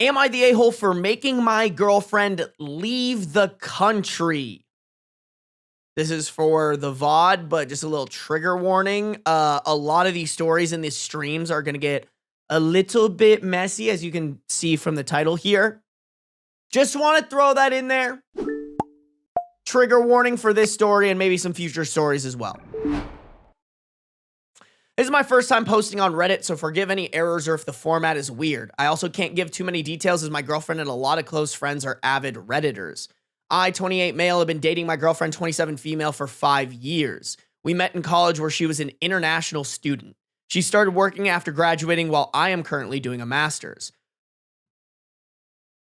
Am I the a-hole for making my girlfriend leave the country? This is for the VOD, but just a little trigger warning. A lot of these stories in these streams are going to get a little bit messy, as you can see from the title here. Just want to throw that in there. Trigger warning for this story and maybe some future stories as well. This is my first time posting on Reddit, so forgive any errors or if the format is weird. I also can't give too many details as my girlfriend and a lot of close friends are avid Redditors. I, 28 male, have been dating my girlfriend, 27 female, for 5 years. We met in college where she was an international student. She started working after graduating while I am currently doing a master's.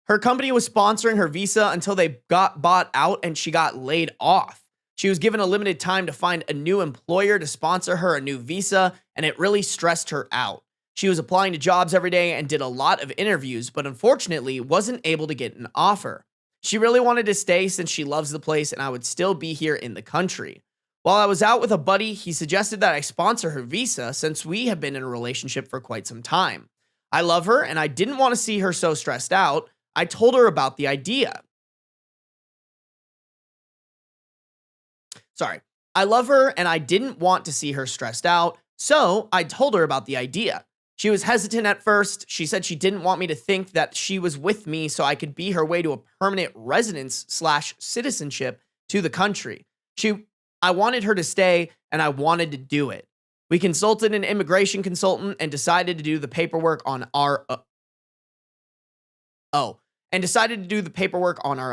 Her company was sponsoring her visa until they got bought out and she got laid off. She was given a limited time to find a new employer to sponsor her a new visa, and it really stressed her out. She was applying to jobs every day and did a lot of interviews, but unfortunately wasn't able to get an offer. She really wanted to stay since she loves the place and I would still be here in the country. While I was out with a buddy, he suggested that I sponsor her visa since we have been in a relationship for quite some time. I love her and I didn't want to see her so stressed out. I told her about the idea. I love her and I didn't want to see her stressed out, so I told her about the idea. She was hesitant at first. She said she didn't want me to think that she was with me so I could be her way to a permanent residence/citizenship to the country. I wanted her to stay and I wanted to do it. We consulted an immigration consultant and decided to do the paperwork on our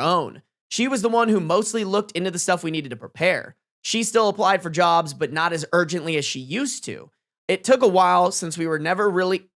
own. She was the one who mostly looked into the stuff we needed to prepare. She still applied for jobs, but not as urgently as she used to. It took a while since we never really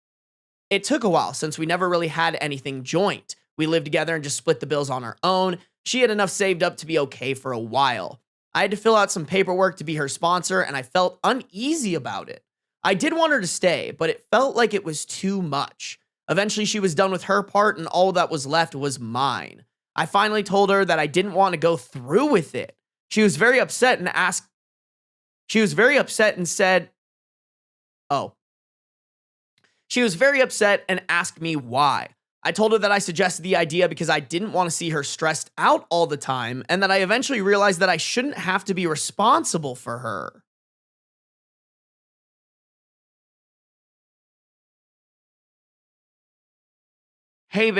had anything joint. We lived together and just split the bills on our own. She had enough saved up to be okay for a while. I had to fill out some paperwork to be her sponsor, and I felt uneasy about it. I did want her to stay, but it felt like it was too much. Eventually, she was done with her part, and all that was left was mine. I finally told her that I didn't want to go through with it. She was very upset and asked me why. I told her that I suggested the idea because I didn't want to see her stressed out all the time, and that I eventually realized that I shouldn't have to be responsible for her. Hey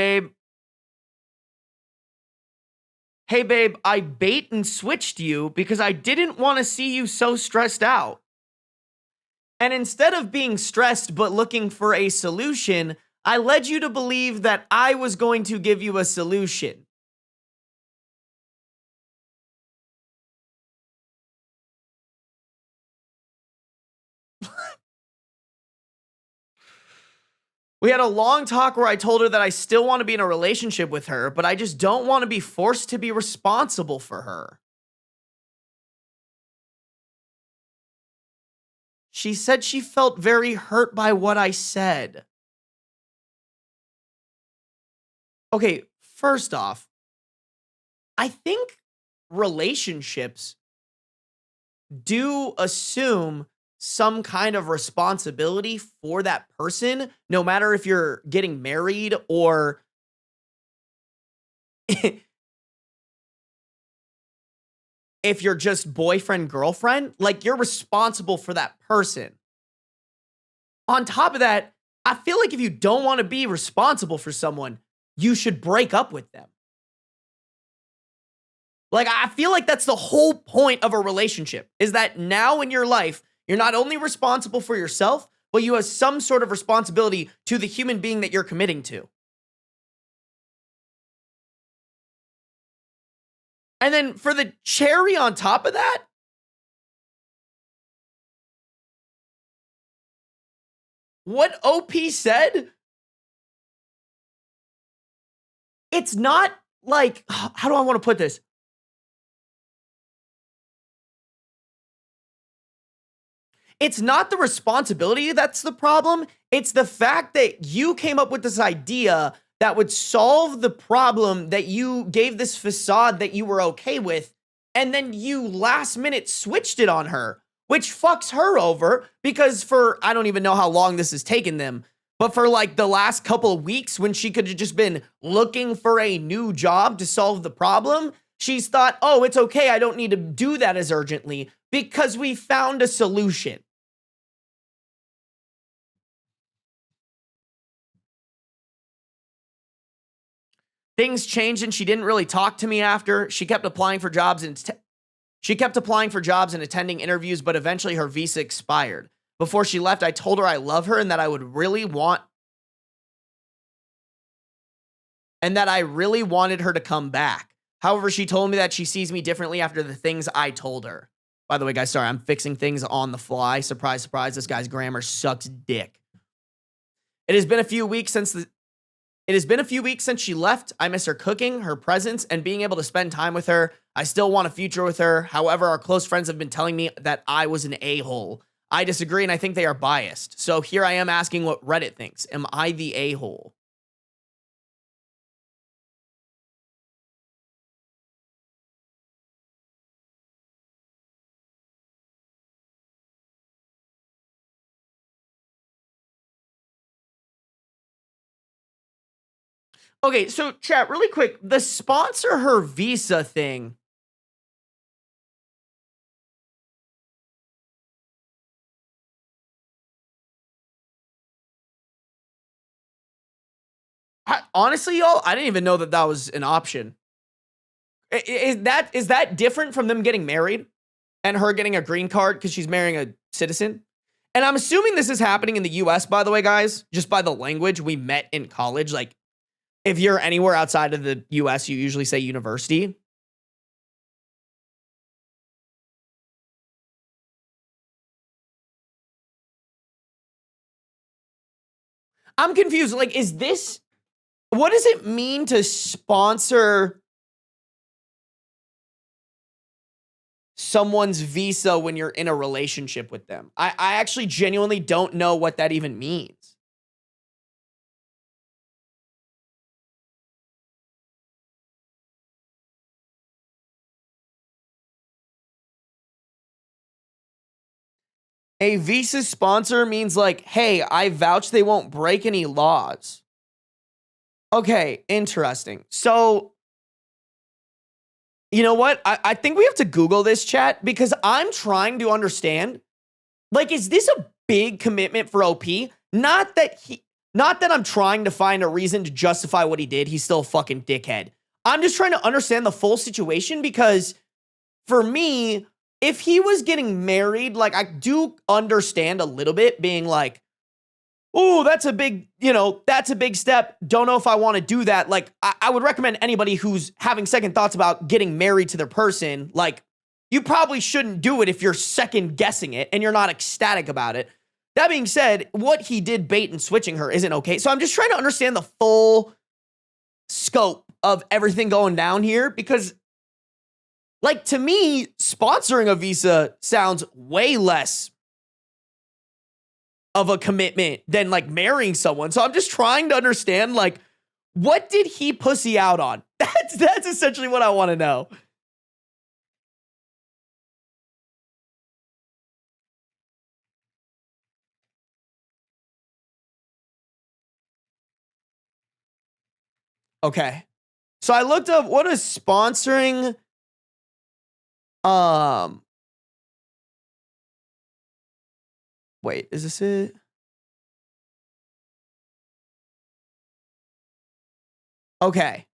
babe, I bait and switched you because I didn't want to see you so stressed out. And instead of being stressed but looking for a solution, I led you to believe that I was going to give you a solution. We had a long talk where I told her that I still want to be in a relationship with her, but I just don't want to be forced to be responsible for her. She said she felt very hurt by what I said. Okay, first off, I think relationships do assume some kind of responsibility for that person, no matter if you're getting married or if you're just boyfriend, girlfriend. Like, you're responsible for that person. On top of that, I feel like if you don't want to be responsible for someone, you should break up with them. Like, I feel like that's the whole point of a relationship, is that now in your life, you're not only responsible for yourself, but you have some sort of responsibility to the human being that you're committing to. And then for the cherry on top of that, what OP said, it's not like, how do I want to put this? It's not the responsibility that's the problem. It's the fact that you came up with this idea that would solve the problem, that you gave this facade that you were okay with, and then you last minute switched it on her, which fucks her over because for, I don't even know how long this has taken them, But for like the last couple of weeks when she could have just been looking for a new job to solve the problem, she's thought, oh, it's okay. I don't need to do that as urgently because we found a solution. Things changed and she didn't really talk to me after. She kept applying for jobs and attending interviews, but eventually her visa expired. Before she left, I told her I love her and that I really wanted her to come back. However, she told me that she sees me differently after the things I told her. By the way, guys, sorry, I'm fixing things on the fly. Surprise, surprise, this guy's grammar sucks dick. It has been a few weeks since she left. I miss her cooking, her presence, and being able to spend time with her. I still want a future with her. However, our close friends have been telling me that I was an a-hole. I disagree, and I think they are biased. So here I am asking what Reddit thinks. Am I the a-hole? Okay, so chat, really quick. The sponsor her visa thing. Honestly, y'all, I didn't even know that was an option. Is that different from them getting married and her getting a green card because she's marrying a citizen? And I'm assuming this is happening in the US, by the way, guys, just by the language we met in college. Like, if you're anywhere outside of the US, you usually say university. I'm confused. Like, what does it mean to sponsor someone's visa when you're in a relationship with them? I actually genuinely don't know what that even means. A visa sponsor means like, hey, I vouch they won't break any laws. Okay, interesting. So, you know what? I think we have to Google this, chat, because I'm trying to understand. Like, is this a big commitment for OP? Not that I'm trying to find a reason to justify what he did. He's still a fucking dickhead. I'm just trying to understand the full situation because for me, if he was getting married, like, I do understand a little bit being like, oh, that's a big step. Don't know if I want to do that. Like, I would recommend anybody who's having second thoughts about getting married to their person, like, you probably shouldn't do it if you're second guessing it and you're not ecstatic about it. That being said, what he did bait and switching her isn't okay. So I'm just trying to understand the full scope of everything going down here because, like, to me, sponsoring a visa sounds way less of a commitment than like marrying someone. So I'm just trying to understand, like, what did he pussy out on? That's essentially what I want to know. Okay. So I looked up what is sponsoring wait, is this it? Okay.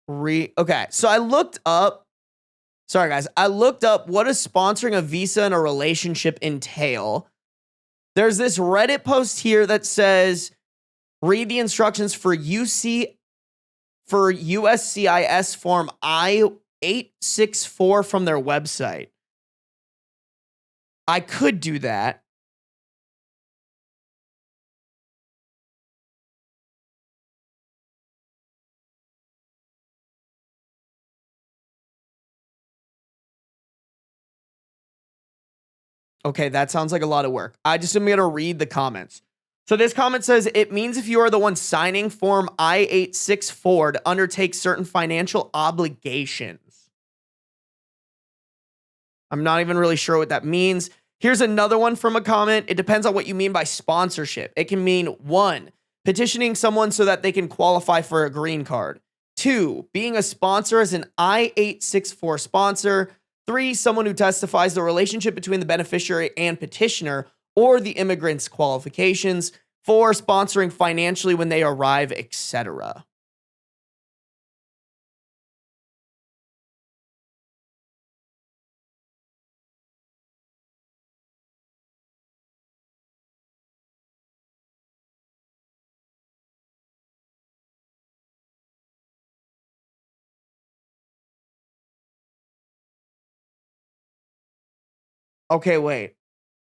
Okay. So I looked up, sorry guys, I looked up what does sponsoring a visa in a relationship entail. There's this Reddit post here that says, read the instructions for USCIS form I-864 from their website. I could do that. Okay, that sounds like a lot of work. I just am going to read the comments. So this comment says, it means if you are the one signing form I-864 to undertake certain financial obligations. I'm not even really sure what that means. Here's another one from a comment. It depends on what you mean by sponsorship. It can mean 1, petitioning someone so that they can qualify for a green card. 2, being a sponsor as an I-864 sponsor. 3, someone who testifies the relationship between the beneficiary and petitioner or the immigrant's qualifications. 4, sponsoring financially when they arrive, etc. Okay, wait.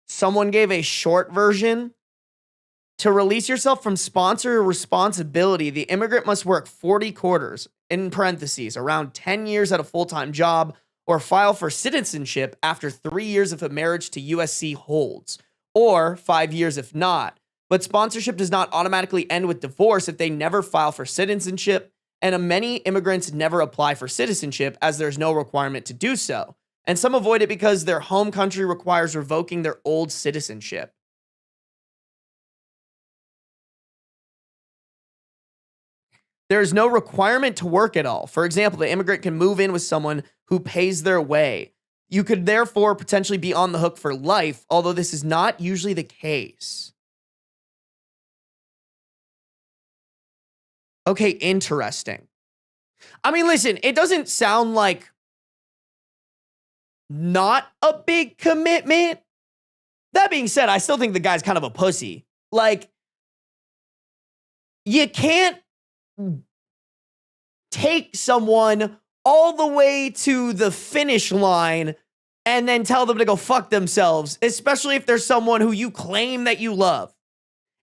Someone gave a short version. To release yourself from sponsor responsibility, the immigrant must work 40 quarters, in parentheses, around 10 years at a full-time job, or file for citizenship after 3 years if a marriage to USC holds, or 5 years if not. But sponsorship does not automatically end with divorce if they never file for citizenship, and many immigrants never apply for citizenship as there's no requirement to do so. And some avoid it because their home country requires revoking their old citizenship. There's no requirement to work at all. For example, the immigrant can move in with someone who pays their way. You could therefore potentially be on the hook for life, although this is not usually the case. Okay, interesting. I mean, listen, it doesn't sound like not a big commitment. That being said, I still think the guy's kind of a pussy. Like, you can't take someone all the way to the finish line and then tell them to go fuck themselves, especially if there's someone who you claim that you love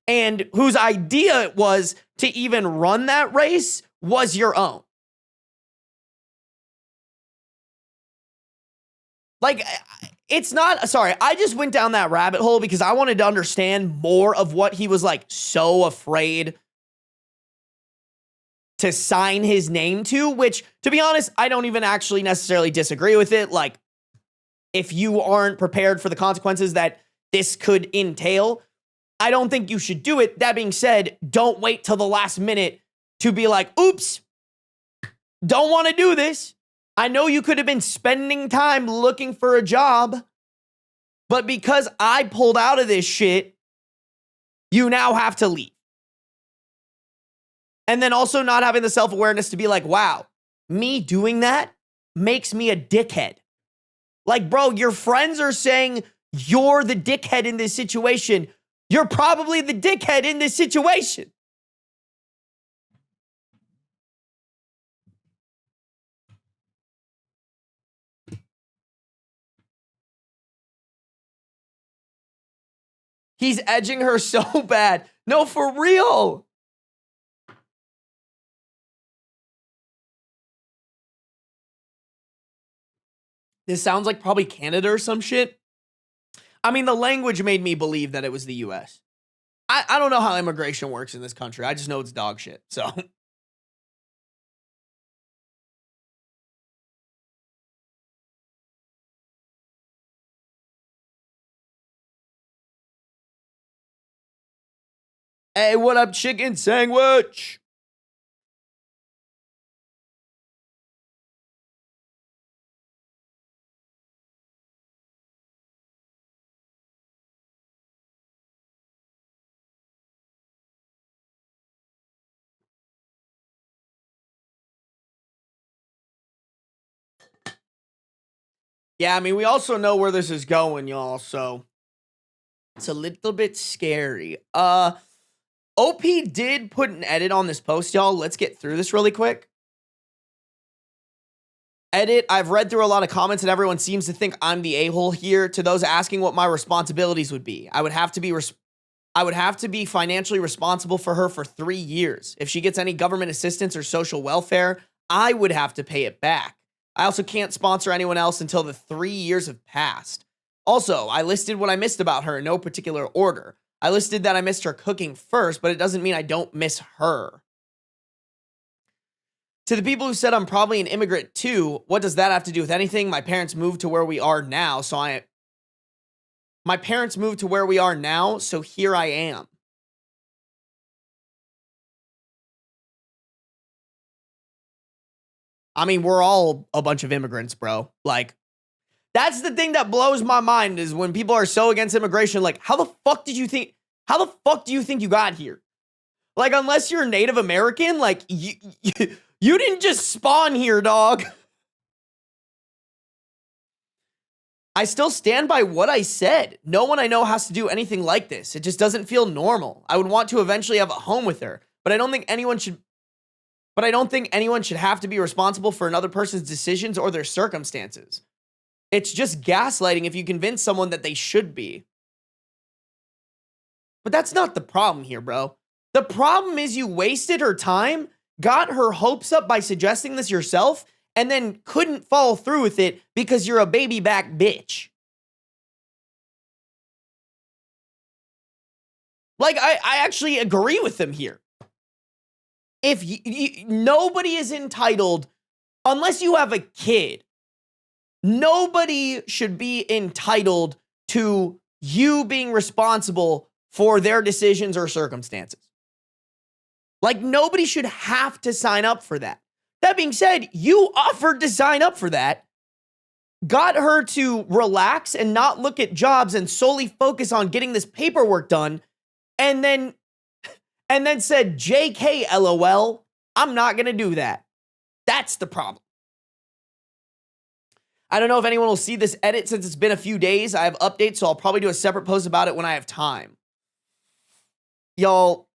and whose idea it was to even run that race was your own. Like, it's not, sorry, I just went down that rabbit hole because I wanted to understand more of what he was like so afraid to sign his name to, which, to be honest, I don't even actually necessarily disagree with it. Like, if you aren't prepared for the consequences that this could entail, I don't think you should do it. That being said, don't wait till the last minute to be like, oops, don't want to do this. I know you could have been spending time looking for a job, but because I pulled out of this shit, you now have to leave. And then also not having the self-awareness to be like, wow, me doing that makes me a dickhead. Like, bro, your friends are saying you're the dickhead in this situation. You're probably the dickhead in this situation. He's edging her so bad. No, for real. This sounds like probably Canada or some shit. I mean, the language made me believe that it was the US. I don't know how immigration works in this country. I just know it's dog shit. So. Hey, what up, chicken sandwich? Yeah, I mean, we also know where this is going, y'all, so it's a little bit scary. OP did put an edit on this post, y'all. Let's get through this really quick. Edit, I've read through a lot of comments and everyone seems to think I'm the a-hole here. To those asking what my responsibilities would be, I would have to be financially responsible for her for 3 years. If she gets any government assistance or social welfare, I would have to pay it back. I also can't sponsor anyone else until the 3 years have passed. Also, I listed what I missed about her in no particular order. I listed that I missed her cooking first, but it doesn't mean I don't miss her. To the people who said I'm probably an immigrant too, what does that have to do with anything? My parents moved to where we are now, so here I am. I mean, we're all a bunch of immigrants, bro. Like, that's the thing that blows my mind is when people are so against immigration. Like, how the fuck do you think you got here? Like, unless you're Native American, like, you didn't just spawn here, dog. I still stand by what I said. No one I know has to do anything like this. It just doesn't feel normal. I would want to eventually have a home with her, but I don't think anyone should have to be responsible for another person's decisions or their circumstances. It's just gaslighting if you convince someone that they should be. But that's not the problem here, bro. The problem is you wasted her time, got her hopes up by suggesting this yourself, and then couldn't follow through with it because you're a baby back bitch. Like, I actually agree with them here. If nobody is entitled, unless you have a kid, nobody should be entitled to you being responsible for their decisions or circumstances. Like, nobody should have to sign up for that. That being said, you offered to sign up for that, got her to relax and not look at jobs and solely focus on getting this paperwork done, and then said, JK, LOL, I'm not going to do that. That's the problem. I don't know if anyone will see this edit since it's been a few days. I have updates, so I'll probably do a separate post about it when I have time. Y'all,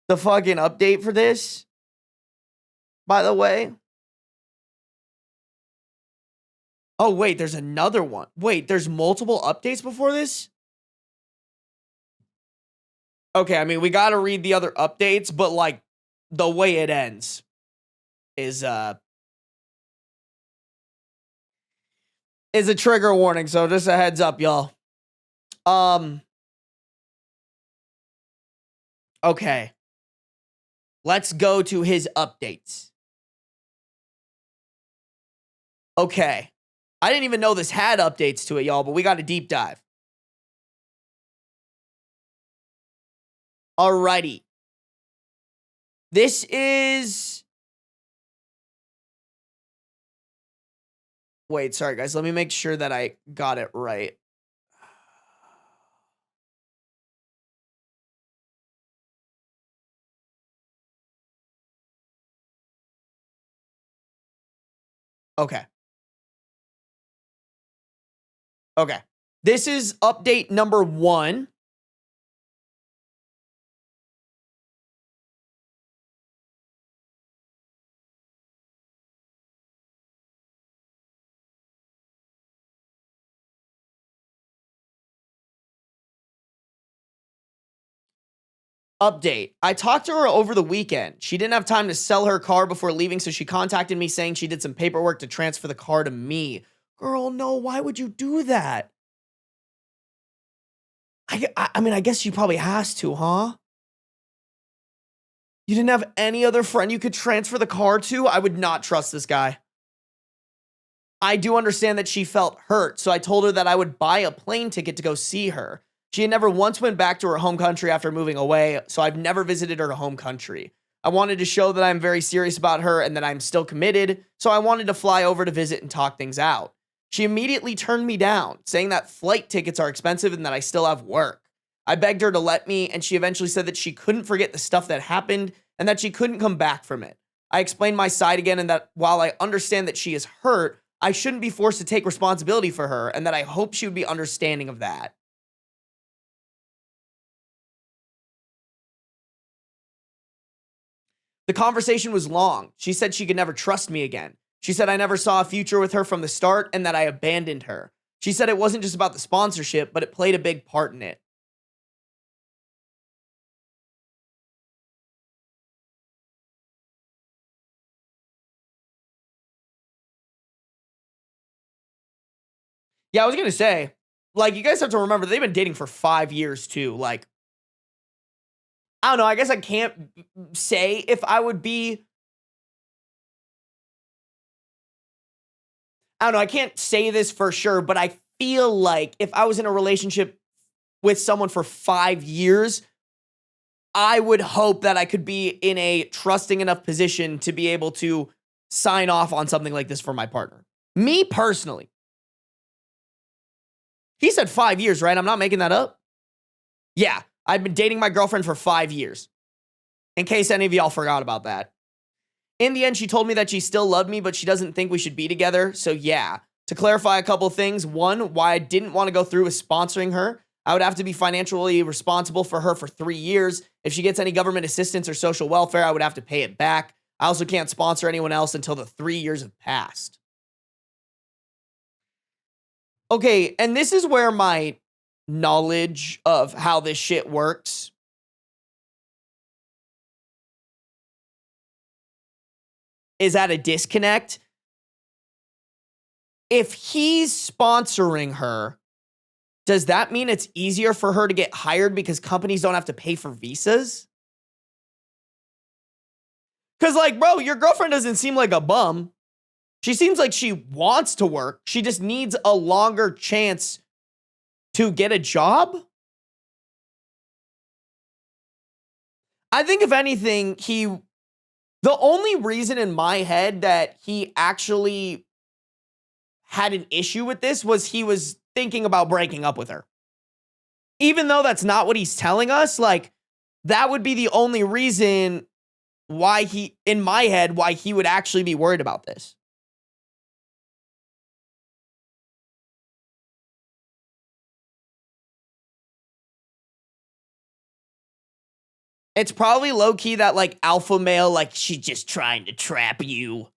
the fucking update for this, by the way. Oh, wait, there's another one. Wait, there's multiple updates before this? Okay, I mean, we got to read the other updates, but like the way it ends is a trigger warning, so just a heads up, y'all. Okay. Let's go to his updates. Okay. I didn't even know this had updates to it, y'all, but we got a deep dive. Alrighty. This is... Wait, sorry, guys. Let me make sure that I got it right. Okay. Okay. This is update number 1. Update. I talked to her over the weekend. She didn't have time to sell her car before leaving, so she contacted me saying she did some paperwork to transfer the car to me. Girl, no, why would you do that? I mean, I guess she probably has to, huh? You didn't have any other friend you could transfer the car to? I would not trust this guy. I do understand that she felt hurt, so I told her that I would buy a plane ticket to go see her. She had never once went back to her home country after moving away, so I've never visited her home country. I wanted to show that I'm very serious about her and that I'm still committed, so I wanted to fly over to visit and talk things out. She immediately turned me down, saying that flight tickets are expensive and that I still have work. I begged her to let me, and she eventually said that she couldn't forget the stuff that happened and that she couldn't come back from it. I explained my side again and that while I understand that she is hurt, I shouldn't be forced to take responsibility for her and that I hope she would be understanding of that. The conversation was long. She said she could never trust me again. She said I never saw a future with her from the start and that I abandoned her. She said it wasn't just about the sponsorship, but it played a big part in it. Yeah, I was going to say, like, you guys have to remember, they've been dating for 5 years too. Like, I don't know. I guess I can't say if I would be. I don't know. I can't say this for sure, but I feel like if I was in a relationship with someone for 5 years, I would hope that I could be in a trusting enough position to be able to sign off on something like this for my partner. Me personally. He said 5 years, right? I'm not making that up. Yeah, I've been dating my girlfriend for 5 years. In case any of y'all forgot about that. In the end, she told me that she still loved me, but she doesn't think we should be together. So yeah, to clarify a couple things. One, why I didn't want to go through with sponsoring her. I would have to be financially responsible for her for 3 years. If she gets any government assistance or social welfare, I would have to pay it back. I also can't sponsor anyone else until the 3 years have passed. Okay, and this is where my knowledge of how this shit works is at a disconnect. If he's sponsoring her, does that mean it's easier for her to get hired because companies don't have to pay for visas? Because, like, bro, your girlfriend doesn't seem like a bum. She seems like she wants to work. She just needs a longer chance to get a job. I think, if anything, the only reason in my head that he actually had an issue with this was he was thinking about breaking up with her. Even though that's not what he's telling us, like, that would be the only reason why in my head, why he would actually be worried about this. It's probably low-key that, like, alpha male, like, she's just trying to trap you.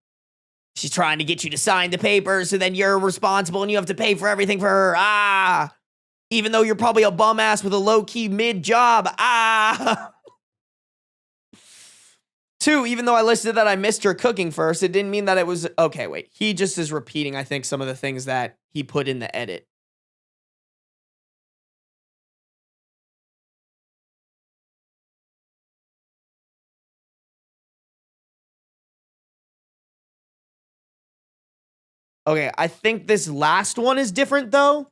She's trying to get you to sign the papers, so then you're responsible and you have to pay for everything for her. Ah! Even though you're probably a bum ass with a low-key mid-job. Ah! 2, even though I listed that I missed her cooking first, it didn't mean that it was... Okay, wait. He just is repeating, I think, some of the things that he put in the edit. Okay, I think this last one is different, though.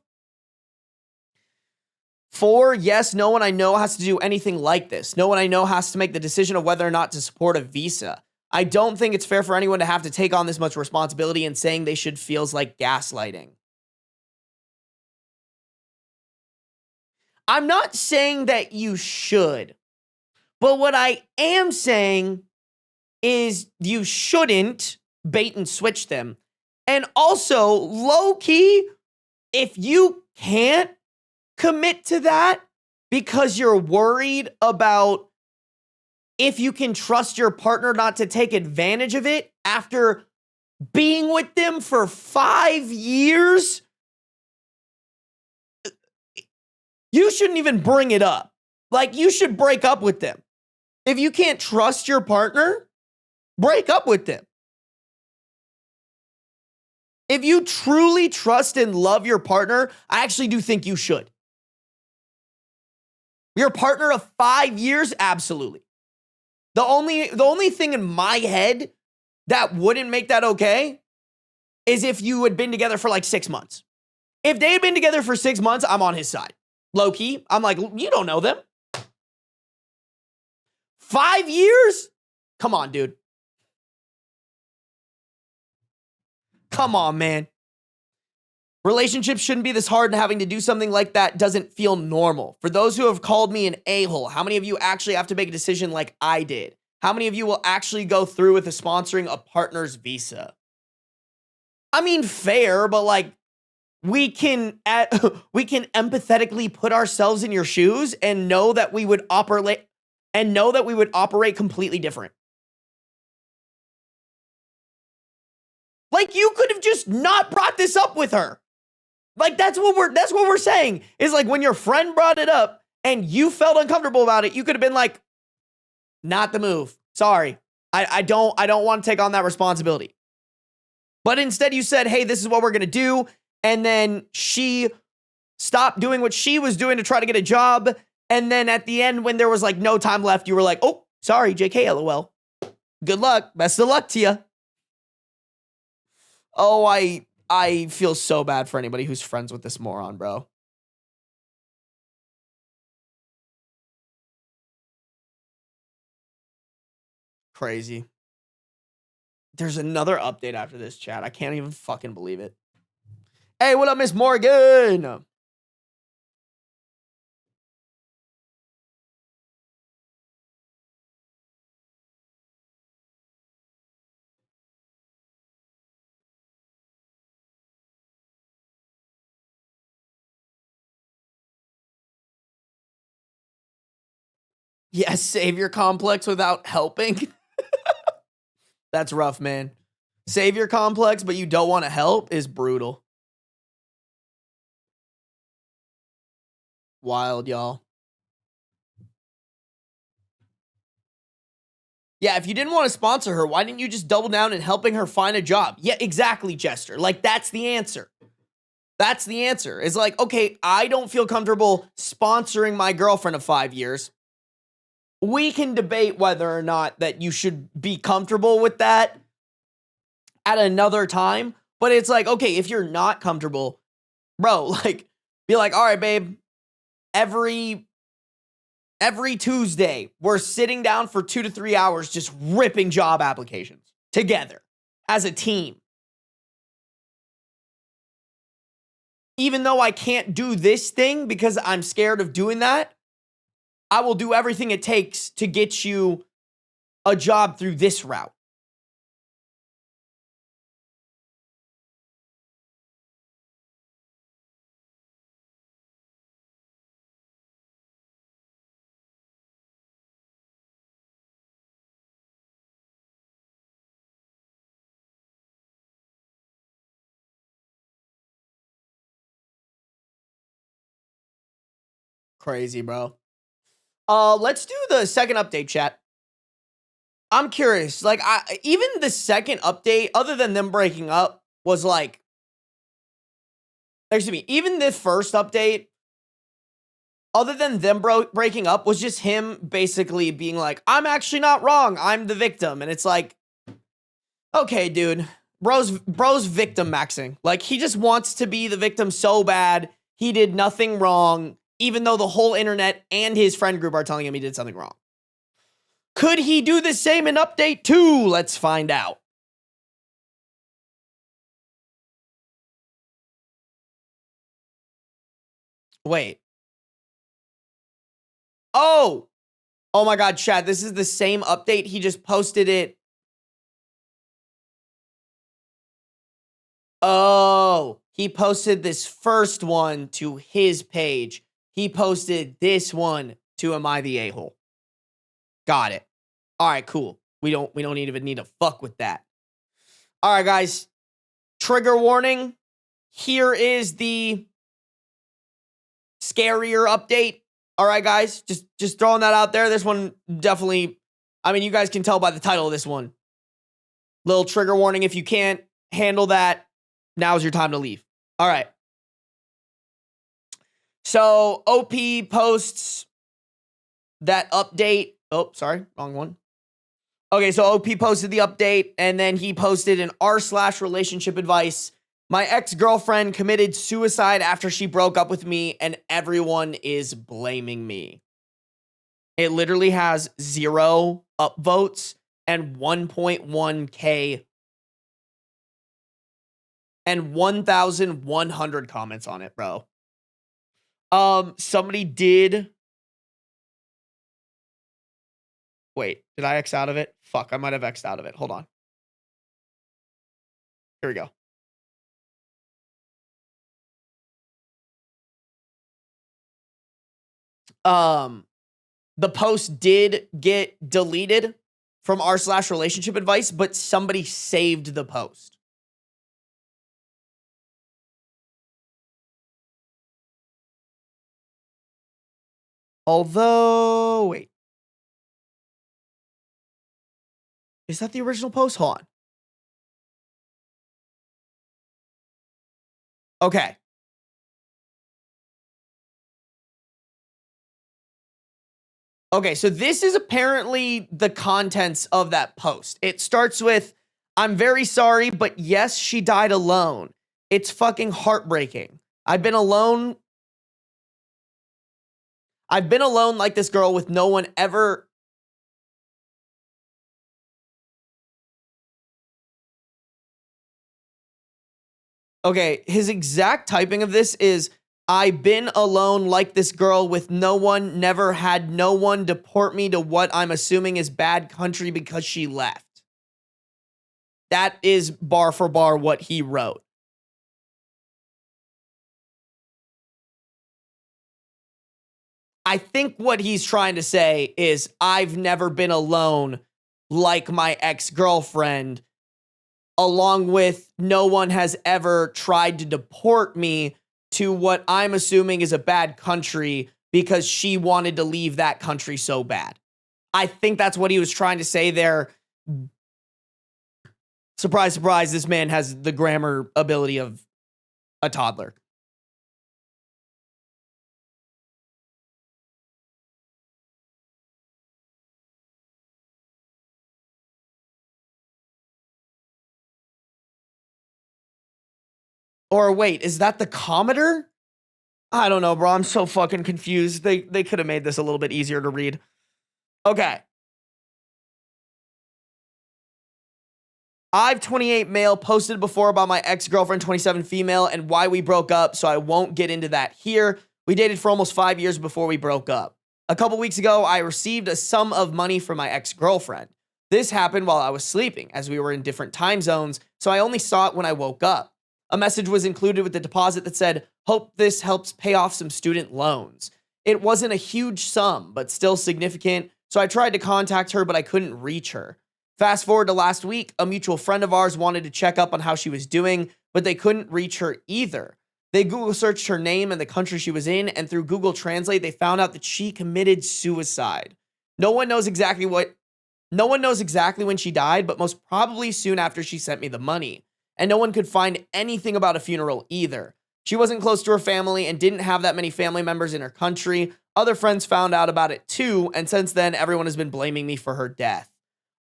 4, yes, no one I know has to do anything like this. No one I know has to make the decision of whether or not to support a visa. I don't think it's fair for anyone to have to take on this much responsibility, and saying they should feels like gaslighting. I'm not saying that you should, but what I am saying is you shouldn't bait and switch them. And also, low-key, if you can't commit to that because you're worried about if you can trust your partner not to take advantage of it after being with them for 5 years, you shouldn't even bring it up. Like, you should break up with them. If you can't trust your partner, break up with them. If you truly trust and love your partner, I actually do think you should. Your partner of 5 years? Absolutely. The only thing in my head that wouldn't make that okay is if you had been together for like 6 months. If they had been together for 6 months, I'm on his side. Low key, I'm like, you don't know them. 5 years? Come on, dude. Come on, man. Relationships shouldn't be this hard, and having to do something like that doesn't feel normal. For those who have called me an a-hole, how many of you actually have to make a decision like I did? How many of you will actually go through with the sponsoring a partner's visa? I mean, fair, but like, we can empathetically put ourselves in your shoes and know that we would operate completely different. Like, you could have just not brought this up with her. Like, that's what we're saying. Is like, when your friend brought it up and you felt uncomfortable about it, you could have been like, not the move. Sorry. I don't want to take on that responsibility. But instead you said, hey, this is what we're going to do. And then she stopped doing what she was doing to try to get a job. And then at the end, when there was like no time left, you were like, oh, sorry, JK, LOL. Good luck. Best of luck to you. Oh, I feel so bad for anybody who's friends with this moron, bro. Crazy. There's another update after this, chat. I can't even fucking believe it. Hey, what up, Miss Morgan? Yes, savior complex without helping. That's rough, man. Savior complex, but you don't want to help is brutal. Wild, y'all. Yeah, if you didn't want to sponsor her, why didn't you just double down in helping her find a job? Yeah, exactly, Jester. Like, that's the answer. That's the answer. It's like, okay, I don't feel comfortable sponsoring my girlfriend of 5 years. We can debate whether or not that you should be comfortable with that at another time. But it's like, okay, if you're not comfortable, bro, like, be like, all right, babe, every Tuesday, we're sitting down for 2 to 3 hours just ripping job applications together as a team. Even though I can't do this thing because I'm scared of doing that, I will do everything it takes to get you a job through this route. Crazy, bro. Let's do the second update, chat. I'm curious. Like, even the second update, other than them breaking up, was like, excuse me, even the first update, other than them breaking up, was just him basically being like, I'm actually not wrong. I'm the victim. And it's like, okay, dude, bro's victim maxing. Like, he just wants to be the victim so bad. He did nothing wrong, even though the whole internet and his friend group are telling him he did something wrong. Could he do the same in update 2? Let's find out. Wait. Oh my God, Chad, this is the same update. He just posted it. Oh, he posted this first one to his page. He posted this one to Am I the A-hole? Got it. All right, cool. We don't even need to fuck with that. All right, guys. Trigger warning. Here is the scarier update. All right, guys. Just throwing that out there. This one definitely, I mean, you guys can tell by the title of this one. Little trigger warning. If you can't handle that, now's your time to leave. All right. So OP posts that update. Oh, sorry. Wrong one. Okay, so OP posted the update, and then he posted an r/relationship advice. My ex-girlfriend committed suicide after she broke up with me, and everyone is blaming me. It literally has 0 upvotes and 1.1K and 1,100 comments on it, bro. Somebody did. Wait, did I X out of it? Fuck, I might have X'd out of it. Hold on. Here we go. The post did get deleted from r/relationship advice, but somebody saved the post. Although, wait. Is that the original post? Hold on. Okay. Okay, so this is apparently the contents of that post. It starts with, I'm very sorry, but yes, she died alone. It's fucking heartbreaking. I've been alone. I've been alone like this girl with no one ever. Okay, his exact typing of this is, I've been alone like this girl with no one, never had no one deport me to what I'm assuming is bad country because she left. That is bar for bar what he wrote. I think what he's trying to say is, I've never been alone like my ex-girlfriend, along with no one has ever tried to deport me to what I'm assuming is a bad country because she wanted to leave that country so bad. I think that's what he was trying to say there. Surprise, surprise, this man has the grammar ability of a toddler. Or wait, is that the commoner? I don't know, bro. I'm so fucking confused. They could have made this a little bit easier to read. Okay. I've 28 male posted before about my ex-girlfriend 27 female and why we broke up, so I won't get into that here. We dated for almost 5 years before we broke up. A couple weeks ago, I received a sum of money from my ex-girlfriend. This happened while I was sleeping, as we were in different time zones, so I only saw it when I woke up. A message was included with the deposit that said, "Hope this helps pay off some student loans." It wasn't a huge sum, but still significant, so I tried to contact her, but I couldn't reach her. Fast forward to last week, a mutual friend of ours wanted to check up on how she was doing, but they couldn't reach her either. They Google searched her name and the country she was in, and through Google Translate, they found out that she committed suicide. No one knows exactly when she died, but most probably soon after she sent me the money. And no one could find anything about a funeral either. She wasn't close to her family and didn't have that many family members in her country. Other friends found out about it too, and since then, everyone has been blaming me for her death.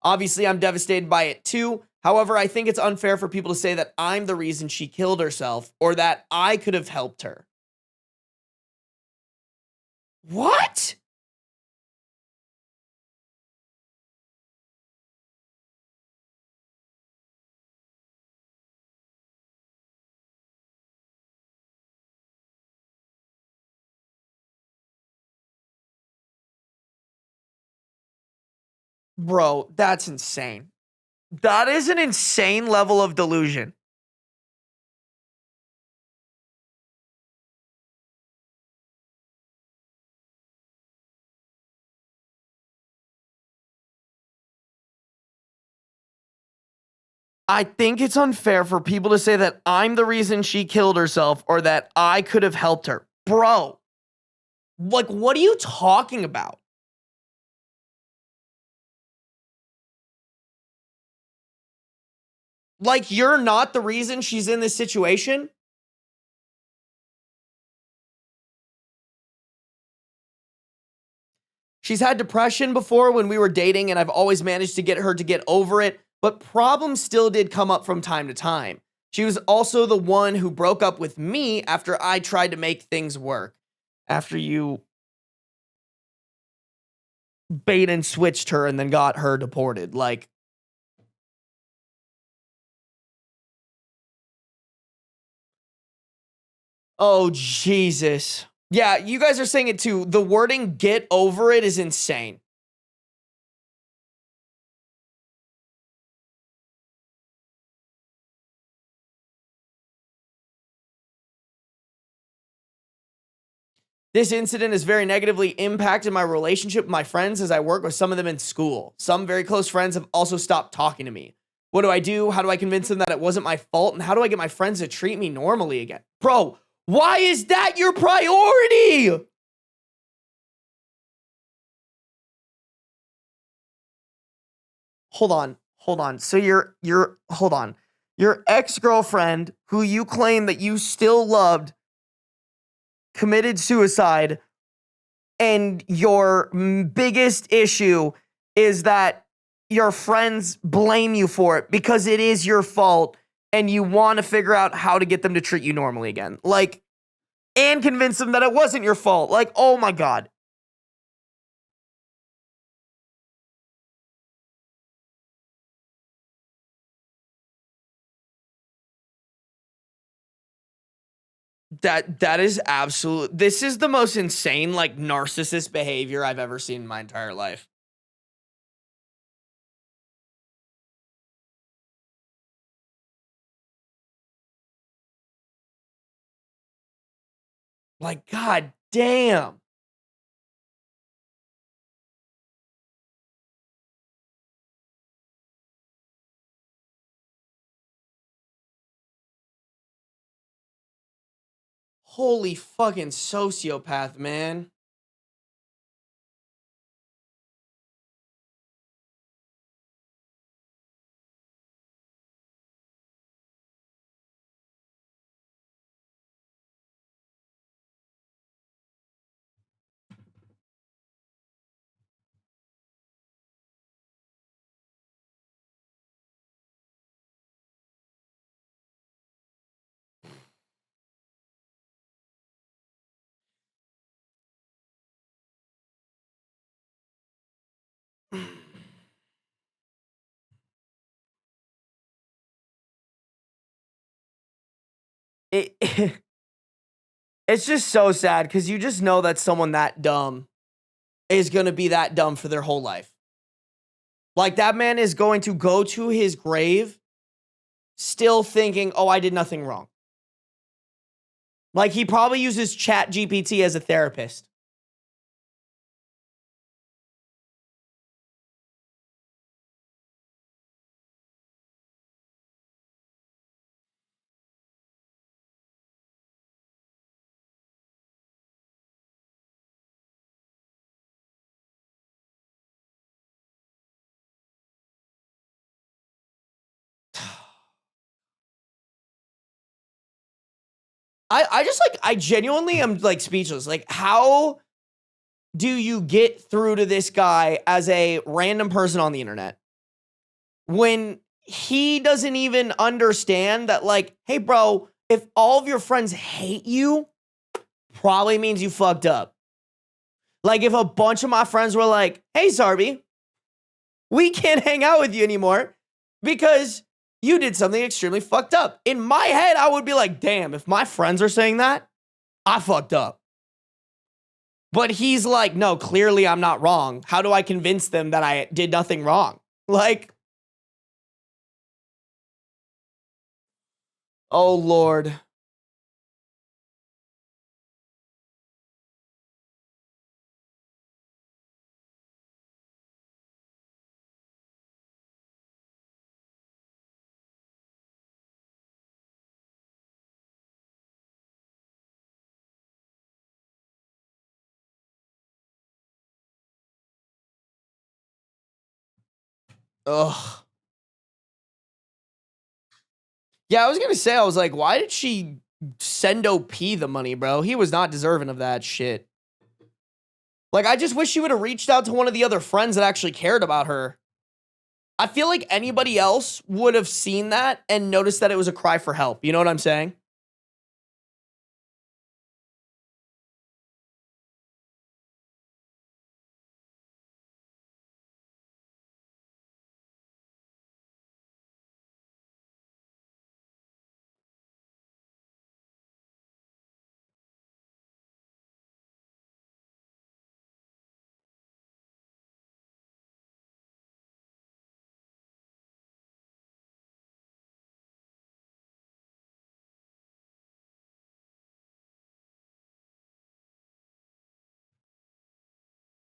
Obviously, I'm devastated by it too. However, I think it's unfair for people to say that I'm the reason she killed herself or that I could have helped her. What? Bro, that's insane. That is an insane level of delusion. I think it's unfair for people to say that I'm the reason she killed herself or that I could have helped her. Bro, like, what are you talking about? Like, you're not the reason she's in this situation? She's had depression before when we were dating, and I've always managed to get her to get over it, but problems still did come up from time to time. She was also the one who broke up with me after I tried to make things work. After you bait and switched her and then got her deported. Like, oh, Jesus. Yeah, you guys are saying it too. The wording "get over it" is insane. This incident has very negatively impacted my relationship with my friends as I work with some of them in school. Some very close friends have also stopped talking to me. What do I do? How do I convince them that it wasn't my fault? And how do I get my friends to treat me normally again? Bro, why is that your priority? Hold on. Hold on. So hold on. Your ex-girlfriend, who you claim that you still loved, committed suicide, and your biggest issue is that your friends blame you for it because it is your fault and you want to figure out how to get them to treat you normally again. Like, and convince them that it wasn't your fault. Like, oh my God. That is absolute. This is the most insane, like, narcissist behavior I've ever seen in my entire life. Like, God damn. Holy fucking sociopath, man. It, it's just so sad because you just know that someone that dumb is going to be that dumb for their whole life. Like, that man is going to go to his grave still thinking, oh, I did nothing wrong. Like, he probably uses Chat GPT as a therapist. I just, like, I genuinely am, like, speechless. Like, how do you get through to this guy as a random person on the internet when he doesn't even understand that, like, hey, bro, if all of your friends hate you, probably means you fucked up. Like, if a bunch of my friends were like, hey, Sarby, we can't hang out with you anymore because you did something extremely fucked up. In my head, I would be like, damn, if my friends are saying that, I fucked up. But he's like, no, clearly I'm not wrong. How do I convince them that I did nothing wrong? Like, oh, Lord. Ugh. Yeah, I was going to say, I was like, why did she send OP the money, bro? He was not deserving of that shit. Like, I just wish she would have reached out to one of the other friends that actually cared about her. I feel like anybody else would have seen that and noticed that it was a cry for help. You know what I'm saying?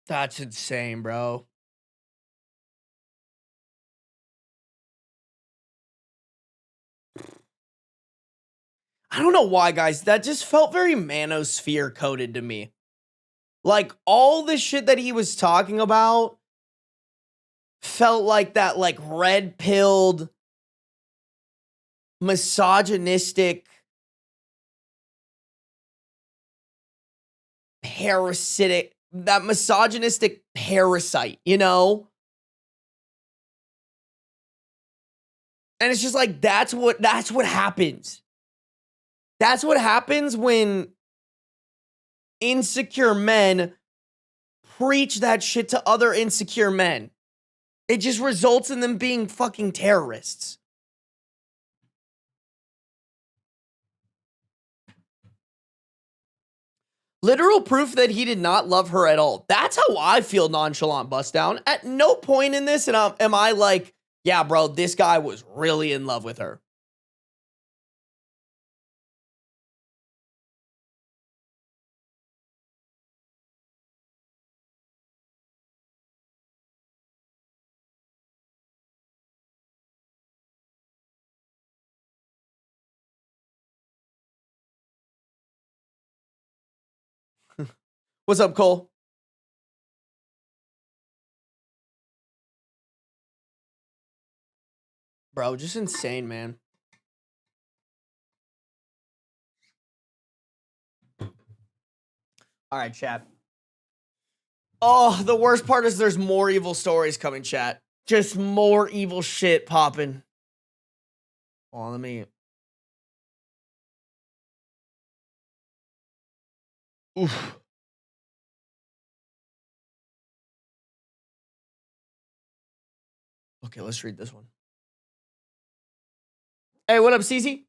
That's insane, bro. I don't know why, guys. That just felt very manosphere coded to me. Like, all the shit that he was talking about felt like that, like, red pilled, misogynistic, parasitic that misogynistic parasite, you know? And it's just like, that's what happens. That's what happens when insecure men preach that shit to other insecure men. It just results in them being fucking terrorists. Literal proof that he did not love her at all. That's how I feel, nonchalant bust down. At no point in this am I like, yeah, bro, this guy was really in love with her. What's up, Cole? Bro, just insane, man. All right, chat. Oh, the worst part is there's more evil stories coming, chat. Just more evil shit popping. Well, let me... Oof. Okay, let's read this one. Hey, what up, Cece?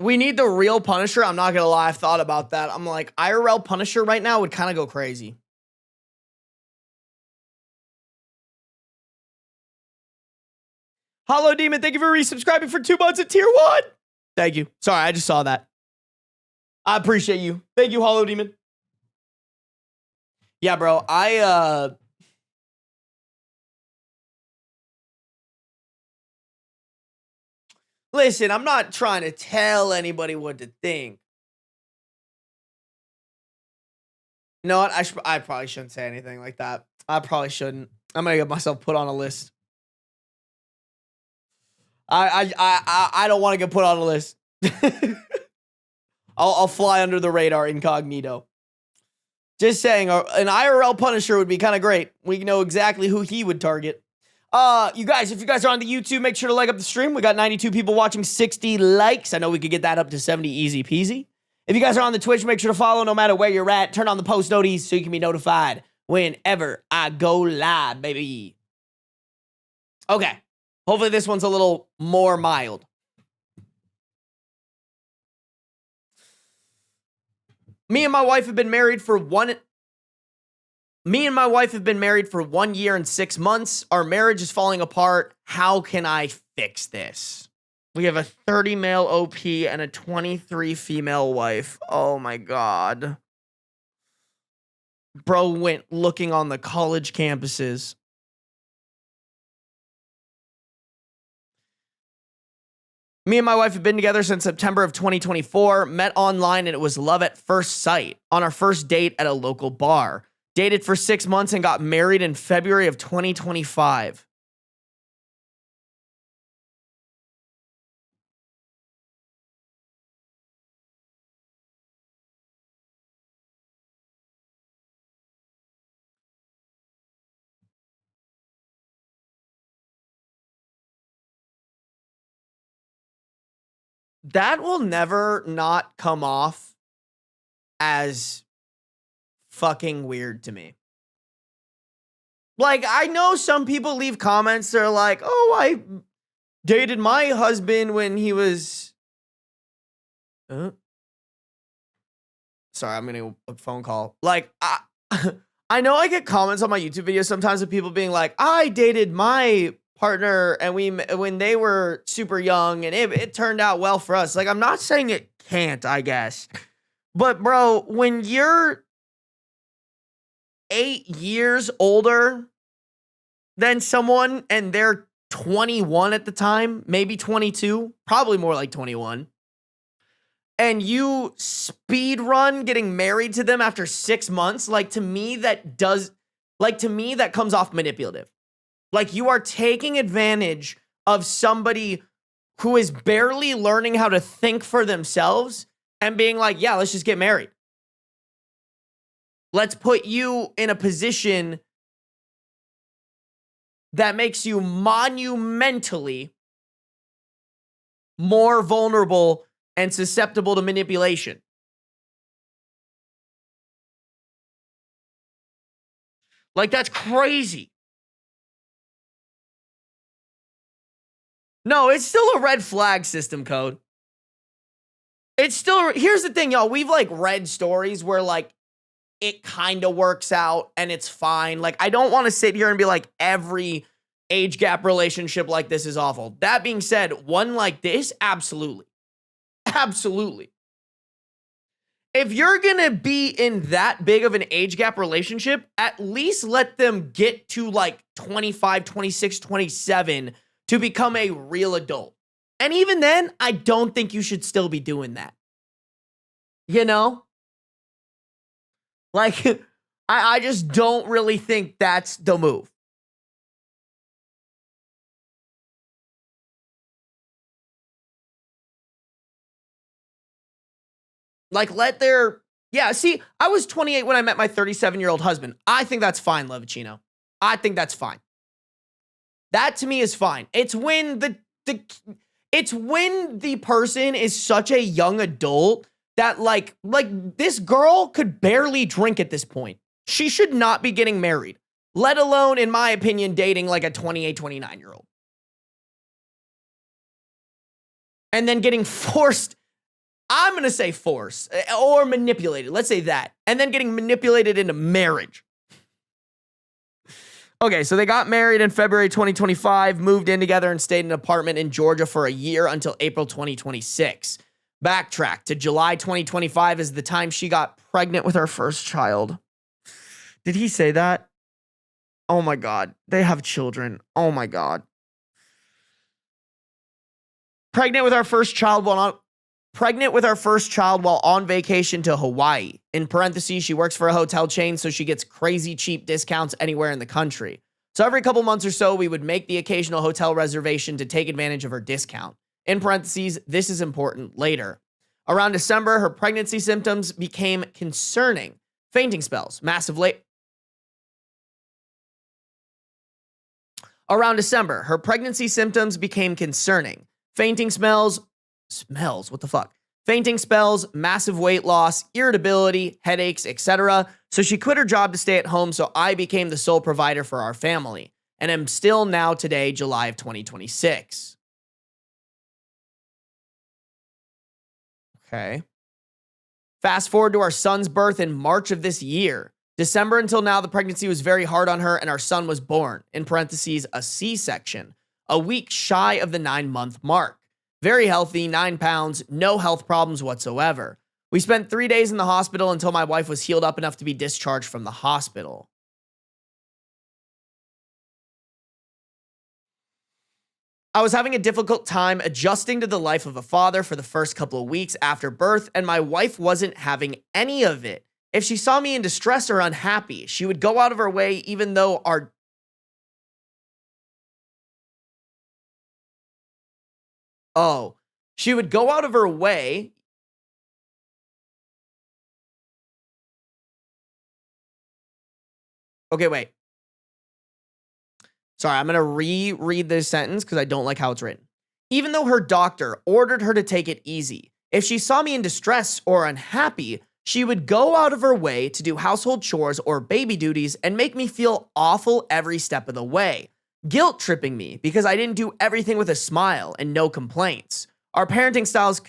We need the real Punisher. I'm not gonna lie, I've thought about that. I'm like, IRL Punisher right now would kind of go crazy. Hollow Demon, thank you for resubscribing for 2 months at tier 1. Thank you. Sorry, I just saw that. I appreciate you. Thank you, Hollow Demon. Yeah, bro, listen, I'm not trying to tell anybody what to think. You know what? I probably shouldn't say anything like that. I probably shouldn't. I'm gonna get myself put on a list. I don't want to get put on a list. I'll fly under the radar incognito. Just saying, an IRL Punisher would be kind of great. We know exactly who he would target. You guys, if you guys are on the YouTube, make sure to like up the stream. We got 92 people watching, 60 likes. I know we could get that up to 70 easy peasy. If you guys are on the Twitch, make sure to follow no matter where you're at. Turn on the post noties so you can be notified whenever I go live, baby. Okay. Hopefully this one's a little more mild. Me and my wife have been married for 1 year and 6 months. Our marriage is falling apart. How can I fix this? We have a 30 male OP and a 23 female wife. Oh my God. Bro went looking on the college campuses. Me and my wife have been together since September of 2024, met online, and it was love at first sight on our first date at a local bar. Dated for 6 months and got married in February of 2025. That will never not come off as fucking weird to me. Like, I know some people leave comments, they're like, oh, I dated my husband when he was... Sorry, I'm getting a phone call. Like, I know I get comments on my YouTube videos sometimes of people being like, I dated my partner and when they were super young and it turned out well for us. Like, I'm not saying it can't, I guess. But bro, when you're 8 years older than someone and they're 21 at the time, maybe 22, probably more like 21, and you speed run getting married to them after 6 months, like to me that comes off manipulative. Like, you are taking advantage of somebody who is barely learning how to think for themselves and being like, yeah, let's just get married. Let's put you in a position that makes you monumentally more vulnerable and susceptible to manipulation. Like, that's crazy. No, it's still a red flag system code. It's still, here's the thing, y'all. We've like read stories where like it kind of works out and it's fine. Like, I don't want to sit here and be like, every age gap relationship like this is awful. That being said, one like this, absolutely. Absolutely. If you're going to be in that big of an age gap relationship, at least let them get to like 25, 26, 27 to become a real adult. And even then, I don't think you should still be doing that. You know? Like, I just don't really think that's the move. Like, yeah, see, I was 28 when I met my 37-year-old husband. I think that's fine, Levicino. I think that's fine. That to me is fine. It's when it's when the person is such a young adult that like this girl could barely drink at this point. She should not be getting married, let alone, in my opinion, dating like a 28, 29-year-old. And then getting forced, I'm going to say force or manipulated. Let's say that. And then getting manipulated into marriage. Okay, so they got married in February 2025, moved in together, and stayed in an apartment in Georgia for a year until April 2026. Backtrack to July 2025 is the time she got pregnant with her first child. Did he say that? Oh my God. They have children. Oh my God. Pregnant with our first child while on vacation to Hawaii. In parentheses, she works for a hotel chain, so she gets crazy cheap discounts anywhere in the country. So every couple months or so, we would make the occasional hotel reservation to take advantage of her discount. In parentheses, this is important later. Around December, her pregnancy symptoms became concerning. Fainting spells, Around December, her pregnancy symptoms became concerning. Fainting smells, what the fuck? Fainting spells, massive weight loss, irritability, headaches, etc. So she quit her job to stay at home, so I became the sole provider for our family. And am still now today, July of 2026. Okay. Fast forward to our son's birth in March of this year. December until now, the pregnancy was very hard on her and our son was born, in parentheses, a C-section, a week shy of the 9-month mark. Very healthy, 9 pounds, no health problems whatsoever. We spent 3 days in the hospital until my wife was healed up enough to be discharged from the hospital. I was having a difficult time adjusting to the life of a father for the first couple of weeks after birth, and my wife wasn't having any of it. If she saw me in distress or unhappy, she would go out of her way even though she would go out of her way. Okay, wait. Sorry, I'm going to reread this sentence because I don't like how it's written. Even though her doctor ordered her to take it easy, if she saw me in distress or unhappy, she would go out of her way to do household chores or baby duties and make me feel awful every step of the way, guilt tripping me because I didn't do everything with a smile and no complaints. Our parenting styles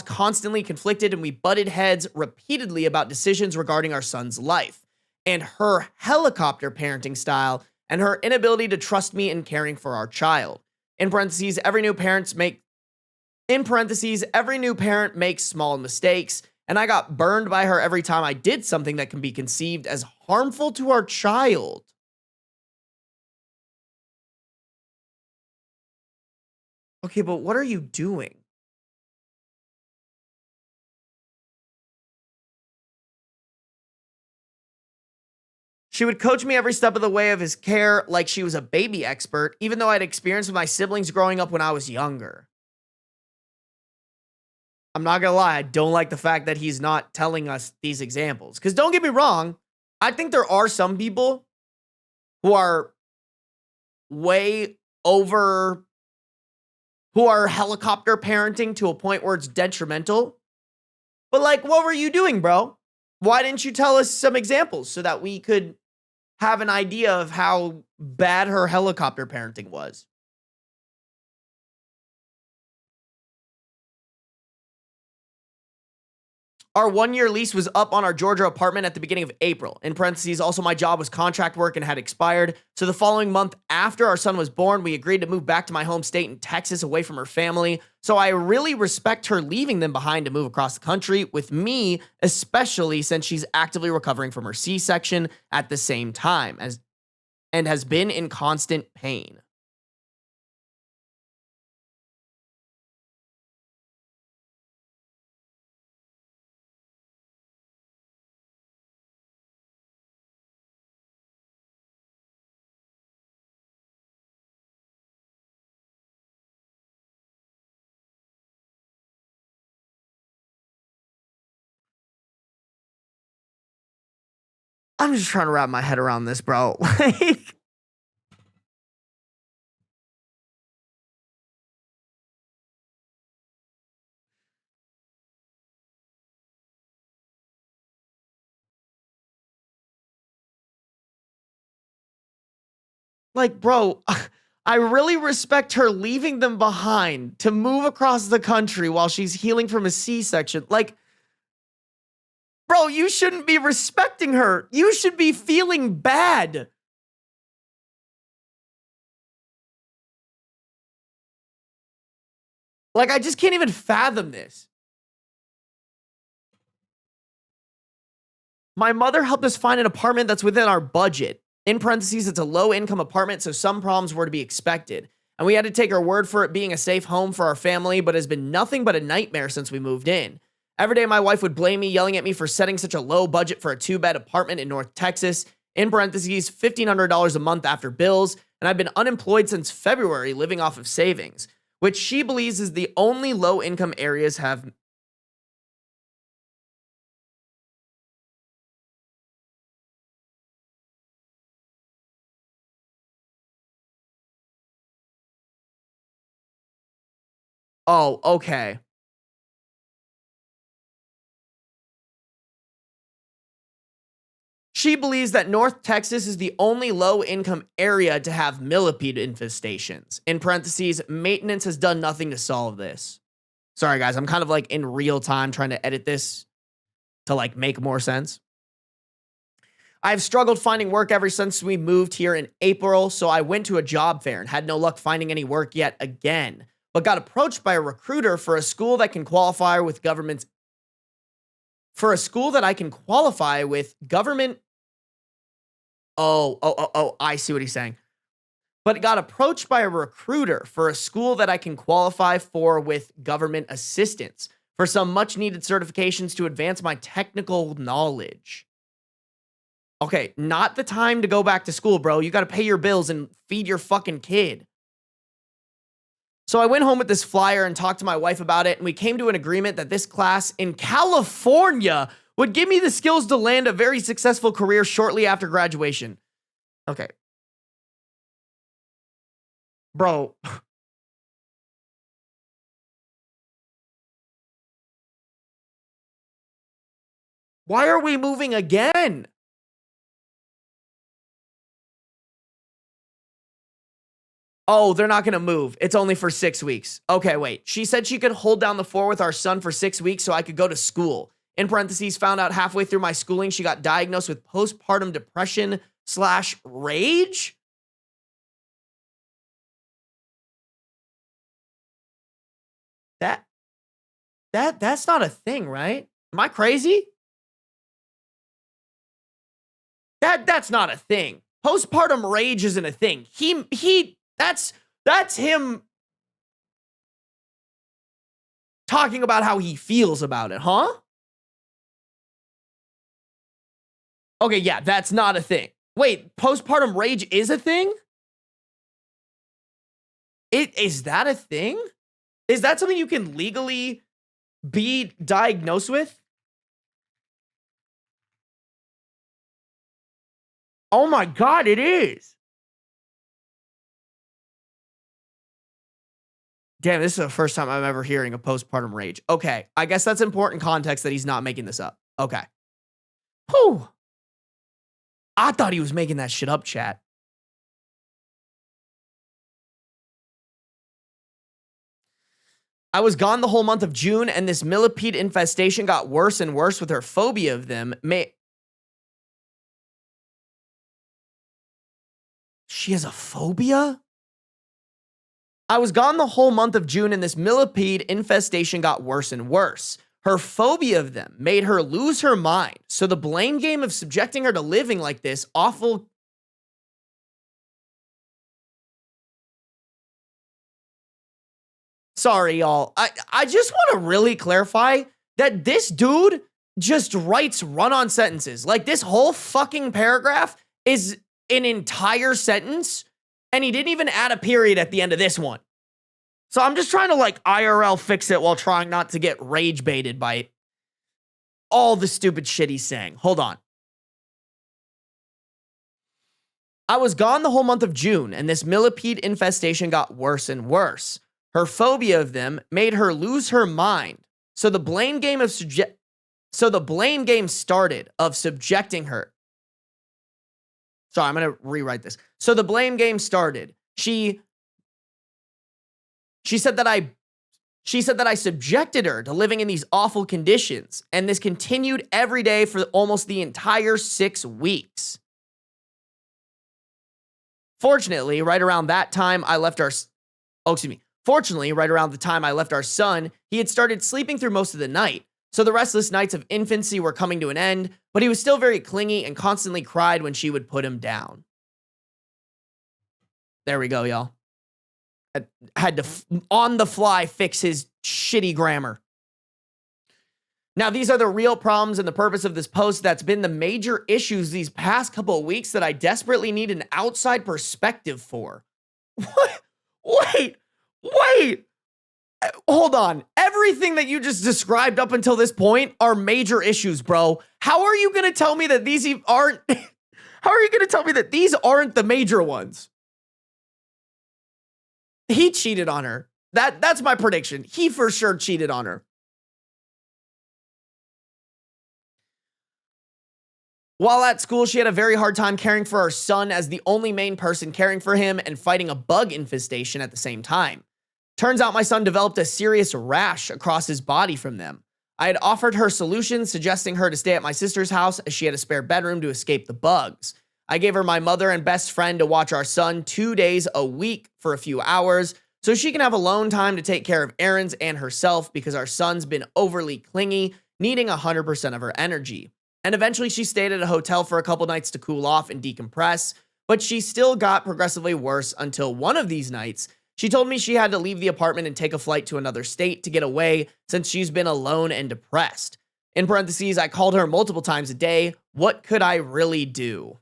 constantly conflicted, and we butted heads repeatedly about decisions regarding our son's life. And her helicopter parenting style and her inability to trust me in caring for our child. In parentheses, every new parent makes small mistakes, and I got burned by her every time I did something that can be conceived as harmful to our child. Okay, but what are you doing? She would coach me every step of the way of his care like she was a baby expert, even though I had experience with my siblings growing up when I was younger. I'm not gonna lie, I don't like the fact that he's not telling us these examples. Because don't get me wrong, I think there are some people who are way over, who are helicopter parenting to a point where it's detrimental. But like, what were you doing, bro? Why didn't you tell us some examples so that we could have an idea of how bad her helicopter parenting was? Our 1-year lease was up on our Georgia apartment at the beginning of April. In parentheses, also my job was contract work and had expired. So the following month after our son was born, we agreed to move back to my home state in Texas away from her family. So I really respect her leaving them behind to move across the country with me, especially since she's actively recovering from her C-section at the same time and has been in constant pain. I'm just trying to wrap my head around this, bro. Like, bro, I really respect her leaving them behind to move across the country while she's healing from a C-section. Like, bro, you shouldn't be respecting her. You should be feeling bad. Like, I just can't even fathom this. My mother helped us find an apartment that's within our budget. In parentheses, it's a low income apartment, so some problems were to be expected. And we had to take her word for it being a safe home for our family, but has been nothing but a nightmare since we moved in. Every day, my wife would blame me, yelling at me for setting such a low budget for a 2-bed apartment in North Texas. In parentheses, $1,500 a month after bills. And I've been unemployed since February, living off of savings, which she believes is the only low income areas have. Oh, okay. She believes that North Texas is the only low income area to have millipede infestations. In parentheses, maintenance has done nothing to solve this. Sorry, guys, I'm kind of like in real time trying to edit this to like make more sense. I've struggled finding work ever since we moved here in April, so I went to a job fair and had no luck finding any work yet again, but got approached by a recruiter for a school that can qualify with government's for a school that I can qualify with government. Oh, I see what he's saying. But got approached by a recruiter for a school that I can qualify for with government assistance for some much needed certifications to advance my technical knowledge. Okay, not the time to go back to school, bro. You got to pay your bills and feed your fucking kid. So I went home with this flyer and talked to my wife about it, and we came to an agreement that this class in California would give me the skills to land a very successful career shortly after graduation. Okay. Bro. Why are we moving again? Oh, they're not going to move. It's only for 6 weeks. Okay, wait. She said she could hold down the fort with our son for 6 weeks so I could go to school. In parentheses, found out halfway through my schooling, she got diagnosed with postpartum depression / rage. That, that's not a thing, right? Am I crazy? That's not a thing. Postpartum rage isn't a thing. That's him talking about how he feels about it, huh? Okay, yeah, that's not a thing. Wait, postpartum rage is a thing? Is that a thing? Is that something you can legally be diagnosed with? Oh my God, it is. Damn, this is the first time I'm ever hearing a postpartum rage. Okay, I guess that's important context that he's not making this up. Okay. Whew. I thought he was making that shit up, chat. I was gone the whole month of June, and this millipede infestation got worse and worse with her phobia of them. She has a phobia? I was gone the whole month of June, and this millipede infestation got worse and worse. Her phobia of them made her lose her mind. So the blame game of subjecting her to living like this awful... Sorry, y'all. I just want to really clarify that this dude just writes run-on sentences. Like, this whole fucking paragraph is an entire sentence, and he didn't even add a period at the end of this one. So I'm just trying to, like, IRL fix it while trying not to get rage baited by all the stupid shit he's saying. Hold on. I was gone the whole month of June, and this millipede infestation got worse and worse. Her phobia of them made her lose her mind. So the blame game started of subjecting her. Sorry, I'm going to rewrite this. So the blame game started. She said that I subjected her to living in these awful conditions, and this continued every day for almost the entire 6 weeks. Fortunately, right around the time I left our son, he had started sleeping through most of the night. So the restless nights of infancy were coming to an end, but he was still very clingy and constantly cried when she would put him down. There we go, y'all. I had to, on the fly, fix his shitty grammar. Now, these are the real problems and the purpose of this post. That's been the major issues these past couple of weeks that I desperately need an outside perspective for. What? Wait. Hold on. Everything that you just described up until this point are major issues, bro. How are you going to tell me that these aren't... How are you going to tell me that these aren't the major ones? He cheated on her. That's my prediction. He for sure cheated on her. While at school, she had a very hard time caring for our son as the only main person caring for him and fighting a bug infestation at the same time. Turns out my son developed a serious rash across his body from them. I had offered her solutions, suggesting her to stay at my sister's house as she had a spare bedroom to escape the bugs. I gave her my mother and best friend to watch our son 2 days a week for a few hours so she can have alone time to take care of errands and herself because our son's been overly clingy, needing 100% of her energy. And eventually she stayed at a hotel for a couple nights to cool off and decompress, but she still got progressively worse until one of these nights, she told me she had to leave the apartment and take a flight to another state to get away since she's been alone and depressed. In parentheses, I called her multiple times a day. What could I really do?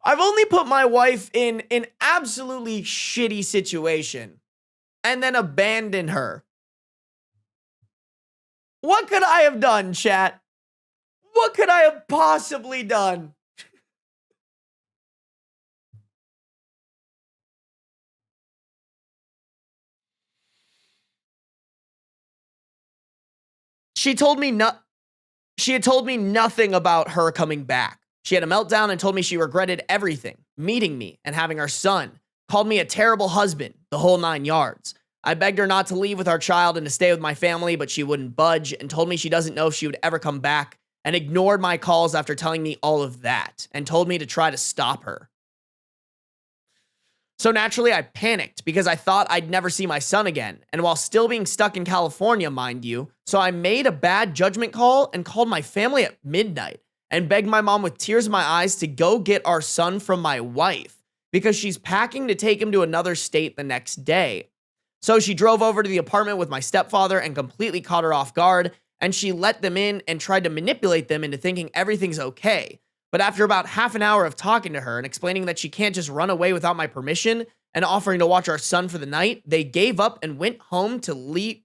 I've only put my wife in an absolutely shitty situation and then abandoned her. What could I have done, chat? What could I have possibly done? She had told me nothing about her coming back. She had a meltdown and told me she regretted everything, meeting me and having our son, called me a terrible husband, the whole 9 yards. I begged her not to leave with our child and to stay with my family, but she wouldn't budge and told me she doesn't know if she would ever come back and ignored my calls after telling me all of that and told me to try to stop her. So naturally, I panicked because I thought I'd never see my son again, and while still being stuck in California, mind you, so I made a bad judgment call and called my family at midnight and begged my mom with tears in my eyes to go get our son from my wife because she's packing to take him to another state the next day. So she drove over to the apartment with my stepfather and completely caught her off guard, and she let them in and tried to manipulate them into thinking everything's okay. But after about half an hour of talking to her and explaining that she can't just run away without my permission and offering to watch our son for the night, they gave up and went home to leave.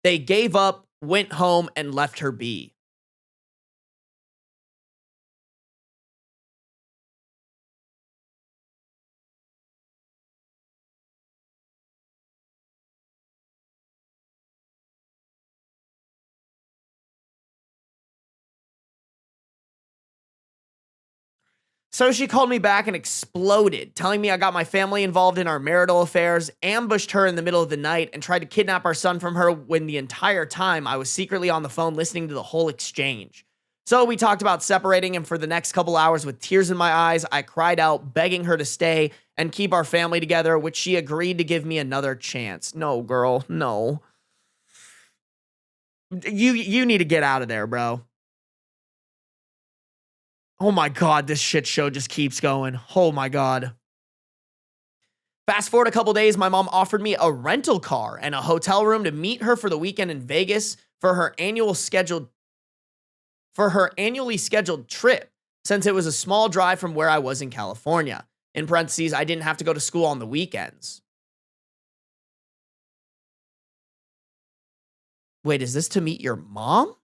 They gave up, went home, and left her be. So she called me back and exploded, telling me I got my family involved in our marital affairs, ambushed her in the middle of the night, and tried to kidnap our son from her when the entire time I was secretly on the phone listening to the whole exchange. So we talked about separating, and for the next couple hours, with tears in my eyes, I cried out, begging her to stay and keep our family together, which she agreed to give me another chance. No, girl, no. You need to get out of there, bro. Oh my god, this shit show just keeps going. Oh my god. Fast forward a couple days, my mom offered me a rental car and a hotel room to meet her for the weekend in Vegas for her annually scheduled trip, since it was a small drive from where I was in California. In parentheses, I didn't have to go to school on the weekends. Wait, is this to meet your mom?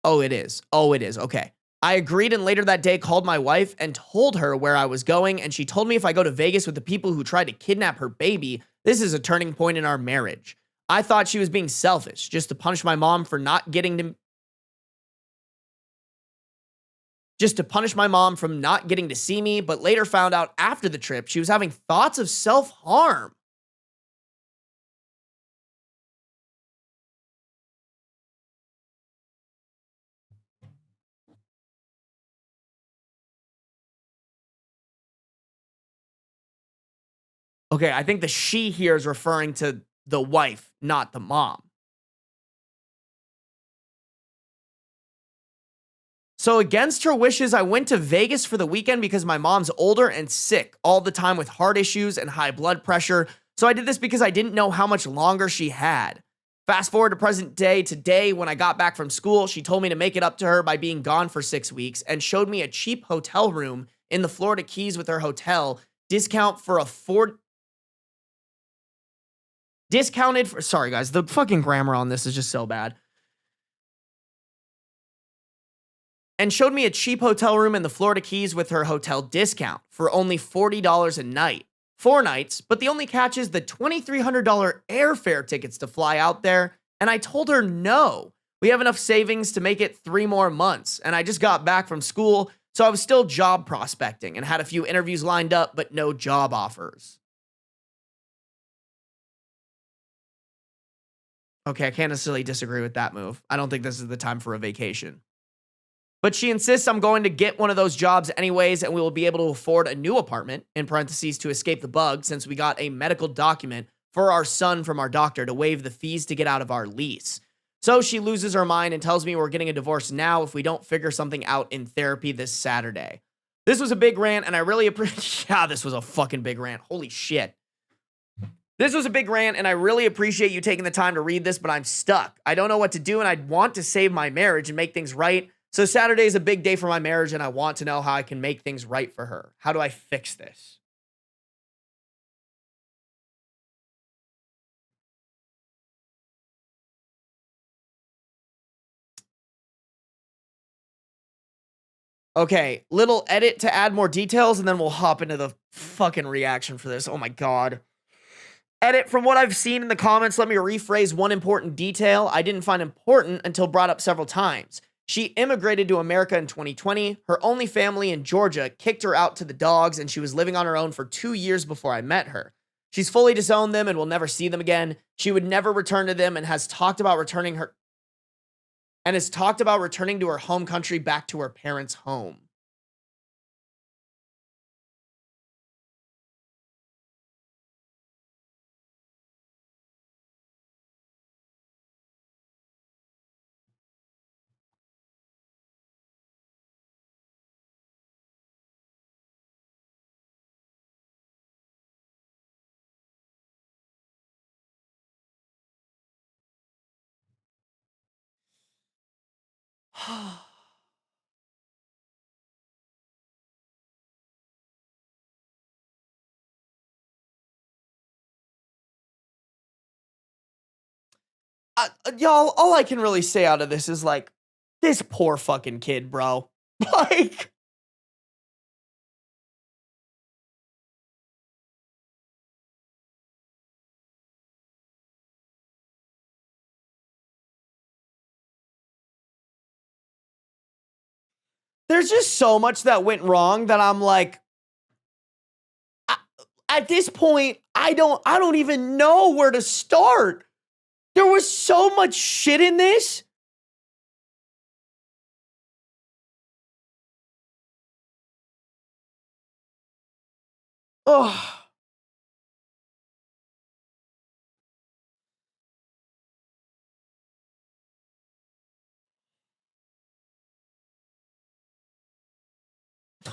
Oh, it is. Oh, it is. Okay. I agreed and later that day called my wife and told her where I was going. And she told me if I go to Vegas with the people who tried to kidnap her baby, this is a turning point in our marriage. I thought she was being selfish just to punish my mom for not getting to just to punish my mom from not getting to see me, but later found out after the trip she was having thoughts of self-harm. Okay, I think the she here is referring to the wife, not the mom. So, against her wishes, I went to Vegas for the weekend because my mom's older and sick all the time with heart issues and high blood pressure. So, I did this because I didn't know how much longer she had. Fast forward to present day today, when I got back from school, she told me to make it up to her by being gone for 6 weeks and showed me a cheap hotel room in the Florida Keys with her hotel, discount for a four discounted for, sorry guys, the fucking grammar on this is just so bad. And showed me a cheap hotel room in the Florida Keys with her hotel discount for only $40 a night. 4 nights, but the only catch is the $2,300 airfare tickets to fly out there. And I told her no. We have enough savings to make it 3 more months. And I just got back from school, so I was still job prospecting and had a few interviews lined up, but no job offers. Okay, I can't necessarily disagree with that move. I don't think this is the time for a vacation. But she insists I'm going to get one of those jobs anyways, and we will be able to afford a new apartment, in parentheses, to escape the bug, since we got a medical document for our son from our doctor to waive the fees to get out of our lease. So she loses her mind and tells me we're getting a divorce now if we don't figure something out in therapy this Saturday. This was a big rant, and I really appreciate. Yeah, this was a fucking big rant. Holy shit. This was a big rant, and I really appreciate you taking the time to read this, but I'm stuck. I don't know what to do, and I want to save my marriage and make things right. So Saturday is a big day for my marriage, and I want to know how I can make things right for her. How do I fix this? Okay, little edit to add more details, and then we'll hop into the fucking reaction for this. Oh my god. Edit, from what I've seen in the comments, let me rephrase one important detail I didn't find important until brought up several times. She immigrated to America in 2020. Her only family in Georgia kicked her out to the dogs, and she was living on her own for 2 years before I met her. She's fully disowned them and will never see them again. She would never return to them and has talked about returning to her home country, back to her parents' home. Y'all, all I can really say out of this is like, this poor fucking kid, bro. Like, there's just so much that went wrong that I'm like, I, at this point, I don't even know where to start. There was so much shit in this. Oh,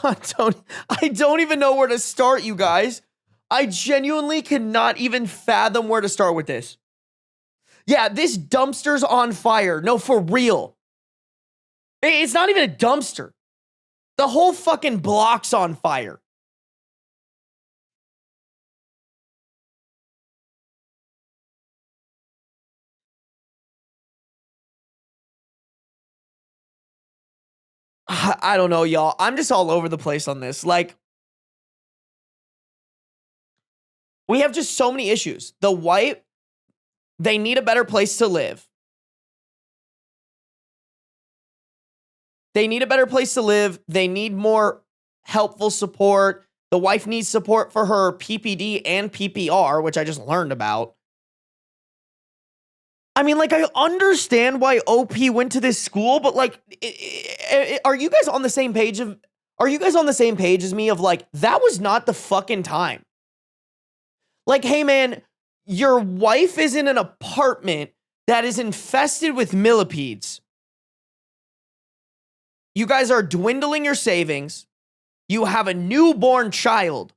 I don't even know where to start, you guys. I genuinely cannot even fathom where to start with this. Yeah, this dumpster's on fire. No, for real. It's not even a dumpster. The whole fucking block's on fire. I don't know, y'all. I'm just all over the place on this. Like, we have just so many issues. The white, they need a better place to live. They need a better place to live. They need more helpful support. The wife needs support for her PPD and PPR, which I just learned about. I mean, like, I understand why OP went to this school, but like, are you guys on the same page of? Are you guys on the same page as me of like, that was not the fucking time? Like, hey man, your wife is in an apartment that is infested with millipedes. You guys are dwindling your savings. You have a newborn child.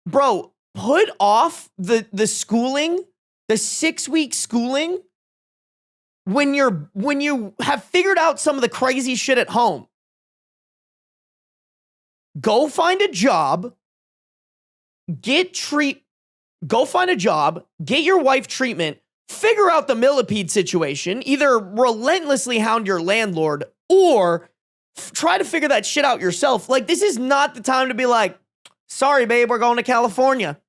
Bro, put off the schooling, the 6-week schooling when you have figured out some of the crazy shit at home. Go find a job. Go find a job, get your wife treatment, figure out the millipede situation, either relentlessly hound your landlord or try to figure that shit out yourself. Like, this is not the time to be like, sorry, babe, we're going to California.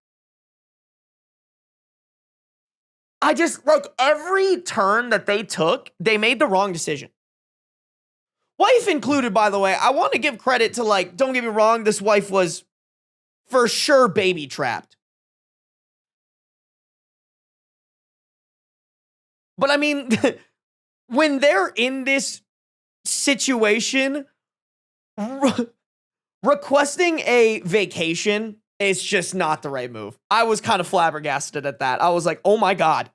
I just, like, every turn that they took, they made the wrong decision. Wife included, by the way. I want to give credit to, like, don't get me wrong, this wife was for sure baby trapped. But I mean, when they're in this situation, requesting a vacation is just not the right move. I was kind of flabbergasted at that. I was like, oh my God.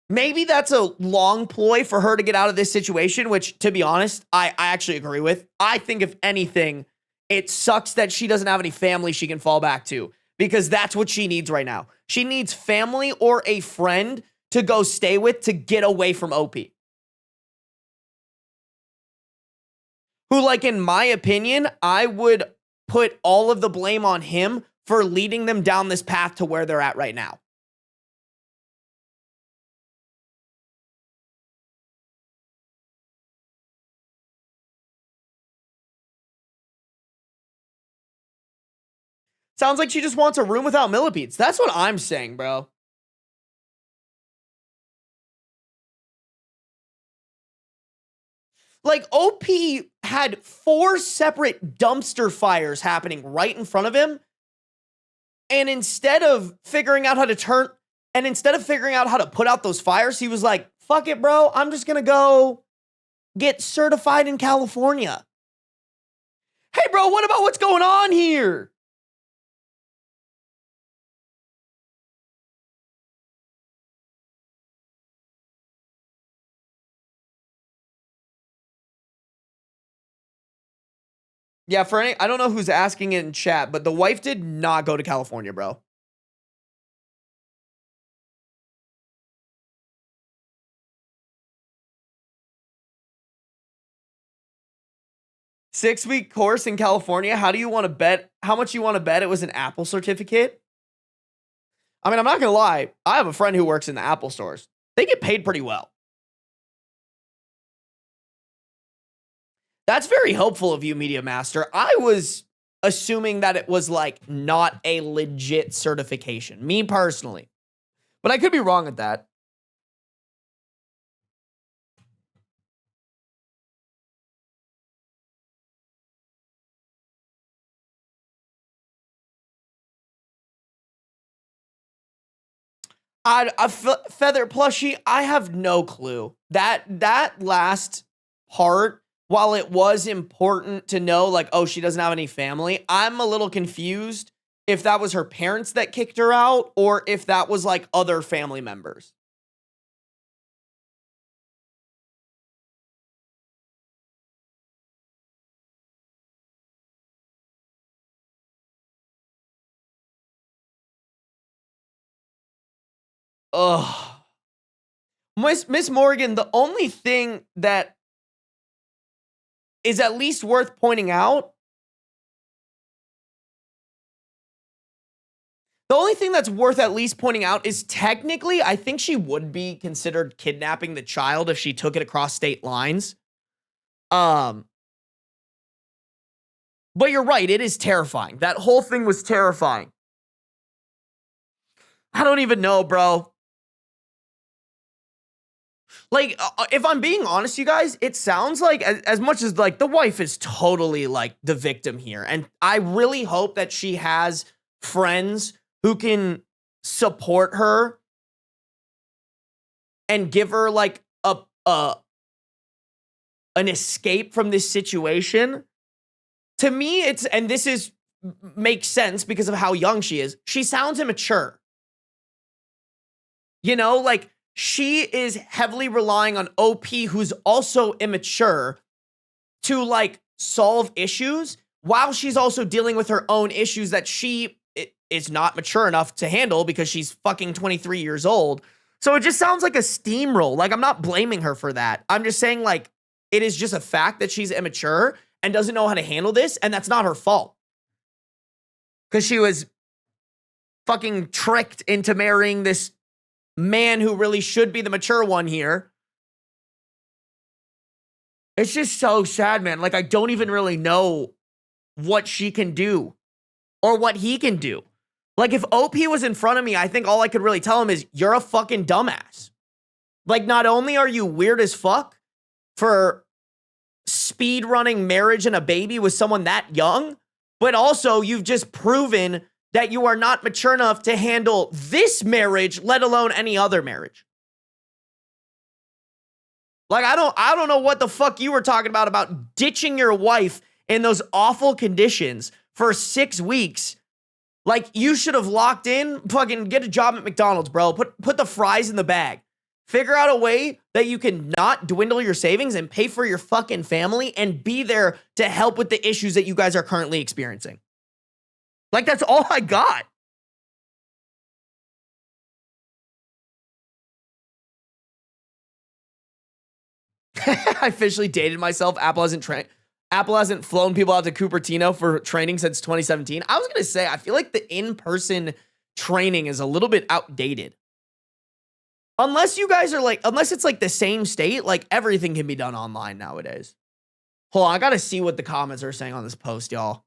Maybe that's a long ploy for her to get out of this situation, which, to be honest, I actually agree with. I think, if anything, it sucks that she doesn't have any family she can fall back to, because that's what she needs right now. She needs family or a friend to go stay with to get away from OP. Who, like, in my opinion, I would put all of the blame on him for leading them down this path to where they're at right now. Sounds like she just wants a room without millipedes. That's what I'm saying, bro. Like, OP had 4 separate dumpster fires happening right in front of him. And instead of figuring out how to put out those fires, he was like, fuck it, bro. I'm just going to go get certified in California. Hey, bro, what about what's going on here? Yeah, I don't know who's asking it in chat, but the wife did not go to California, bro. 6-week course in California. How much you want to bet it was an Apple certificate? I mean, I'm not going to lie. I have a friend who works in the Apple stores. They get paid pretty well. That's very helpful of you, Media Master. I was assuming that it was like not a legit certification, me personally. But I could be wrong at that. Feather plushie, I have no clue. That last part, while it was important to know, like, oh, she doesn't have any family, I'm a little confused if that was her parents that kicked her out or if that was like other family members. Ugh. Miss Morgan, the only thing that is at least worth pointing out, the only thing that's worth at least pointing out is technically, I think she would be considered kidnapping the child if she took it across state lines. But you're right, it is terrifying. That whole thing was terrifying. I don't even know, bro. Like, if I'm being honest, you guys, it sounds like as much as like the wife is totally like the victim here. And I really hope that she has friends who can support her and give her like an escape from this situation. To me, and this is makes sense because of how young she is. She sounds immature. You know, like she is heavily relying on OP, who's also immature, to like solve issues while she's also dealing with her own issues that she is not mature enough to handle because she's fucking 23 years old. So it just sounds like a steamroll. Like, I'm not blaming her for that. I'm just saying, like, it is just a fact that she's immature and doesn't know how to handle this, and that's not her fault. Because she was fucking tricked into marrying this man who really should be the mature one here. It's just so sad, man. Like, I don't even really know what she can do or what he can do. Like, if OP was in front of me, I think all I could really tell him is, you're a fucking dumbass. Like, not only are you weird as fuck for speed running marriage and a baby with someone that young, but also you've just proven that you are not mature enough to handle this marriage, let alone any other marriage. Like, I don't know what the fuck you were talking about ditching your wife in those awful conditions for 6 weeks. Like, you should have locked in, fucking get a job at McDonald's, bro. Put the fries in the bag. Figure out a way that you can not dwindle your savings and pay for your fucking family and be there to help with the issues that you guys are currently experiencing. Like, that's all I got. I officially dated myself. Apple hasn't flown people out to Cupertino for training since 2017. I was going to say, I feel like the in-person training is a little bit outdated. Unless you guys are like, unless it's like the same state, like everything can be done online nowadays. Hold on, I got to see what the comments are saying on this post, y'all.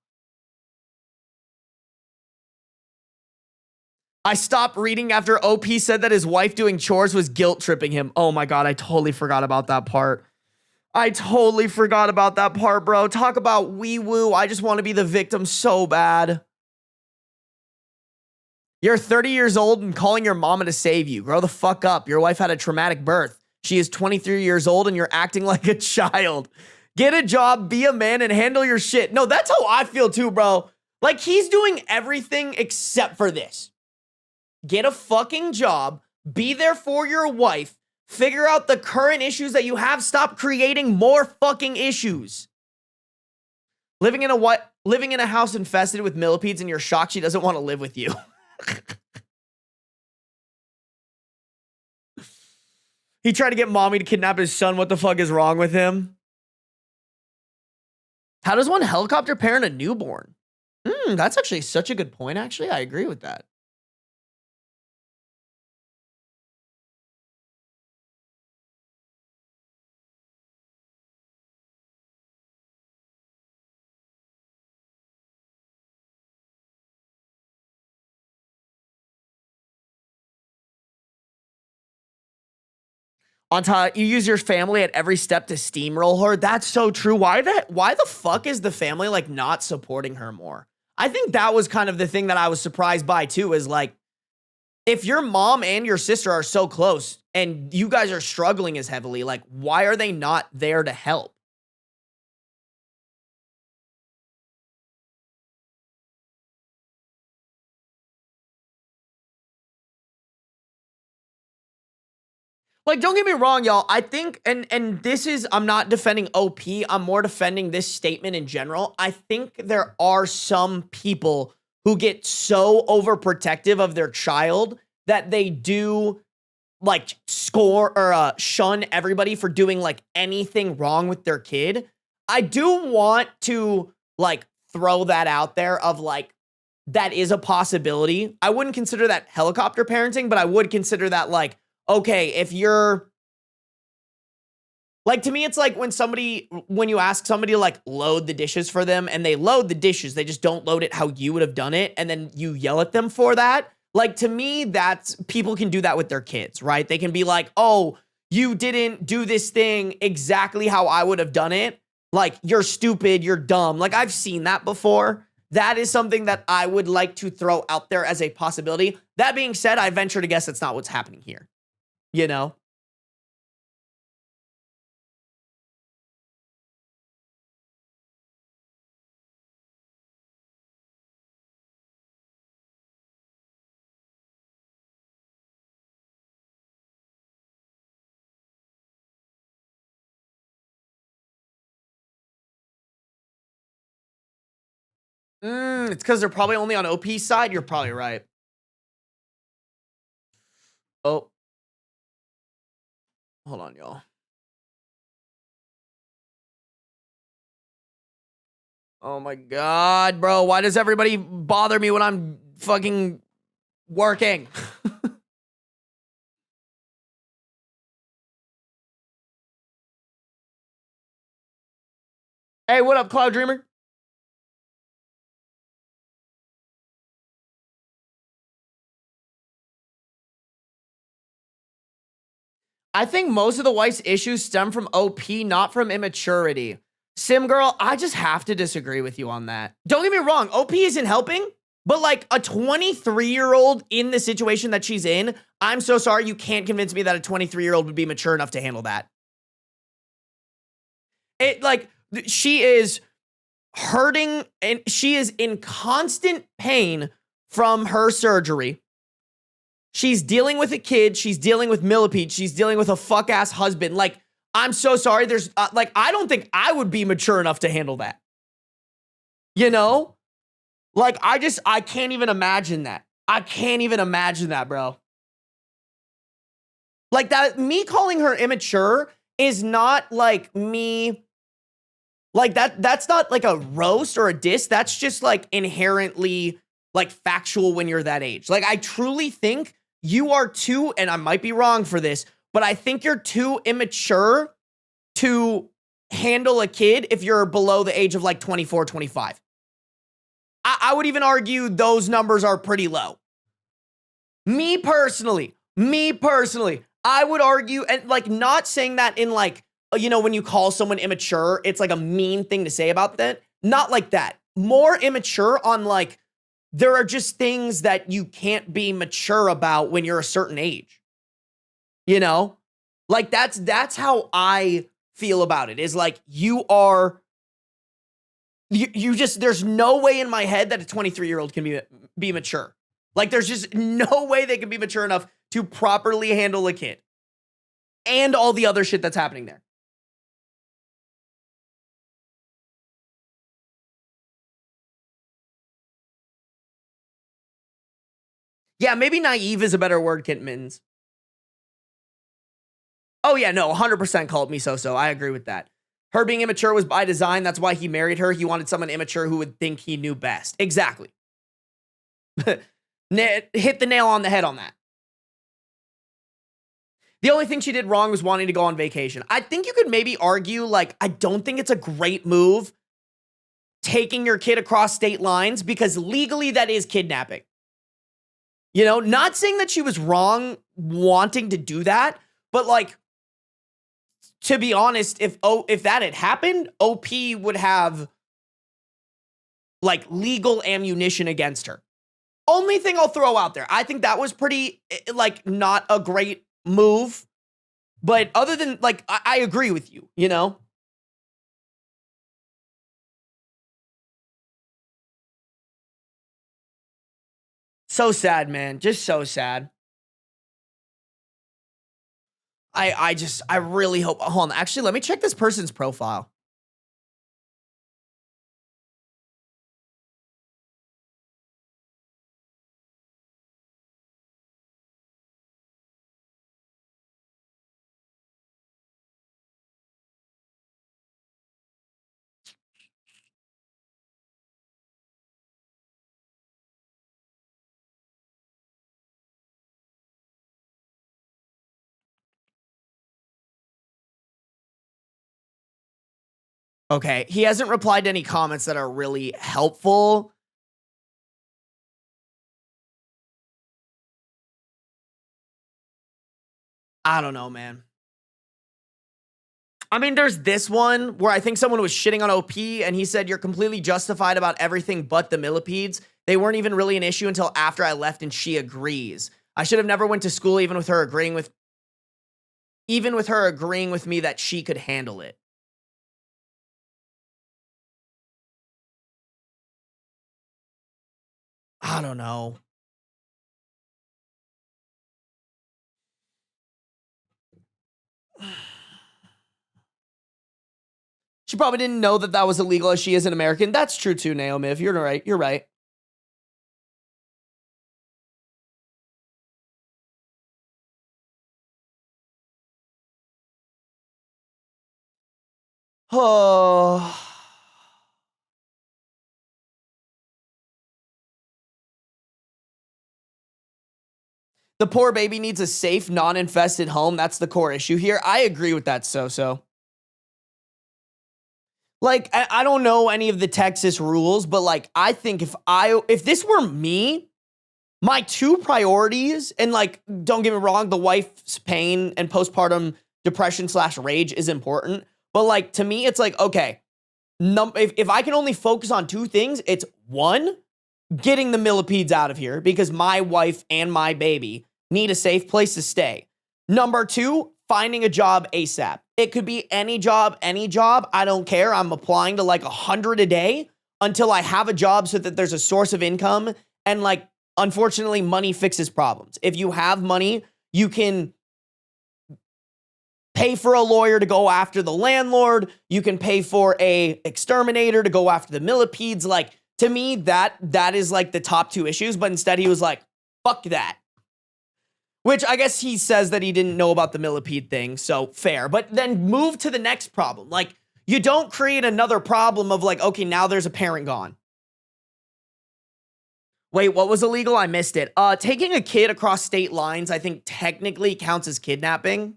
I stopped reading after OP said that his wife doing chores was guilt tripping him. Oh my God, I totally forgot about that part. I totally forgot about that part, bro. Talk about wee woo. I just want to be the victim so bad. You're 30 years old and calling your mama to save you. Grow the fuck up. Your wife had a traumatic birth. She is 23 years old and you're acting like a child. Get a job, be a man, and handle your shit. No, that's how I feel too, bro. Like, he's doing everything except for this. Get a fucking job, be there for your wife, figure out the current issues that you have, stop creating more fucking issues. Living in a house infested with millipedes and you're shocked she doesn't want to live with you. He tried to get mommy to kidnap his son. What the fuck is wrong with him? How does one helicopter parent a newborn? That's actually such a good point, actually. I agree with that. On top, you use your family at every step to steamroll her. That's so true. Why the fuck is the family like not supporting her more? I think that was kind of the thing that I was surprised by too, is like, if your mom and your sister are so close and you guys are struggling as heavily, like, why are they not there to help? Like, don't get me wrong, y'all. I think, and this is, I'm not defending OP. I'm more defending this statement in general. I think there are some people who get so overprotective of their child that they do like score or shun everybody for doing like anything wrong with their kid. I do want to like throw that out there of like, that is a possibility. I wouldn't consider that helicopter parenting, but I would consider that like, okay, if you're like, to me, it's like when you ask somebody to like load the dishes for them and they load the dishes, they just don't load it how you would have done it. And then you yell at them for that. Like, to me, that's, people can do that with their kids, right? They can be like, oh, you didn't do this thing exactly how I would have done it. Like, you're stupid, you're dumb. Like, I've seen that before. That is something that I would like to throw out there as a possibility. That being said, I venture to guess that's not what's happening here. You know? It's because they're probably only on OP's side. You're probably right. Oh, hold on, y'all. Oh my God, bro. Why does everybody bother me when I'm fucking working? Hey, what up, Cloud Dreamer? I think most of the wife's issues stem from OP, not from immaturity. Sim girl, I just have to disagree with you on that. Don't get me wrong, OP isn't helping, but like a 23-year-old in the situation that she's in, I'm so sorry, you can't convince me that a 23-year-old would be mature enough to handle that. It like, she is hurting and she is in constant pain from her surgery. She's dealing with a kid. She's dealing with millipede. She's dealing with a fuck ass husband. Like, I'm so sorry. There's like, I don't think I would be mature enough to handle that. You know? Like, I can't even imagine that. I can't even imagine that, bro. Like, that, me calling her immature is not like me. Like, that's not like a roast or a diss. That's just like inherently like factual when you're that age. Like, I truly think you are too, and I might be wrong for this, but I think you're too immature to handle a kid if you're below the age of like 24, 25. I would even argue those numbers are pretty low. Me personally, I would argue, and like, not saying that in like, you know, when you call someone immature, it's like a mean thing to say about that. Not like that. More immature on like, there are just things that you can't be mature about when you're a certain age. You know? Like, that's how I feel about it. Is like, you just, there's no way in my head that a 23-year-old can be mature. Like, there's just no way they can be mature enough to properly handle a kid and all the other shit that's happening there. Yeah, maybe naive is a better word, Kit Mittens. Oh yeah, no, 100% called me so-so. I agree with that. Her being immature was by design. That's why he married her. He wanted someone immature who would think he knew best. Exactly. Hit the nail on the head on that. The only thing she did wrong was wanting to go on vacation. I think you could maybe argue, like, I don't think it's a great move taking your kid across state lines because legally that is kidnapping. You know, not saying that she was wrong wanting to do that, but like, to be honest, if that had happened, OP would have like legal ammunition against her. Only thing I'll throw out there. I think that was pretty like not a great move, but other than like, I agree with you, you know? So sad, man. Just so sad. I really hope, hold on. Actually, let me check this person's profile. Okay, he hasn't replied to any comments that are really helpful. I don't know, man. I mean, there's this one where I think someone was shitting on OP and he said, "You're completely justified about everything but the millipedes. They weren't even really an issue until after I left and she agrees. I should have never went to school even with her agreeing with me that she could handle it." I don't know. She probably didn't know that that was illegal as she is an American. That's true too, Naomi. If you're right, you're right. Oh. The poor baby needs a safe, non-infested home. That's the core issue here. I agree with that, so. Like, I don't know any of the Texas rules, but like, I think if this were me, my two priorities, and like, don't get me wrong, the wife's pain and postpartum depression / rage is important. But like, to me, it's like, okay, if I can only focus on two things, it's one, getting the millipedes out of here because my wife and my baby need a safe place to stay. Number two, finding a job ASAP. It could be any job. I don't care. I'm applying to like 100 a day until I have a job so that there's a source of income. And like, unfortunately, money fixes problems. If you have money, you can pay for a lawyer to go after the landlord. You can pay for a exterminator to go after the millipedes. Like, to me, that is like the top two issues. But instead, he was like, fuck that. Which I guess he says that he didn't know about the millipede thing, so fair. But then move to the next problem. Like, you don't create another problem of like, okay, now there's a parent gone. Wait, what was illegal? I missed it. Taking a kid across state lines, I think technically counts as kidnapping.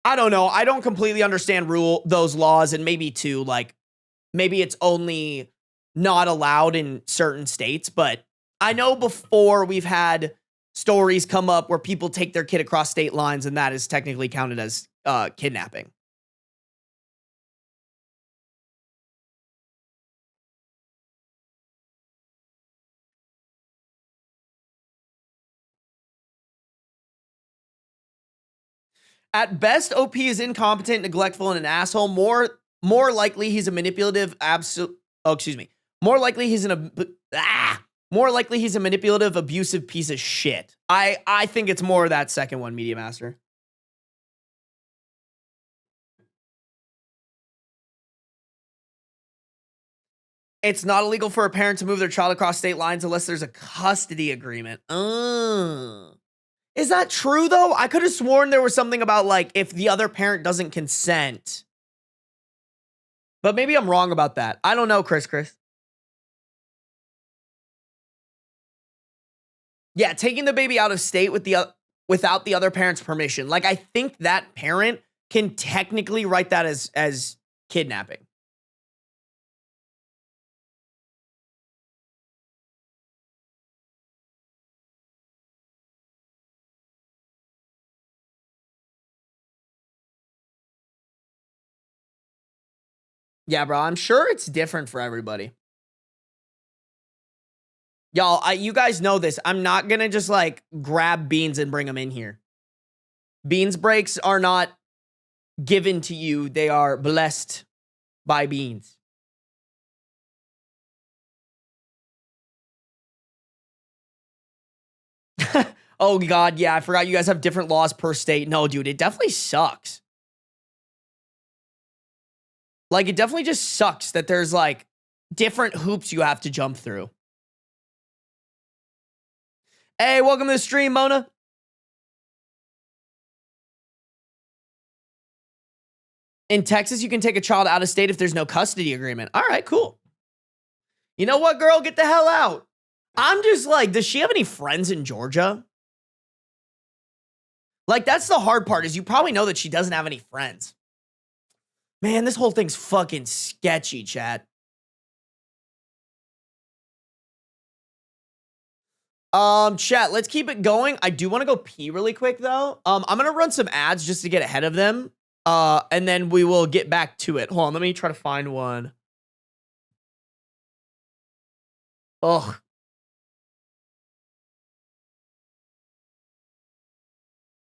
I don't know. I don't completely understand those laws, and maybe too, like, maybe it's only not allowed in certain states, but I know before we've had stories come up where people take their kid across state lines, and that is technically counted as kidnapping. At best, OP is incompetent, neglectful, and an asshole. More likely he's a manipulative More likely he's a manipulative, abusive piece of shit. I think it's more of that second one, Media Master. It's not illegal for a parent to move their child across state lines unless there's a custody agreement. Is that true, though? I could have sworn there was something about, like, if the other parent doesn't consent. But maybe I'm wrong about that. I don't know, Chris. Yeah, taking the baby out of state with without the other parent's permission. Like, I think that parent can technically write that as kidnapping. Yeah, bro, I'm sure it's different for everybody. Y'all, you guys know this. I'm not gonna just like grab beans and bring them in here. Beans breaks are not given to you. They are blessed by beans. Oh God, yeah, I forgot you guys have different laws per state. No, dude, it definitely sucks. Like, it definitely just sucks that there's like different hoops you have to jump through. Hey, welcome to the stream, Mona. In Texas, you can take a child out of state if there's no custody agreement. All right, cool. You know what, girl? Get the hell out. I'm just like, does she have any friends in Georgia? Like, that's the hard part, is you probably know that she doesn't have any friends. Man, this whole thing's fucking sketchy, chat. Chat, let's keep it going. I do want to go pee really quick, though. I'm going to run some ads just to get ahead of them. And then we will get back to it. Hold on, let me try to find one. Ugh.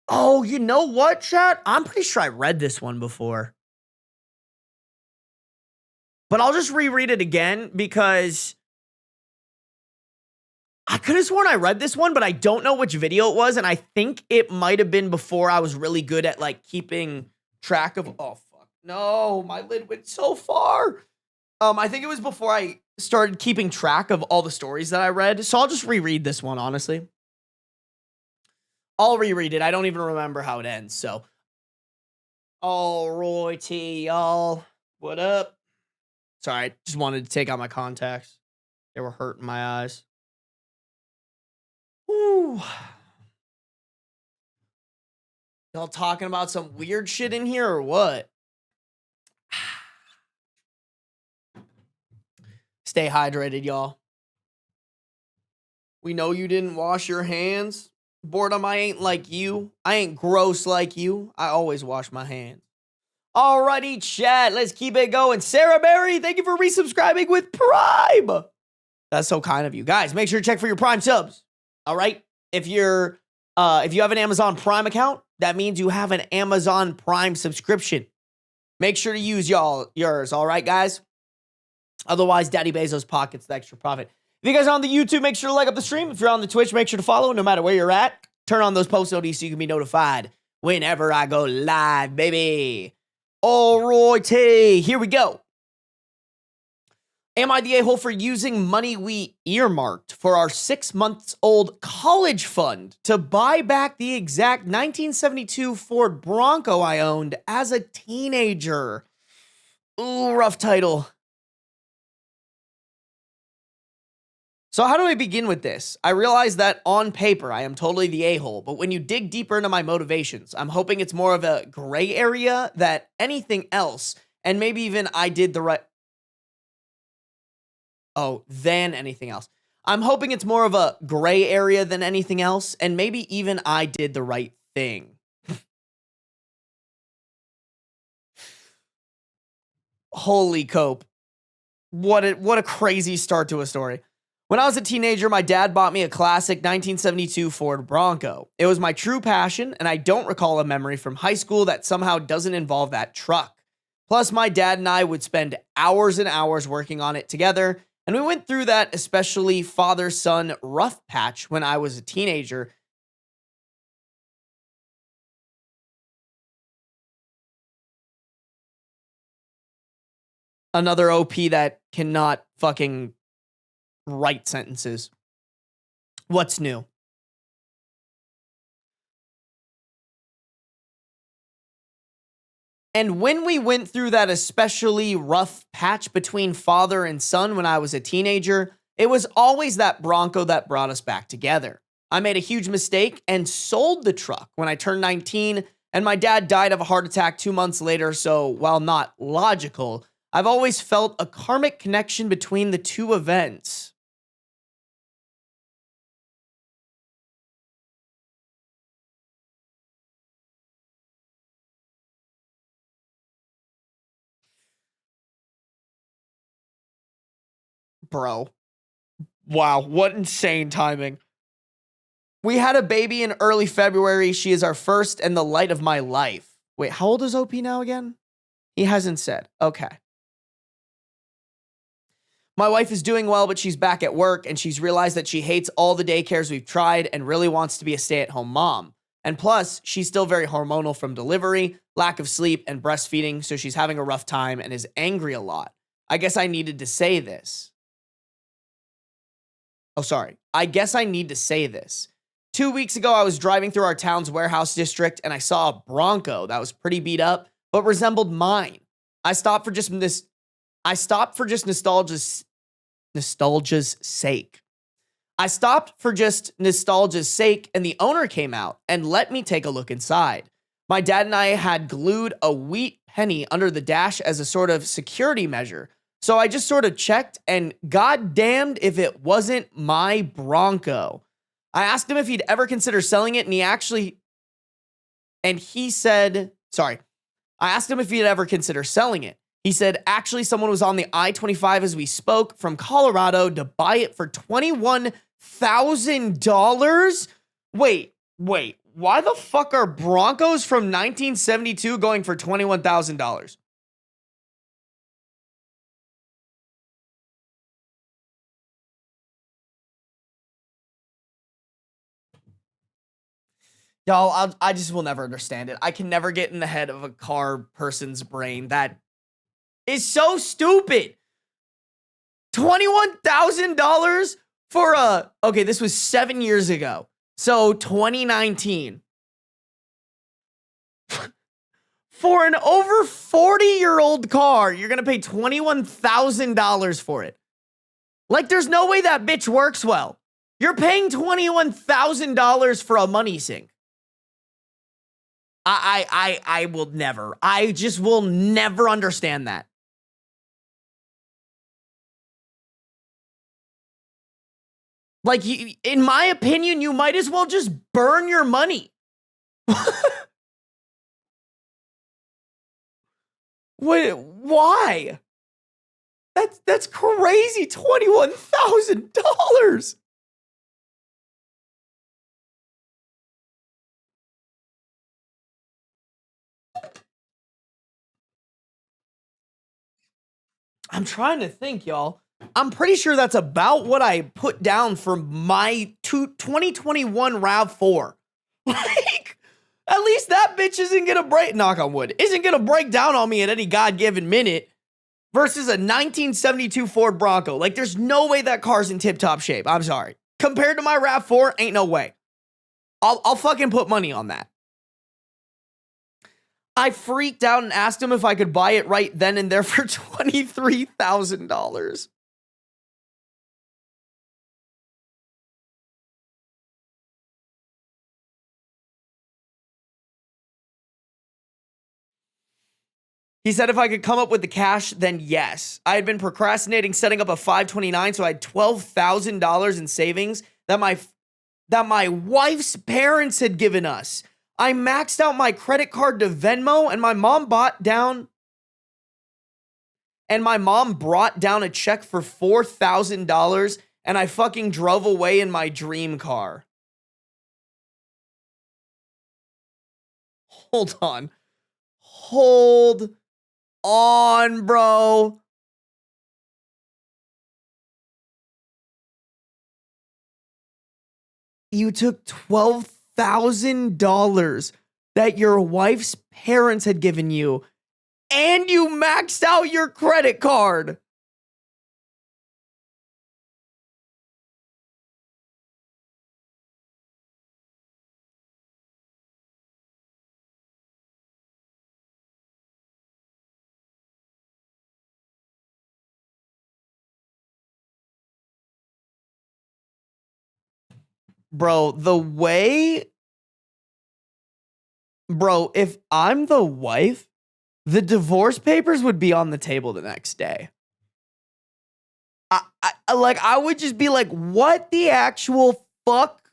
Oh, you know what, chat? I'm pretty sure I read this one before. But I'll just reread it again because I could have sworn I read this one, but I don't know which video it was. And I think it might have been before I was really good at like keeping track of. Oh, fuck. No, my lid went so far. I think it was before I started keeping track of all the stories that I read. So I'll just reread this one, honestly. I'll reread it. I don't even remember how it ends. So, alrighty, y'all. What up? Sorry, I just wanted to take out my contacts. They were hurting my eyes. Whew. Y'all talking about some weird shit in here or what? Stay hydrated, y'all. We know you didn't wash your hands. Boredom, I ain't like you. I ain't gross like you. I always wash my hands. Alrighty, chat. Let's keep it going. Sarah Berry, thank you for resubscribing with Prime. That's so kind of you. Guys, make sure to check for your Prime subs. All right? If you have an Amazon Prime account, that means you have an Amazon Prime subscription. Make sure to use yours, all right, guys? Otherwise, Daddy Bezos pockets the extra profit. If you guys are on the YouTube, make sure to like up the stream. If you're on the Twitch, make sure to follow no matter where you're at. Turn on those post notifications so you can be notified whenever I go live, baby. Alrighty, here we go. Am I the a-hole for using money we earmarked for our 6-month-old college fund to buy back the exact 1972 Ford Bronco I owned as a teenager? Ooh, rough title. So how do I begin with this? I realize that on paper, I am totally the a-hole, but when you dig deeper into my motivations, I'm hoping it's more of a gray area than anything else, and maybe even I did the right... than anything else. I'm hoping it's more of a gray area than anything else, and maybe even I did the right thing. Holy cope. What a crazy start to a story. When I was a teenager, my dad bought me a classic 1972 Ford Bronco. It was my true passion, and I don't recall a memory from high school that somehow doesn't involve that truck. Plus, my dad and I would spend hours and hours working on it together, and we went through that especially father-son rough patch when I was a teenager. Another OP that cannot fucking write sentences. What's new? And when we went through that especially rough patch between father and son when I was a teenager, it was always that Bronco that brought us back together. I made a huge mistake and sold the truck when I turned 19, and my dad died of a heart attack 2 months later. So while not logical, I've always felt a karmic connection between the two events. Bro, wow, what insane timing. We had a baby in early February. She is our first and the light of my life. Wait, how old is OP now again? He hasn't said. Okay. My wife is doing well, but she's back at work and she's realized that she hates all the daycares we've tried and really wants to be a stay-at-home mom. And plus, she's still very hormonal from delivery, lack of sleep, and breastfeeding, so she's having a rough time and is angry a lot. I guess I needed to say this. Oh, sorry. I guess I need to say this. 2 weeks ago, I was driving through our town's warehouse district and I saw a Bronco that was pretty beat up, but resembled mine. I stopped for just this. I stopped for just nostalgia's sake. I stopped for just nostalgia's sake, and the owner came out and let me take a look inside. My dad and I had glued a wheat penny under the dash as a sort of security measure. So I just sort of checked, and goddamned if it wasn't my Bronco. I asked him if he'd ever consider selling it, and he said, sorry. I asked him if he'd ever consider selling it. He said, actually, someone was on the I-25 as we spoke from Colorado to buy it for $21,000. Wait. Why the fuck are Broncos from 1972 going for $21,000? Y'all, I just will never understand it. I can never get in the head of a car person's brain. That is so stupid. $21,000 for okay, this was 7 years ago. So 2019. For an over 40-year-old car, you're going to pay $21,000 for it. Like, there's no way that bitch works well. You're paying $21,000 for a money sink. I will never. I just will never understand that. Like, in my opinion, you might as well just burn your money. Wait, why? That's crazy. $21,000. I'm trying to think, y'all. I'm pretty sure that's about what I put down for my 2021 RAV4. Like, at least that bitch isn't gonna break, knock on wood, isn't gonna break down on me at any God-given minute versus a 1972 Ford Bronco. Like, there's no way that car's in tip-top shape. I'm sorry. Compared to my RAV4, ain't no way. I'll fucking put money on that. I freaked out and asked him if I could buy it right then and there for $23,000. He said if I could come up with the cash, then yes. I had been procrastinating setting up a 529, so I had $12,000 in savings that my wife's parents had given us. I maxed out my credit card to Venmo, and my mom brought down a check for $4,000, and I fucking drove away in my dream car. Hold on. Hold on, bro. You took $12,000 that your wife's parents had given you, and you maxed out your credit card. Bro, if I'm the wife, the divorce papers would be on the table the next day. I would just be like, what the actual fuck?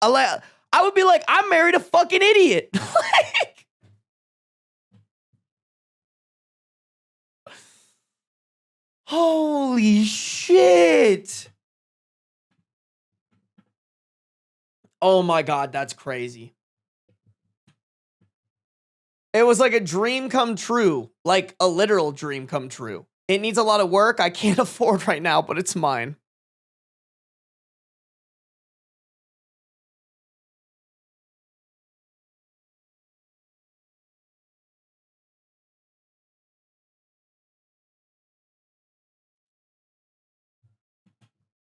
I would be like, I married a fucking idiot. Like, holy shit. Oh my God, that's crazy. It was like a dream come true, like a literal dream come true. It needs a lot of work. I can't afford right now, but it's mine.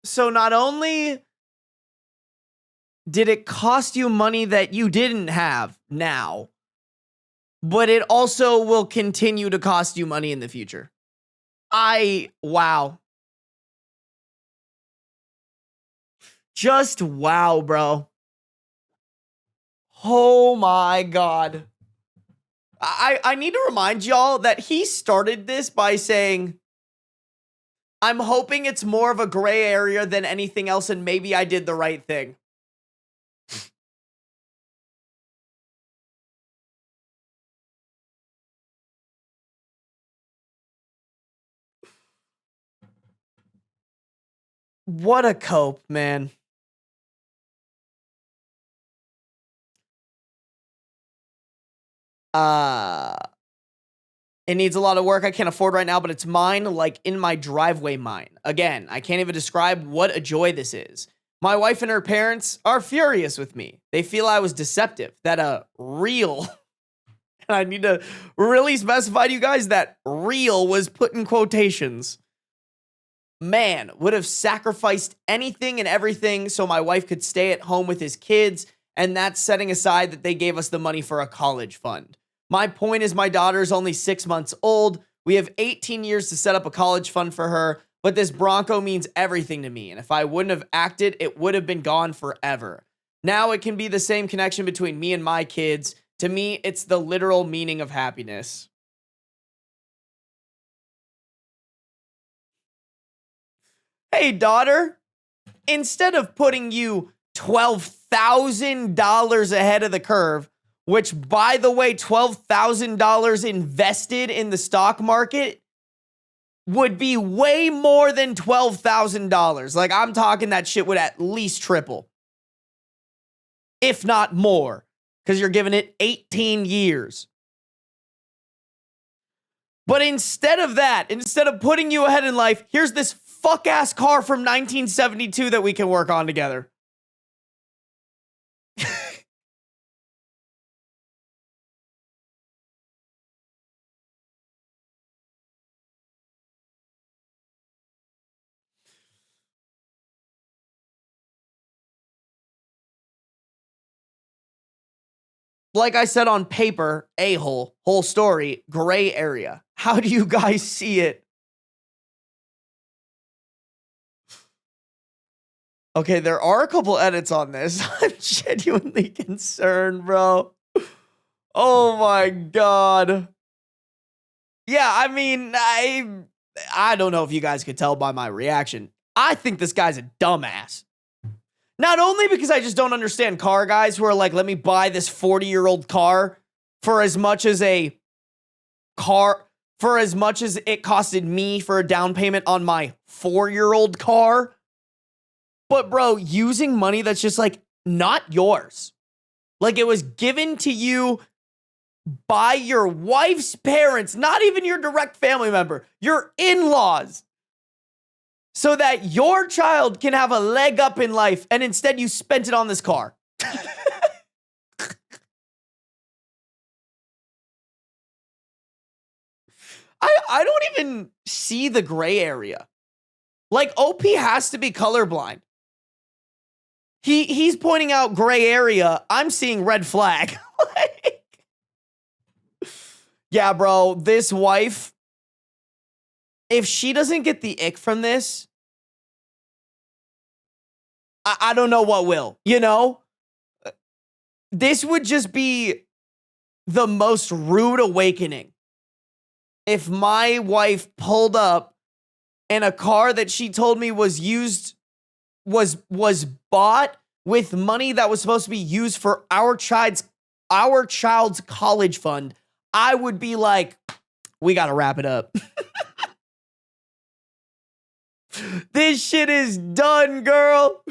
So not only did it cost you money that you didn't have now, but it also will continue to cost you money in the future. Wow. Just wow, bro. Oh my God. I need to remind y'all that he started this by saying, I'm hoping it's more of a gray area than anything else, and maybe I did the right thing. What a cope, man. It needs a lot of work I can't afford right now, but it's mine, like in my driveway mine. Again, I can't even describe what a joy this is. My wife and her parents are furious with me. They feel I was deceptive, that a real, and I need to really specify to you guys that real was put in quotations, man would have sacrificed anything and everything so my wife could stay at home with his kids, and that's setting aside that they gave us the money for a college fund. My point is my daughter is only 6 months old. We have 18 years to set up a college fund for her, but this Bronco means everything to me, and if I wouldn't have acted, it would have been gone forever. Now it can be the same connection between me and my kids. To me, it's the literal meaning of happiness. Hey, daughter, instead of putting you $12,000 ahead of the curve, which, by the way, $12,000 invested in the stock market would be way more than $12,000. Like, I'm talking that shit would at least triple, if not more, because you're giving it 18 years. But instead of that, instead of putting you ahead in life, here's this fuck-ass car from 1972 that we can work on together. Like I said, on paper, a-hole, whole story, gray area. How do you guys see it? Okay, there are a couple edits on this. I'm genuinely concerned, bro. Oh my God. Yeah, I mean, I don't know if you guys could tell by my reaction. I think this guy's a dumbass. Not only because I just don't understand car guys who are like, let me buy this 40-year-old car for as much as it costed me for a down payment on my 4-year-old car. But bro, using money that's just like not yours. Like it was given to you by your wife's parents, not even your direct family member, your in-laws, so that your child can have a leg up in life, and instead you spent it on this car. I don't even see the gray area. Like, OP has to be colorblind. He's pointing out gray area. I'm seeing red flag. Like, yeah, bro, this wife, if she doesn't get the ick from this, I don't know what will, you know? This would just be the most rude awakening if my wife pulled up and a car that she told me was used was bought with money that was supposed to be used for our child's college fund. I would be like, we got to wrap it up. This shit is done, girl.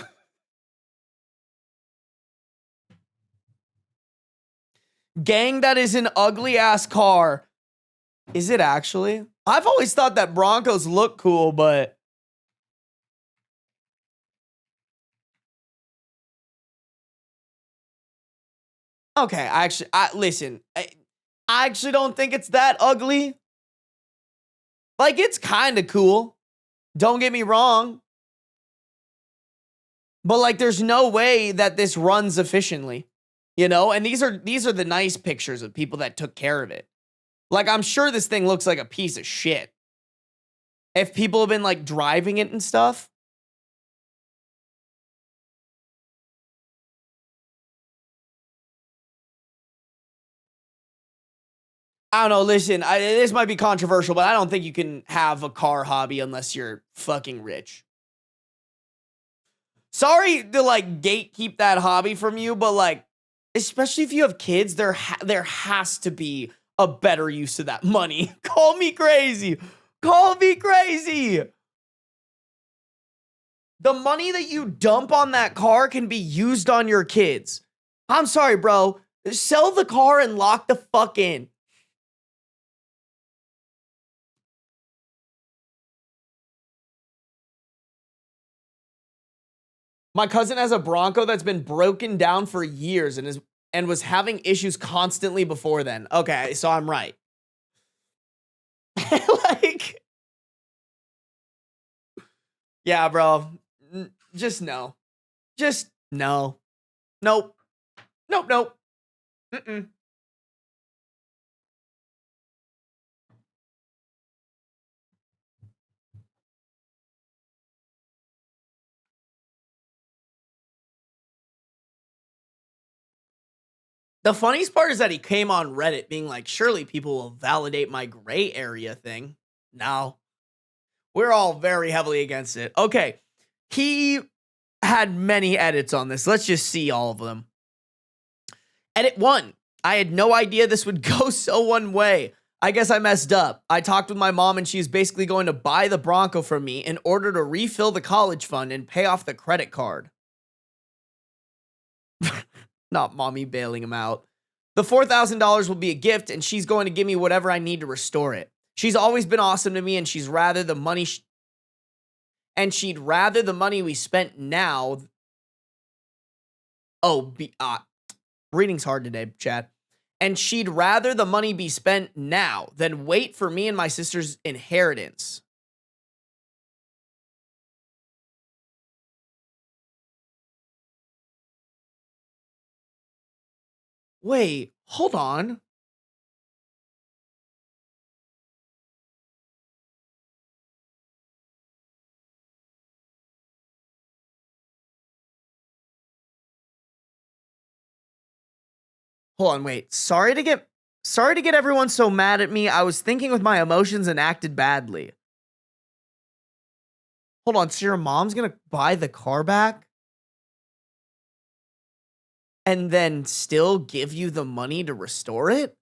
Gang, that is an ugly ass car. Is it actually? I've always thought that Broncos look cool, but okay, listen. I actually don't think it's that ugly. Like, it's kind of cool. Don't get me wrong. But like, there's no way that this runs efficiently, you know? And these are the nice pictures of people that took care of it. Like, I'm sure this thing looks like a piece of shit. If people have been like driving it and stuff. I don't know, listen, this might be controversial, but I don't think you can have a car hobby unless you're fucking rich. Sorry to like gatekeep that hobby from you, but like, especially if you have kids, there has to be a better use of that money. Call me crazy. Call me crazy. The money that you dump on that car can be used on your kids. I'm sorry, bro. Sell the car and lock the fuck in. My cousin has a Bronco that's been broken down for years and was having issues constantly before then. Okay, so I'm right. Like, yeah, bro. Just no. Just no. Nope. Nope, nope. Mm-mm. The funniest part is that he came on Reddit being like, surely people will validate my gray area thing. No. We're all very heavily against it. Okay. He had many edits on this. Let's just see all of them. Edit 1. I had no idea this would go so one way. I guess I messed up. I talked with my mom and she's basically going to buy the Bronco from me in order to refill the college fund and pay off the credit card. Not mommy bailing him out. The $4,000 will be a gift and she's going to give me whatever I need to restore it. She's always been awesome to me and she'd rather the money we spent now. Reading's hard today, Chad. And she'd rather the money be spent now than wait for me and my sister's inheritance. Wait, hold on. Hold on, wait. Sorry to get everyone so mad at me. I was thinking with my emotions and acted badly. Hold on, so your mom's gonna buy the car back? And then still give you the money to restore it?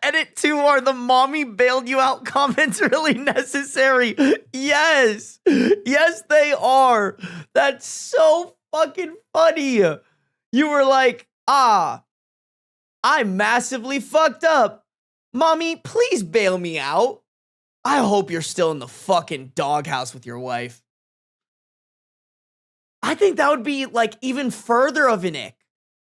Edit 2, are the mommy bailed you out comments really necessary? Yes. Yes, they are. That's so fucking funny. You were like, I massively fucked up. Mommy, please bail me out. I hope you're still in the fucking doghouse with your wife. I think that would be like even further of an ick.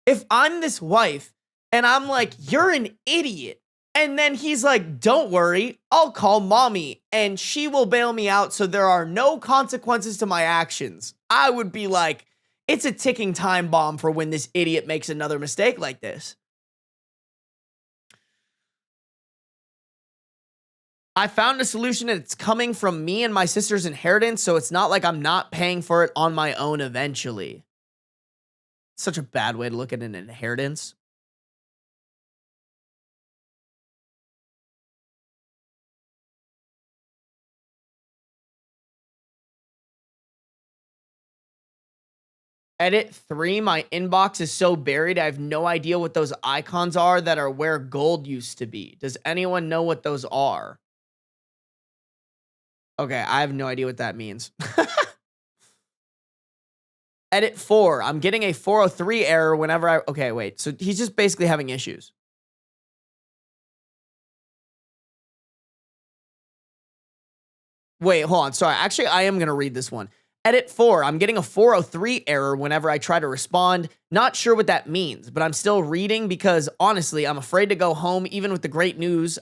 If I'm this wife and I'm like, you're an idiot. And then he's like, don't worry, I'll call mommy and she will bail me out so there are no consequences to my actions. I would be like, it's a ticking time bomb for when this idiot makes another mistake like this. I found a solution and it's coming from me and my sister's inheritance, so it's not like I'm not paying for it on my own eventually. Such a bad way to look at an inheritance. Edit 3, my inbox is so buried, I have no idea what those icons are that are where gold used to be. Does anyone know what those are? Okay, I have no idea what that means. Edit 4, I'm getting a 403 error whenever I... Okay, wait, so he's just basically having issues. Wait, hold on, sorry, actually, I am gonna read this one. Edit 4, I'm getting a 403 error whenever I try to respond. Not sure what that means, but I'm still reading because honestly, I'm afraid to go home even with the great news.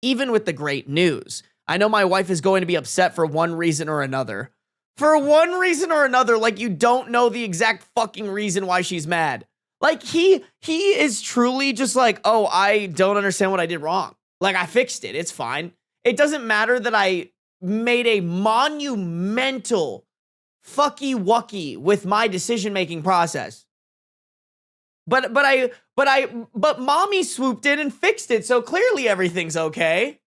Even with the great news, I know my wife is going to be upset for one reason or another. For one reason or another, like you don't know the exact fucking reason why she's mad. Like he is truly just like, oh, I don't understand what I did wrong. Like I fixed it. It's fine. It doesn't matter that I made a monumental fucky wucky with my decision-making process. But mommy swooped in and fixed it, so clearly everything's okay.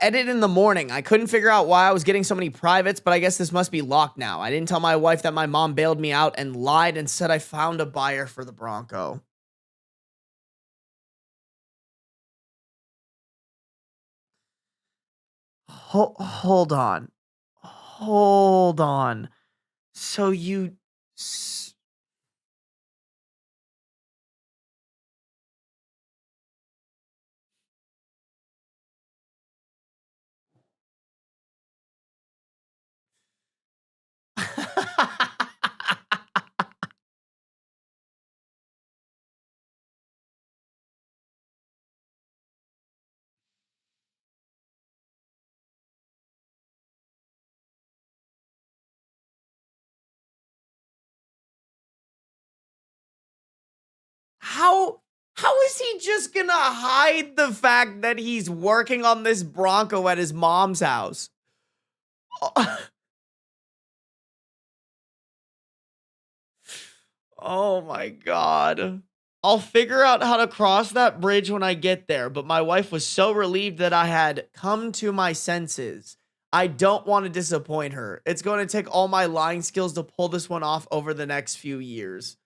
Edit in the morning. I couldn't figure out why I was getting so many privates, but I guess this must be locked now. I didn't tell my wife that my mom bailed me out and lied and said I found a buyer for the Bronco. Hold on. Hold on. So you... How is he just gonna hide the fact that he's working on this Bronco at his mom's house? Oh my God. I'll figure out how to cross that bridge when I get there, but my wife was so relieved that I had come to my senses. I don't want to disappoint her. It's going to take all my lying skills to pull this one off over the next few years.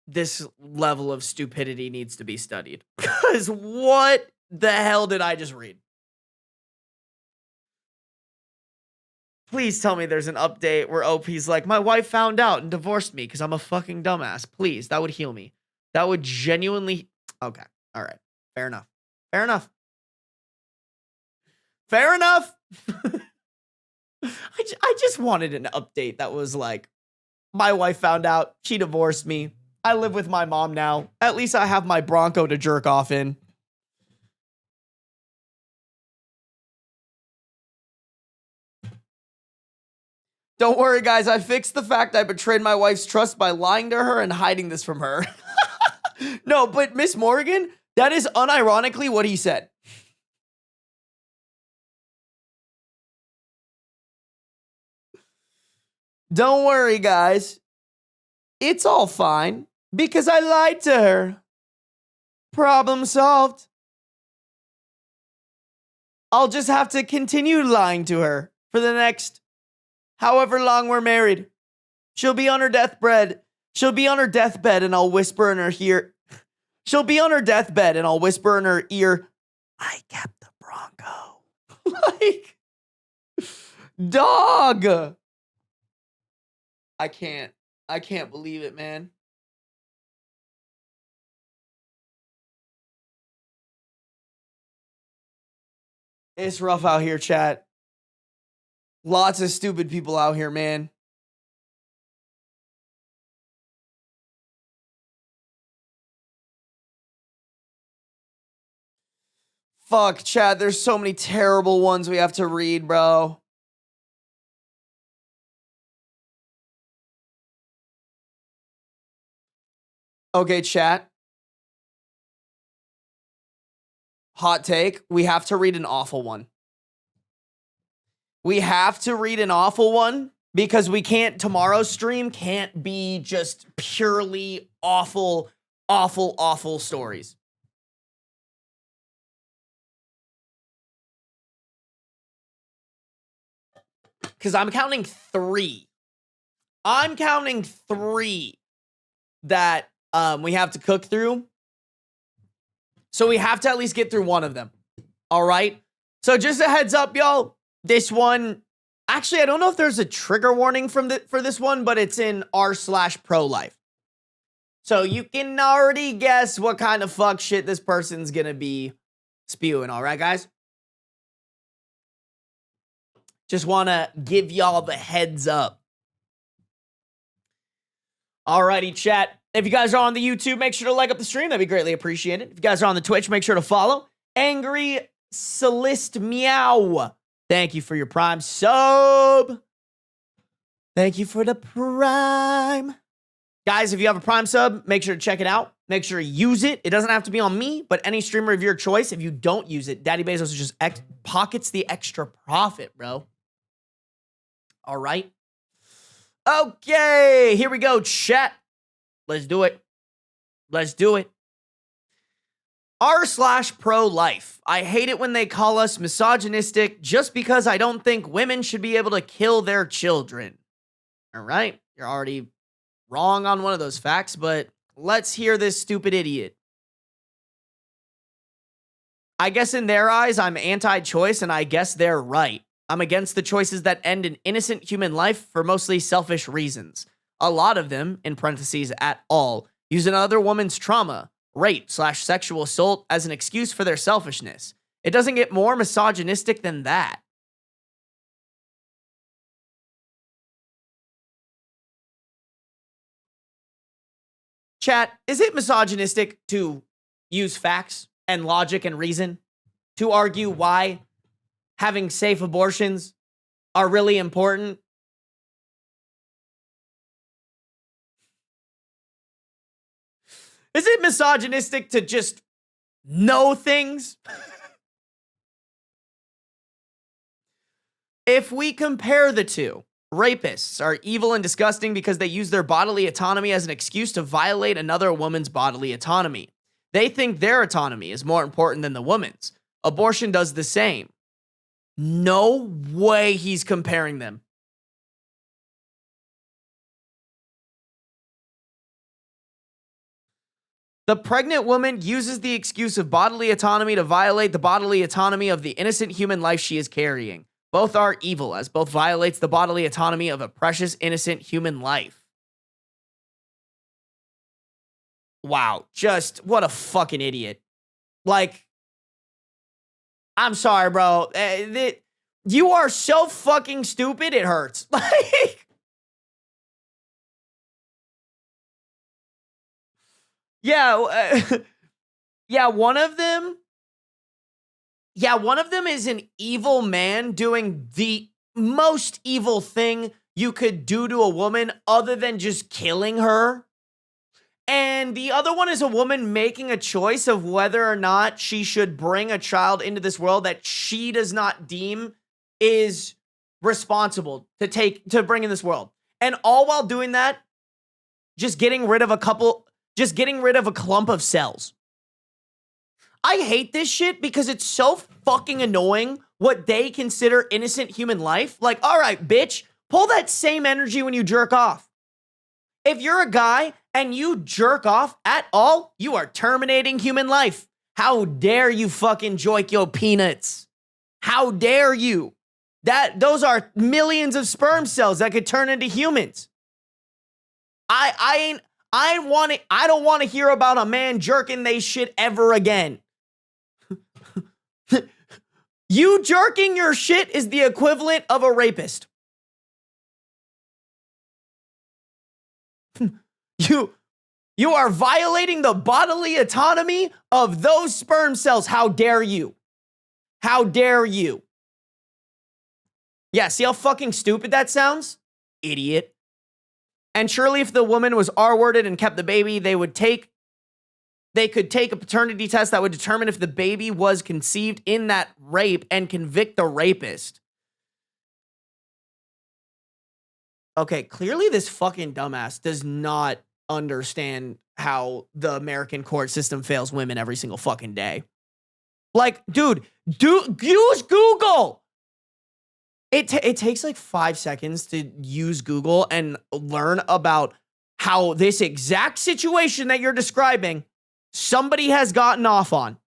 This level of stupidity needs to be studied. Because what the hell did I just read? Please tell me there's an update where OP's like, my wife found out and divorced me because I'm a fucking dumbass. Please, that would heal me. That would genuinely... Okay, all right. Fair enough. Fair enough. Fair enough. I just wanted an update that was like, my wife found out, she divorced me. I live with my mom now. At least I have my Bronco to jerk off in. Don't worry, guys. I fixed the fact I betrayed my wife's trust by lying to her and hiding this from her. No, but Miss Morgan, that is unironically what he said. Don't worry, guys. It's all fine because I lied to her. Problem solved. I'll just have to continue lying to her for the next however long we're married. She'll be on her deathbed. She'll be on her deathbed and I'll whisper in her ear. She'll be on her deathbed and I'll whisper in her ear, I kept the Bronco. Like, dog. I can't. I can't believe it, man. It's rough out here, chat. Lots of stupid people out here, man. Fuck, chat. There's so many terrible ones we have to read, bro. Okay, chat. Hot take. We have to read an awful one. We have to read an awful one because we can't, tomorrow's stream can't be just purely awful, awful, awful stories. Because I'm counting 3. I'm counting 3 that we have to cook through. So we have to at least get through one of them. All right. So just a heads up, y'all. This one, actually, I don't know if there's a trigger warning for this one, but it's in r/pro-life. So you can already guess what kind of fuck shit this person's gonna be spewing. All right, guys. Just want to give y'all the heads up. Alrighty, chat. If you guys are on the YouTube, make sure to like up the stream. That'd be greatly appreciated. If you guys are on the Twitch, make sure to follow. Angry Celeste Meow. Thank you for your Prime sub. Thank you for the Prime. Guys, if you have a Prime sub, make sure to check it out. Make sure to use it. It doesn't have to be on me, but any streamer of your choice. If you don't use it, Daddy Bezos just pockets the extra profit, bro. All right. Okay, here we go, chat. Let's do it. Let's do it. r/pro-life. I hate it when they call us misogynistic just because I don't think women should be able to kill their children. All right. You're already wrong on one of those facts, but let's hear this stupid idiot. I guess in their eyes, I'm anti-choice, and I guess they're right. I'm against the choices that end an innocent human life for mostly selfish reasons. A lot of them, in parentheses at all, use another woman's trauma, rape/sexual assault as an excuse for their selfishness. It doesn't get more misogynistic than that. Chat, is it misogynistic to use facts and logic and reason to argue why having safe abortions are really important? Is it misogynistic to just know things? If we compare the two, rapists are evil and disgusting because they use their bodily autonomy as an excuse to violate another woman's bodily autonomy. They think their autonomy is more important than the woman's. Abortion does the same. No way he's comparing them. The pregnant woman uses the excuse of bodily autonomy to violate the bodily autonomy of the innocent human life she is carrying. Both are evil, as both violates the bodily autonomy of a precious, innocent human life. Wow, just what a fucking idiot. Like, I'm sorry, bro. You are so fucking stupid, it hurts. Like, yeah, one of them is an evil man doing the most evil thing you could do to a woman other than just killing her. And the other one is a woman making a choice of whether or not she should bring a child into this world that she does not deem is responsible to bring in this world. And all while doing that, just getting rid of a clump of cells. I hate this shit because it's so fucking annoying what they consider innocent human life. Like, all right, bitch, pull that same energy when you jerk off. If you're a guy and you jerk off at all, you are terminating human life. How dare you fucking joik your peanuts? How dare you? Those are millions of sperm cells that could turn into humans. I don't want to hear about a man jerking they shit ever again. You jerking your shit is the equivalent of a rapist. You are violating the bodily autonomy of those sperm cells. How dare you? How dare you? Yeah, see how fucking stupid that sounds? Idiot. And surely if the woman was R-worded and kept the baby, they could take a paternity test that would determine if the baby was conceived in that rape and convict the rapist. Okay, clearly this fucking dumbass does not understand how the American court system fails women every single fucking day. Like, dude, use Google. It takes like 5 seconds to use Google and learn about how this exact situation that you're describing, somebody has gotten off on.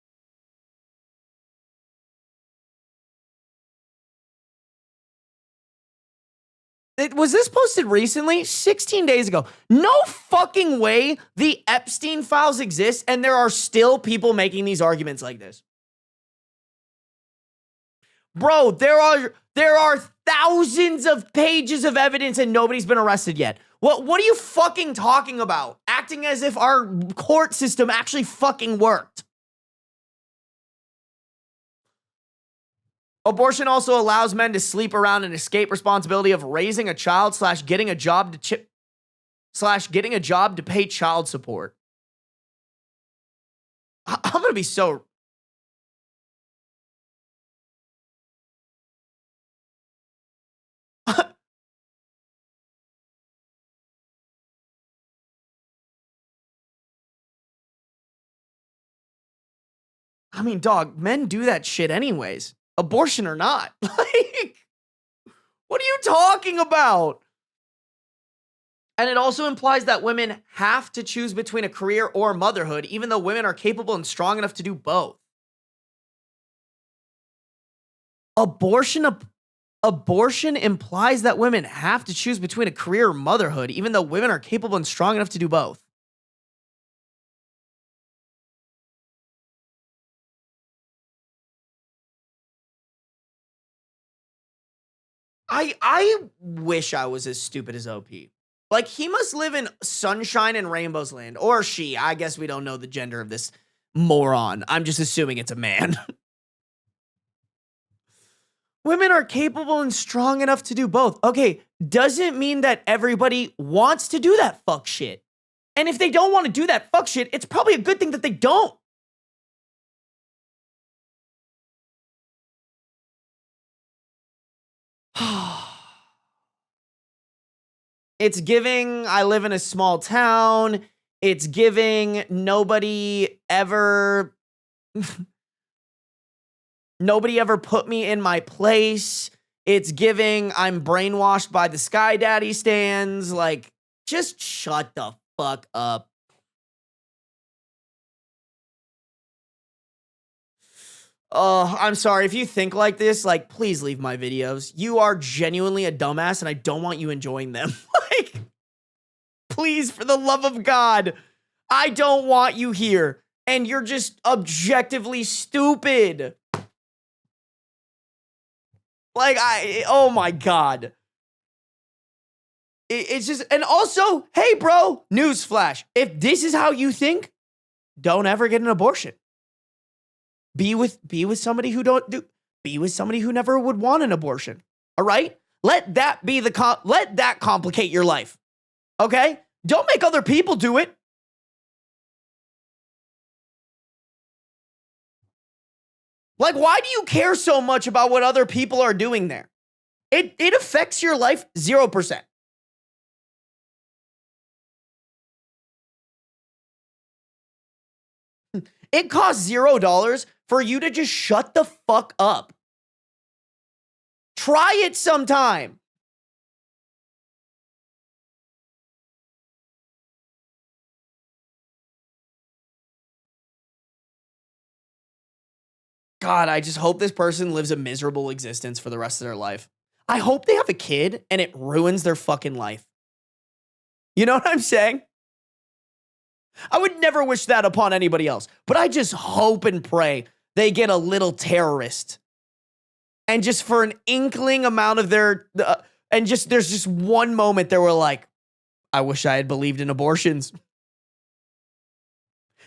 Was this posted recently? 16 days ago. No fucking way the Epstein files exist and there are still people making these arguments like this. Bro, there are thousands of pages of evidence and nobody's been arrested yet. What are you fucking talking about? Acting as if our court system actually fucking worked. Abortion also allows men to sleep around and escape responsibility of raising a child / getting a job to pay child support. I'm going to be so... I mean, dog, men do that shit anyways. Abortion or not. Like, what are you talking about? And it also implies that women have to choose between a career or motherhood, even though women are capable and strong enough to do both. Abortion implies that women have to choose between a career or motherhood, even though women are capable and strong enough to do both. I wish I was as stupid as OP. Like, he must live in sunshine and rainbows land. Or she. I guess we don't know the gender of this moron. I'm just assuming it's a man. Women are capable and strong enough to do both. Okay, doesn't mean that everybody wants to do that fuck shit. And if they don't want to do that fuck shit, it's probably a good thing that they don't. It's giving, I live in a small town. It's giving, nobody ever put me in my place. It's giving, I'm brainwashed by the Sky Daddy stands. Like, just shut the fuck up. I'm sorry. If you think like this, like, please leave my videos. You are genuinely a dumbass and I don't want you enjoying them. Like, please, for the love of God, I don't want you here. And you're just objectively stupid. Like, oh my God. It's just, and also, hey bro, newsflash. If this is how you think, don't ever get an abortion. Be with somebody who be with somebody who never would want an abortion. All right? Let that be let that complicate your life. Okay? Don't make other people do it. Like, why do you care so much about what other people are doing there? It affects your life 0%. It costs $0 for you to just shut the fuck up. Try it sometime. God, I just hope this person lives a miserable existence for the rest of their life. I hope they have a kid and it ruins their fucking life. You know what I'm saying? I would never wish that upon anybody else, but I just hope and pray they get a little terrorist. And just for an inkling amount of their, there's just one moment they were like, I wish I had believed in abortions.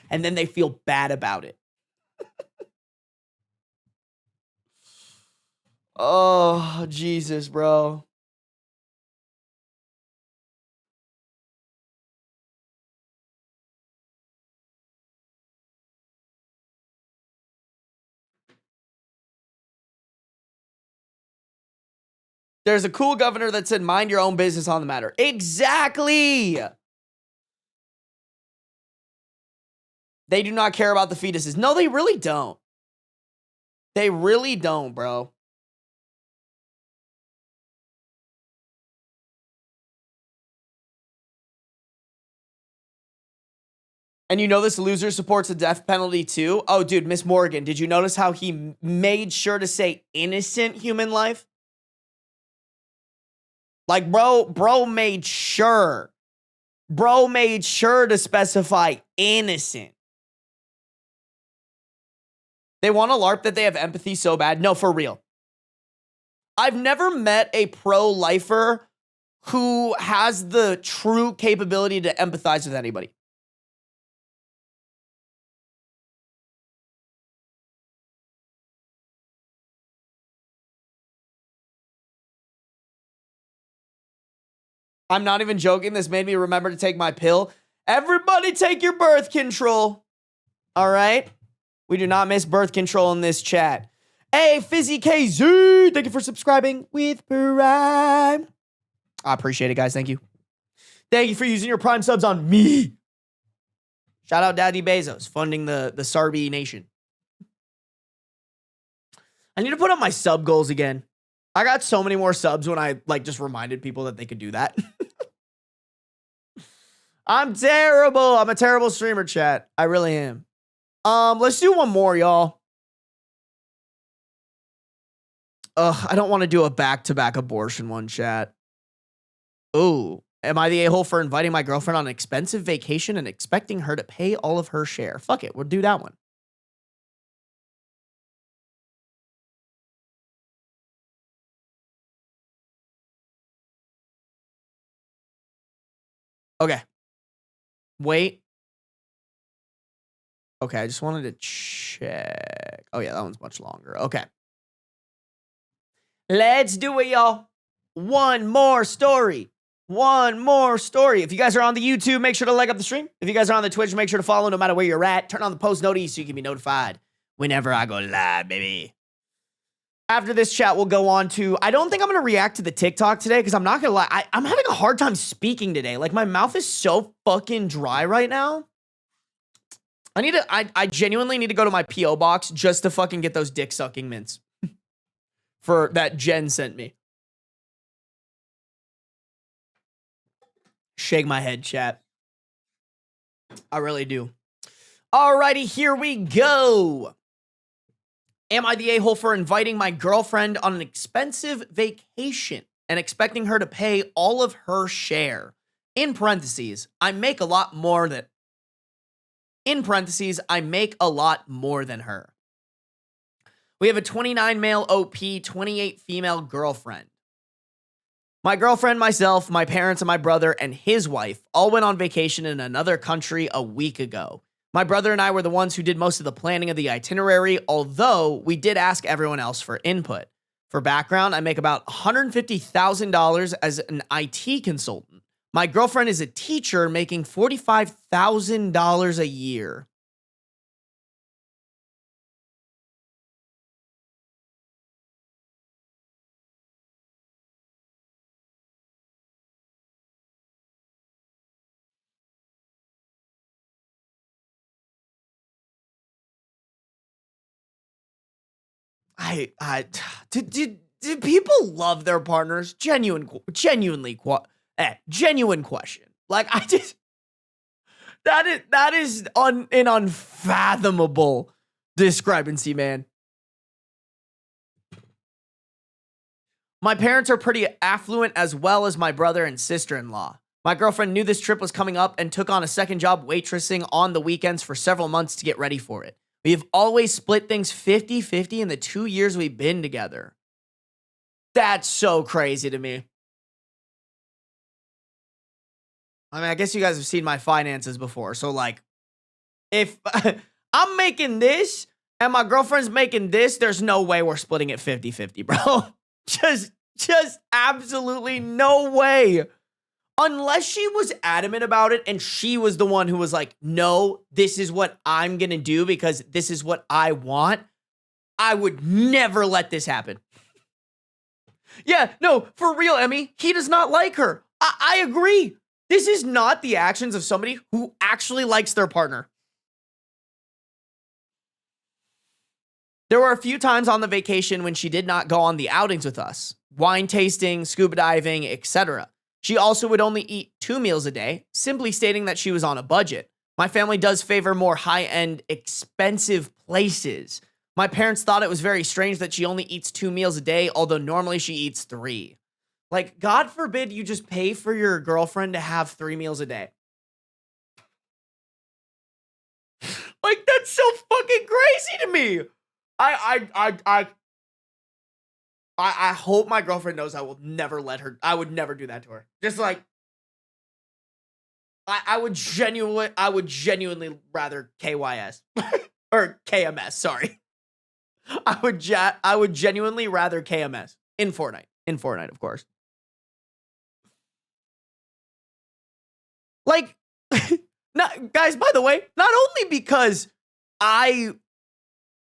And then they feel bad about it. Oh, Jesus, bro. There's a cool governor that said, mind your own business on the matter. Exactly. They do not care about the fetuses. No, they really don't. They really don't, bro. And you know this loser supports the death penalty too? Oh, dude, Miss Morgan, did you notice how he made sure to say innocent human life? Like, bro made sure. Bro made sure to specify innocent. They want to LARP that they have empathy so bad. No, for real. I've never met a pro-lifer who has the true capability to empathize with anybody. I'm not even joking. This made me remember to take my pill. Everybody take your birth control. All right? We do not miss birth control in this chat. Hey, Fizzy KZ, thank you for subscribing with Prime. I appreciate it, guys. Thank you. Thank you for using your Prime subs on me. Shout out Daddy Bezos, funding the Sarby Nation. I need to put up my sub goals again. I got so many more subs when I just reminded people that they could do that. I'm terrible. I'm a terrible streamer, chat. I really am. Let's do one more, y'all. I don't want to do a back-to-back abortion one, chat. Ooh, am I the a-hole for inviting my girlfriend on an expensive vacation and expecting her to pay all of her share? Fuck it, we'll do that one. Okay. Wait. Okay, I just wanted to check. Oh, yeah, that one's much longer. Okay. Let's do it, y'all. One more story. One more story. If you guys are on the YouTube, make sure to like up the stream. If you guys are on the Twitch, make sure to follow no matter where you're at. Turn on the post notifications so you can be notified whenever I go live, baby. After this chat, we'll go on to, I don't think I'm going to react to the TikTok today because I'm not going to lie. I'm having a hard time speaking today. Like, my mouth is so fucking dry right now. I genuinely need to go to my P.O. box just to fucking get those dick sucking mints for that Jen sent me. Shake my head, chat. I really do. Alrighty, here we go. Am I the a-hole for inviting my girlfriend on an expensive vacation and expecting her to pay all of her share? In parentheses, I make a lot more than... In parentheses, I make a lot more than her. We have a 29 male OP, 28 female girlfriend. My girlfriend, myself, my parents, and my brother and his wife all went on vacation in another country a week ago. My brother and I were the ones who did most of the planning of the itinerary, although we did ask everyone else for input. For background, I make about $150,000 as an IT consultant. My girlfriend is a teacher making $45,000 a year. Do people love their partners? Genuine question. Like, that is an unfathomable discrepancy, man. My parents are pretty affluent as well as my brother and sister-in-law. My girlfriend knew this trip was coming up and took on a second job waitressing on the weekends for several months to get ready for it. We have always split things 50-50 in the 2 years we've been together. That's so crazy to me. I mean, I guess you guys have seen my finances before. So, like, if I'm making this and my girlfriend's making this, there's no way we're splitting it 50-50, bro. Just absolutely no way. Unless she was adamant about it and she was the one who was like, no, this is what I'm going to do because this is what I want, I would never let this happen. Yeah, no, for real, Emmy, he does not like her. I agree. This is not the actions of somebody who actually likes their partner. There were a few times on the vacation when she did not go on the outings with us. Wine tasting, scuba diving, etc. She also would only eat 2 meals a day, simply stating that she was on a budget. My family does favor more high-end, expensive places. My parents thought it was very strange that she only eats 2 meals a day, although normally she eats 3. Like, God forbid you just pay for your girlfriend to have 3 meals a day. Like, that's so fucking crazy to me. I hope my girlfriend knows I will never let her. I would never do that to her. Just like, I would genuinely rather KYS or KMS. Sorry, I would genuinely rather KMS in Fortnite. In Fortnite, of course. Like, not, guys. By the way, not only because I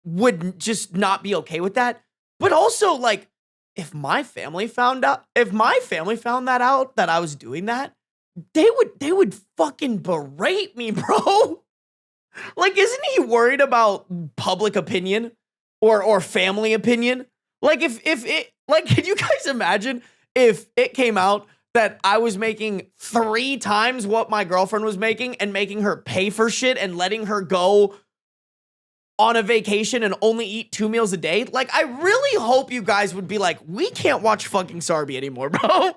would just not be okay with that, but also like, if my family found that out that I was doing that, they would fucking berate me, bro. Like, isn't he worried about public opinion or family opinion? Like, if it, like, can you guys imagine if it came out that I was making 3 times what my girlfriend was making and making her pay for shit and letting her go on a vacation and only eat 2 meals a day? Like, I really hope you guys would be like, we can't watch fucking Sarby anymore, bro.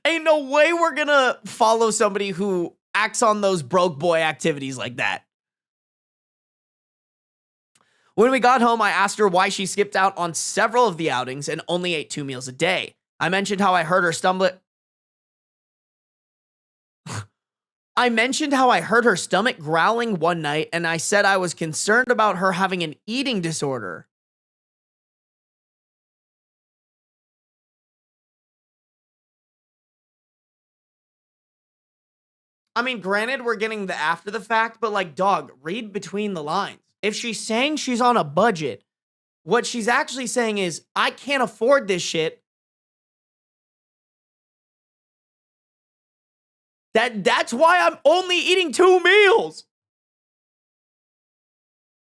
Ain't no way we're gonna follow somebody who acts on those broke boy activities like that. When we got home, I asked her why she skipped out on several of the outings and only ate 2 meals a day. I mentioned how I heard her stomach growling one night, and I said I was concerned about her having an eating disorder. I mean, granted, we're getting the after the fact, but like, dog, read between the lines. If she's saying she's on a budget, what she's actually saying is, I can't afford this shit. That's why I'm only eating 2 meals.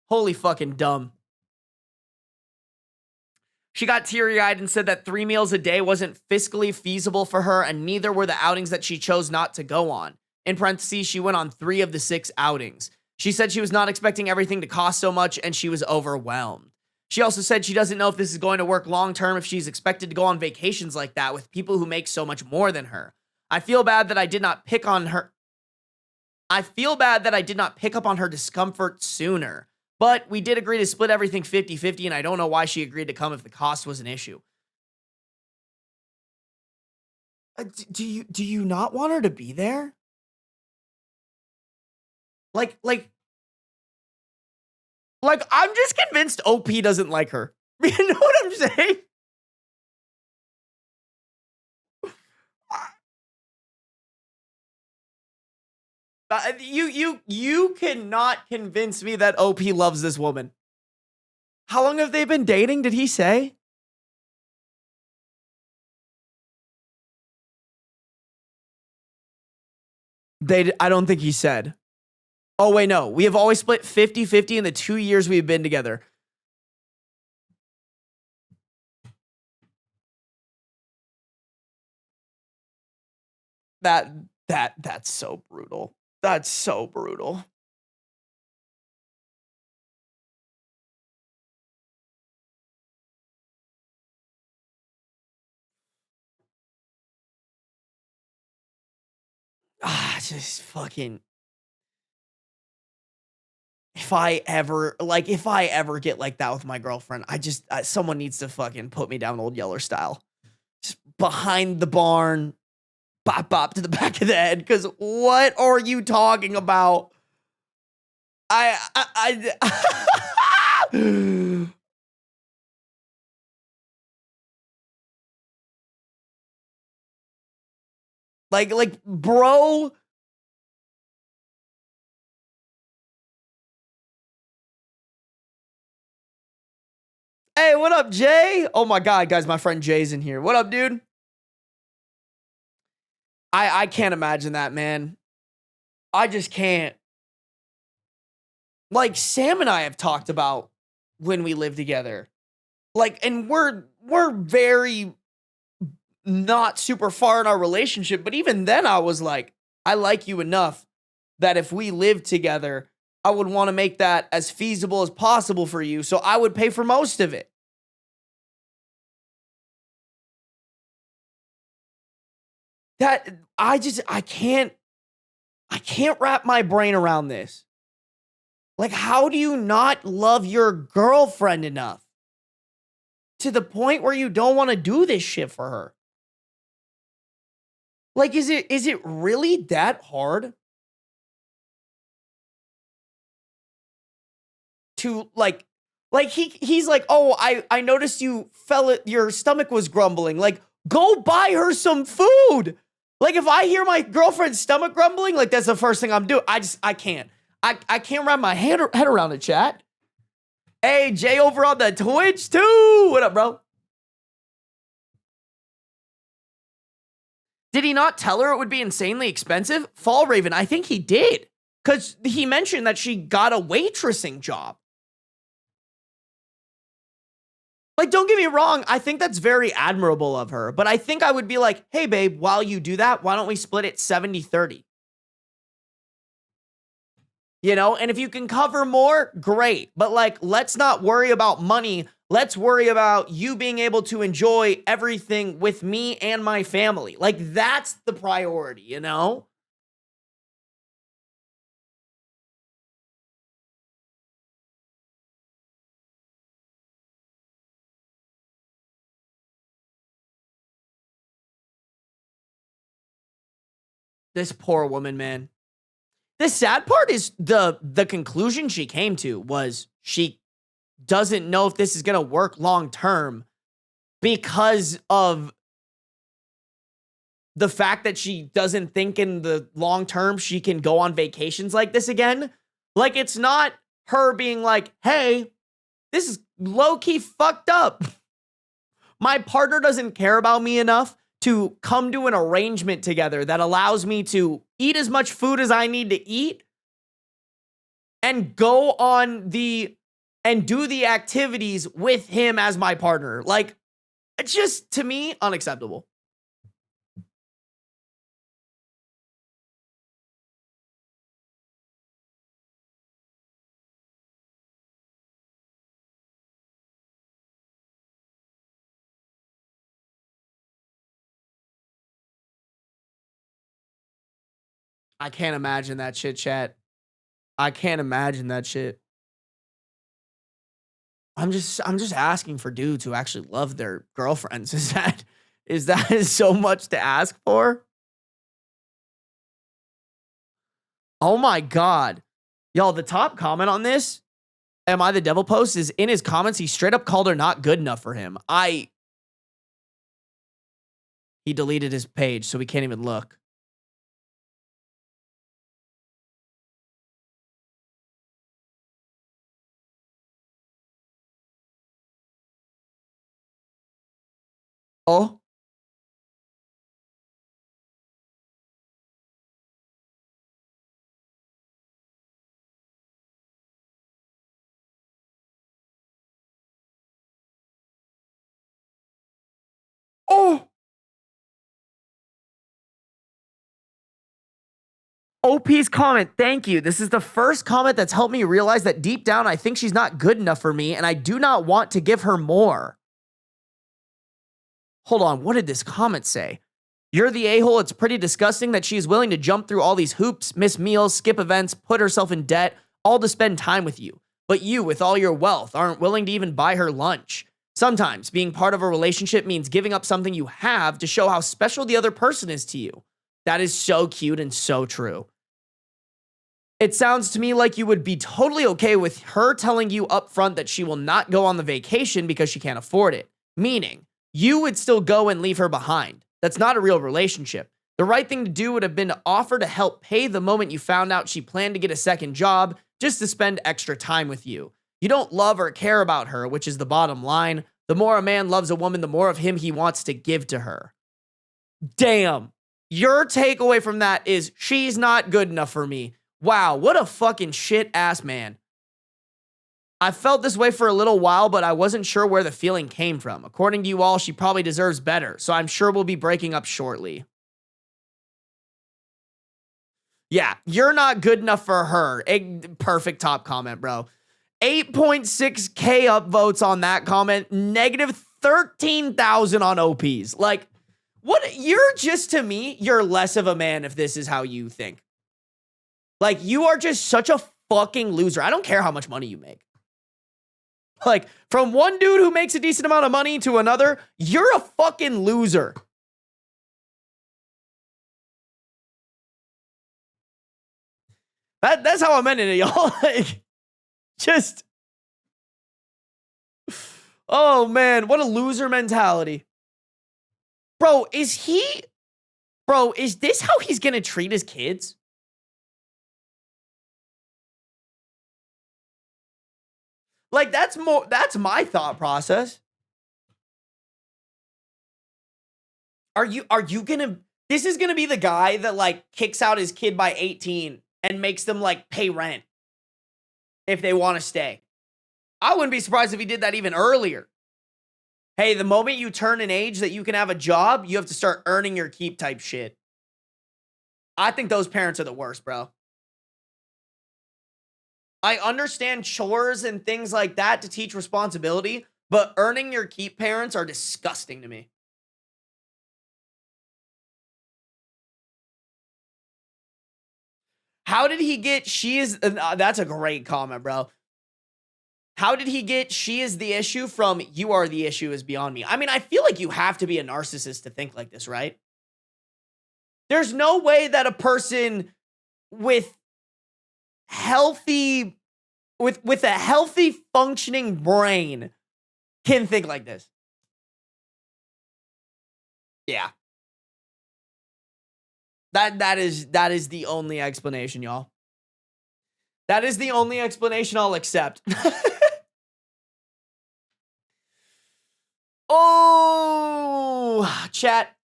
Holy fucking dumb. She got teary-eyed and said that 3 meals a day wasn't fiscally feasible for her, and neither were the outings that she chose not to go on. In parentheses, she went on 3 of the 6 outings. She said she was not expecting everything to cost so much, and she was overwhelmed. She also said she doesn't know if this is going to work long-term if she's expected to go on vacations like that with people who make so much more than her. I feel bad that I did not pick up on her discomfort sooner. But we did agree to split everything 50-50, and I don't know why she agreed to come if the cost was an issue. Do you not want her to be there? Like I'm just convinced OP doesn't like her. You know what I'm saying? You cannot convince me that OP loves this woman. How long have they been dating? Did he say? I don't think he said. Oh, wait, no. We have always split 50-50 in the 2 years we've been together. That's so brutal. That's so brutal. just fucking. If I ever get like that with my girlfriend, someone needs to fucking put me down Old Yeller style. Just behind the barn, bop bop to the back of the head. Because what are you talking about? like, bro. Hey, what up, Jay? Oh my God, guys, my friend Jay's in here. What up, dude? I can't imagine that, man. I just can't. Like, Sam and I have talked about when we live together. Like, and we're very not super far in our relationship, but even then I was like, I like you enough that if we lived together, I would want to make that as feasible as possible for you, so I would pay for most of it. That I can't wrap my brain around this. Like, how do you not love your girlfriend enough to the point where you don't want to do this shit for her? Like, is it really that hard to he's like, "Oh, I noticed you your stomach was grumbling." Like, go buy her some food. Like, if I hear my girlfriend's stomach grumbling, like, that's the first thing I'm doing. I can't. I can't wrap my head around it, chat. Hey, Jay over on the Twitch too. What up, bro? Did he not tell her it would be insanely expensive? Fall Raven, I think he did. Because he mentioned that she got a waitressing job. Like, don't get me wrong. I think that's very admirable of her. But I think I would be like, hey, babe, while you do that, why don't we split it 70-30? You know, and if you can cover more, great. But like, let's not worry about money. Let's worry about you being able to enjoy everything with me and my family. Like, that's the priority, you know? This poor woman, man. The sad part is the conclusion she came to was she doesn't know if this is going to work long term because of the fact that she doesn't think in the long term she can go on vacations like this again. Like, it's not her being like, hey, this is low-key fucked up. My partner doesn't care about me enough to come to an arrangement together that allows me to eat as much food as I need to eat and go on and do the activities with him as my partner. Like, it's just, to me, unacceptable. I can't imagine that shit, chat. I can't imagine that shit. I'm just asking for dudes who actually love their girlfriends. Is that so much to ask for? Oh my God. Y'all, the top comment on this, Am I the Devil post, is in his comments, he straight up called her not good enough for him. He deleted his page, so we can't even look. Oh. Oh. OP's comment, thank you. This is the first comment that's helped me realize that deep down, I think she's not good enough for me, and I do not want to give her more. Hold on, what did this comment say? You're the a-hole. It's pretty disgusting that she's willing to jump through all these hoops, miss meals, skip events, put herself in debt, all to spend time with you. But you, with all your wealth, aren't willing to even buy her lunch. Sometimes being part of a relationship means giving up something you have to show how special the other person is to you. That is so cute and so true. It sounds to me like you would be totally okay with her telling you up front that she will not go on the vacation because she can't afford it. Meaning, you would still go and leave her behind. That's not a real relationship. The right thing to do would have been to offer to help pay the moment you found out she planned to get a second job just to spend extra time with you. You don't love or care about her, which is the bottom line. The more a man loves a woman, the more of him he wants to give to her. Damn. Your takeaway from that is she's not good enough for me. Wow, what a fucking shit ass man. I felt this way for a little while, but I wasn't sure where the feeling came from. According to you all, she probably deserves better, so I'm sure we'll be breaking up shortly. Yeah, you're not good enough for her. Perfect top comment, bro. 8.6K upvotes on that comment. Negative 13,000 on OPs. Like, what? You're just, to me, you're less of a man if this is how you think. Like, you are just such a fucking loser. I don't care how much money you make. Like, from one dude who makes a decent amount of money to another, you're a fucking loser. That's how I'm ending it, y'all. Like, just, oh man, what a loser mentality. Bro, is this how he's gonna treat his kids? Like, that's my thought process. This is gonna be the guy that, like, kicks out his kid by 18 and makes them, like, pay rent if they want to stay. I wouldn't be surprised if he did that even earlier. Hey, the moment you turn an age that you can have a job, you have to start earning your keep type shit. I think those parents are the worst, bro. I understand chores and things like that to teach responsibility, but earning your keep parents are disgusting to me. How did he get that's a great comment, bro. How did he get she is the issue from you are the issue is beyond me? I mean, I feel like you have to be a narcissist to think like this, right? There's no way that a person with with a healthy functioning brain can think like this. Yeah. That is the only explanation, y'all. That is the only explanation I'll accept. Oh, chat.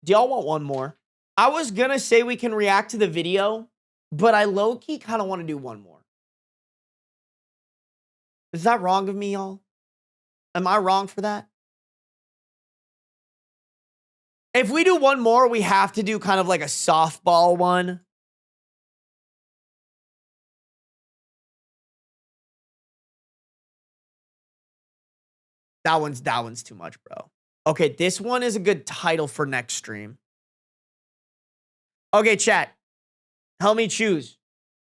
Do y'all want one more? I was gonna say we can react to the video, but I low-key kind of want to do one more. Is that wrong of me, y'all? Am I wrong for that? If we do one more, we have to do kind of like a softball one. That one's too much, bro. Okay, this one is a good title for next stream. Okay, chat. Help me choose.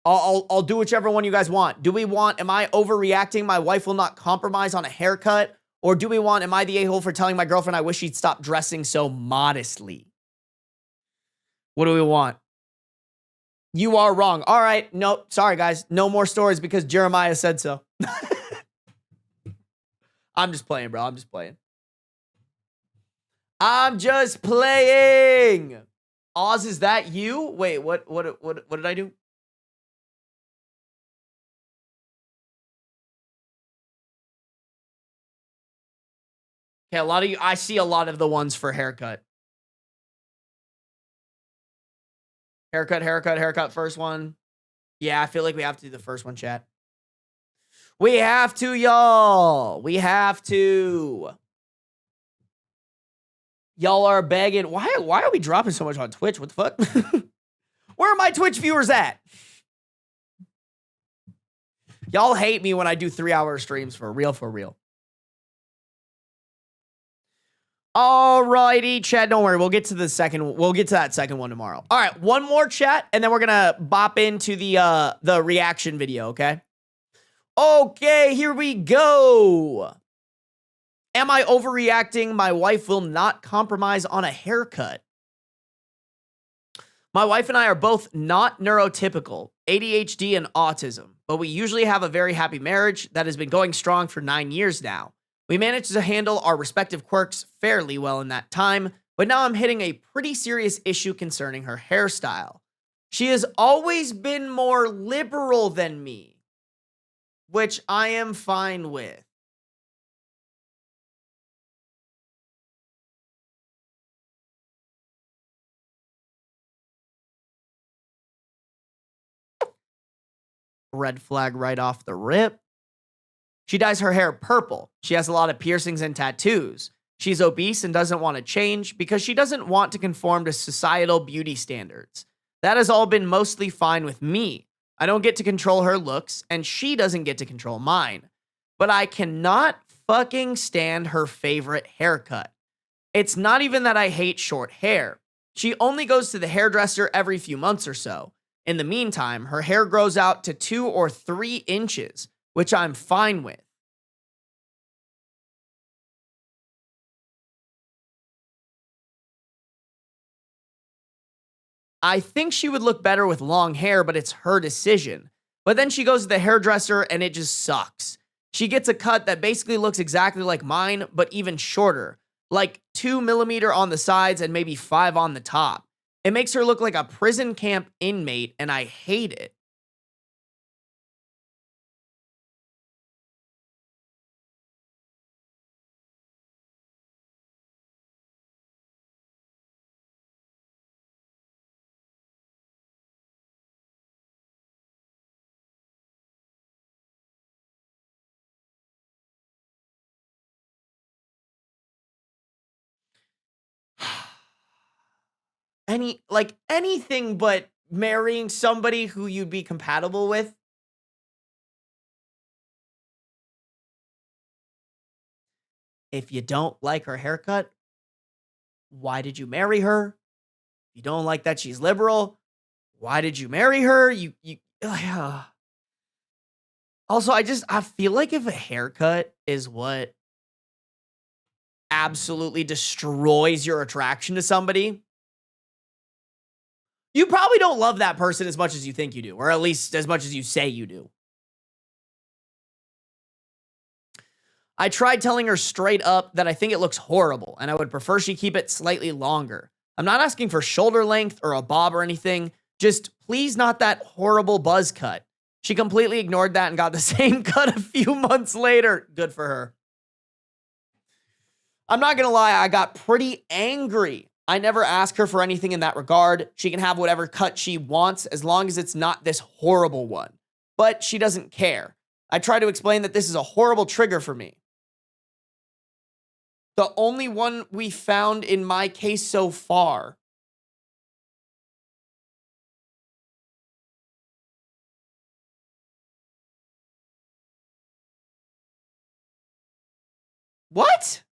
I'll do whichever one you guys want. Do we want, am I overreacting? My wife will not compromise on a haircut. Or do we want, am I the a-hole for telling my girlfriend I wish she'd stop dressing so modestly? What do we want? You are wrong. All right. Nope. Sorry, guys. No more stories because Jeremiah said so. I'm just playing, bro. I'm just playing. I'm just playing. Oz, is that you? Wait, what did I do? Okay, a lot of you, I see a lot of the ones for haircut. Haircut, first one. Yeah, I feel like we have to do the first one, chat. We have to, y'all. We have to. Y'all are begging. Why are we dropping so much on Twitch? What the fuck? Where are my Twitch viewers at? Y'all hate me when I do 3-hour streams for real, for real. Alrighty, chat. Don't worry. We'll get to the second. We'll get to that second one tomorrow. All right, one more chat, and then we're gonna bop into the reaction video. Okay. Okay, here we go. Am I overreacting? My wife will not compromise on a haircut. My wife and I are both not neurotypical, ADHD and autism, but we usually have a very happy marriage that has been going strong for 9 years now. We managed to handle our respective quirks fairly well in that time, but now I'm hitting a pretty serious issue concerning her hairstyle. She has always been more liberal than me, which I am fine with. Red flag right off the rip. She dyes her hair purple. She has a lot of piercings and tattoos. She's obese and doesn't want to change because she doesn't want to conform to societal beauty standards. That has all been mostly fine with me. I don't get to control her looks, and she doesn't get to control mine. But I cannot fucking stand her favorite haircut. It's not even that I hate short hair. She only goes to the hairdresser every few months or so. In the meantime, her hair grows out to 2 or 3 inches, which I'm fine with. I think she would look better with long hair, but it's her decision. But then she goes to the hairdresser and it just sucks. She gets a cut that basically looks exactly like mine, but even shorter, like 2 millimeter on the sides and maybe 5 on the top. It makes her look like a prison camp inmate, and I hate it. Anything but marrying somebody who you'd be compatible with. If you don't like her haircut, why did you marry her? If you don't like that she's liberal, why did you marry her? Also, I feel like if a haircut is what absolutely destroys your attraction to somebody, you probably don't love that person as much as you think you do, or at least as much as you say you do. I tried telling her straight up that I think it looks horrible and I would prefer she keep it slightly longer. I'm not asking for shoulder length or a bob or anything, just please not that horrible buzz cut. She completely ignored that and got the same cut a few months later. Good for her. I'm not gonna lie, I got pretty angry. I never ask her for anything in that regard. She can have whatever cut she wants as long as it's not this horrible one. But she doesn't care. I try to explain that this is a horrible trigger for me. The only one we found in my case so far. What?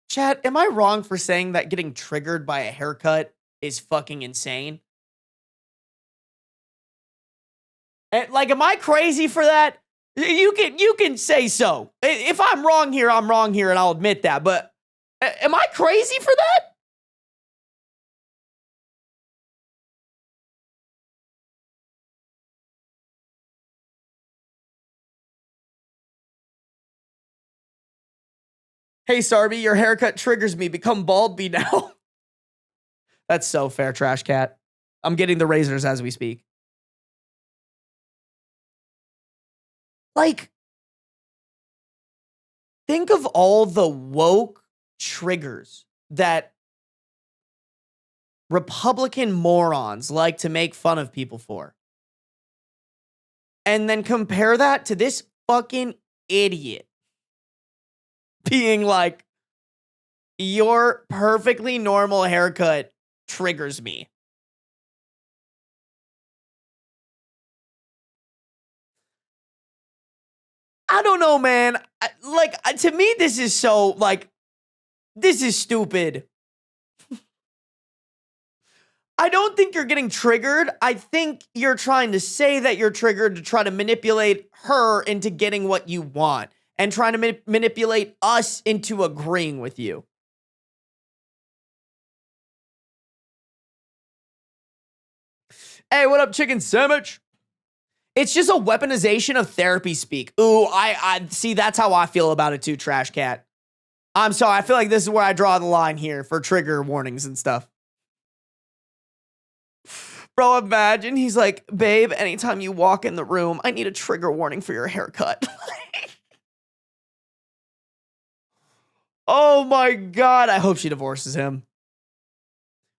Chad, am I wrong for saying that getting triggered by a haircut is fucking insane? Like, am I crazy for that? You can say so. If I'm wrong here, I'm wrong here, and I'll admit that. But am I crazy for that? Hey, Sarby, your haircut triggers me. Become Baldby now. That's so fair, Trash Cat. I'm getting the razors as we speak. Like, think of all the woke triggers that Republican morons like to make fun of people for. And then compare that to this fucking idiot being like, your perfectly normal haircut triggers me. I don't know, man. To me, this is so, like, this is stupid. I don't think you're getting triggered. I think you're trying to say that you're triggered to try to manipulate her into getting what you want and trying to manipulate us into agreeing with you. Hey, what up, chicken sandwich? It's just a weaponization of therapy speak. Ooh, I see, that's how I feel about it too, Trash Cat. I'm sorry, I feel like this is where I draw the line here for trigger warnings and stuff. Bro, imagine he's like, babe, anytime you walk in the room, I need a trigger warning for your haircut. Oh my God, I hope she divorces him.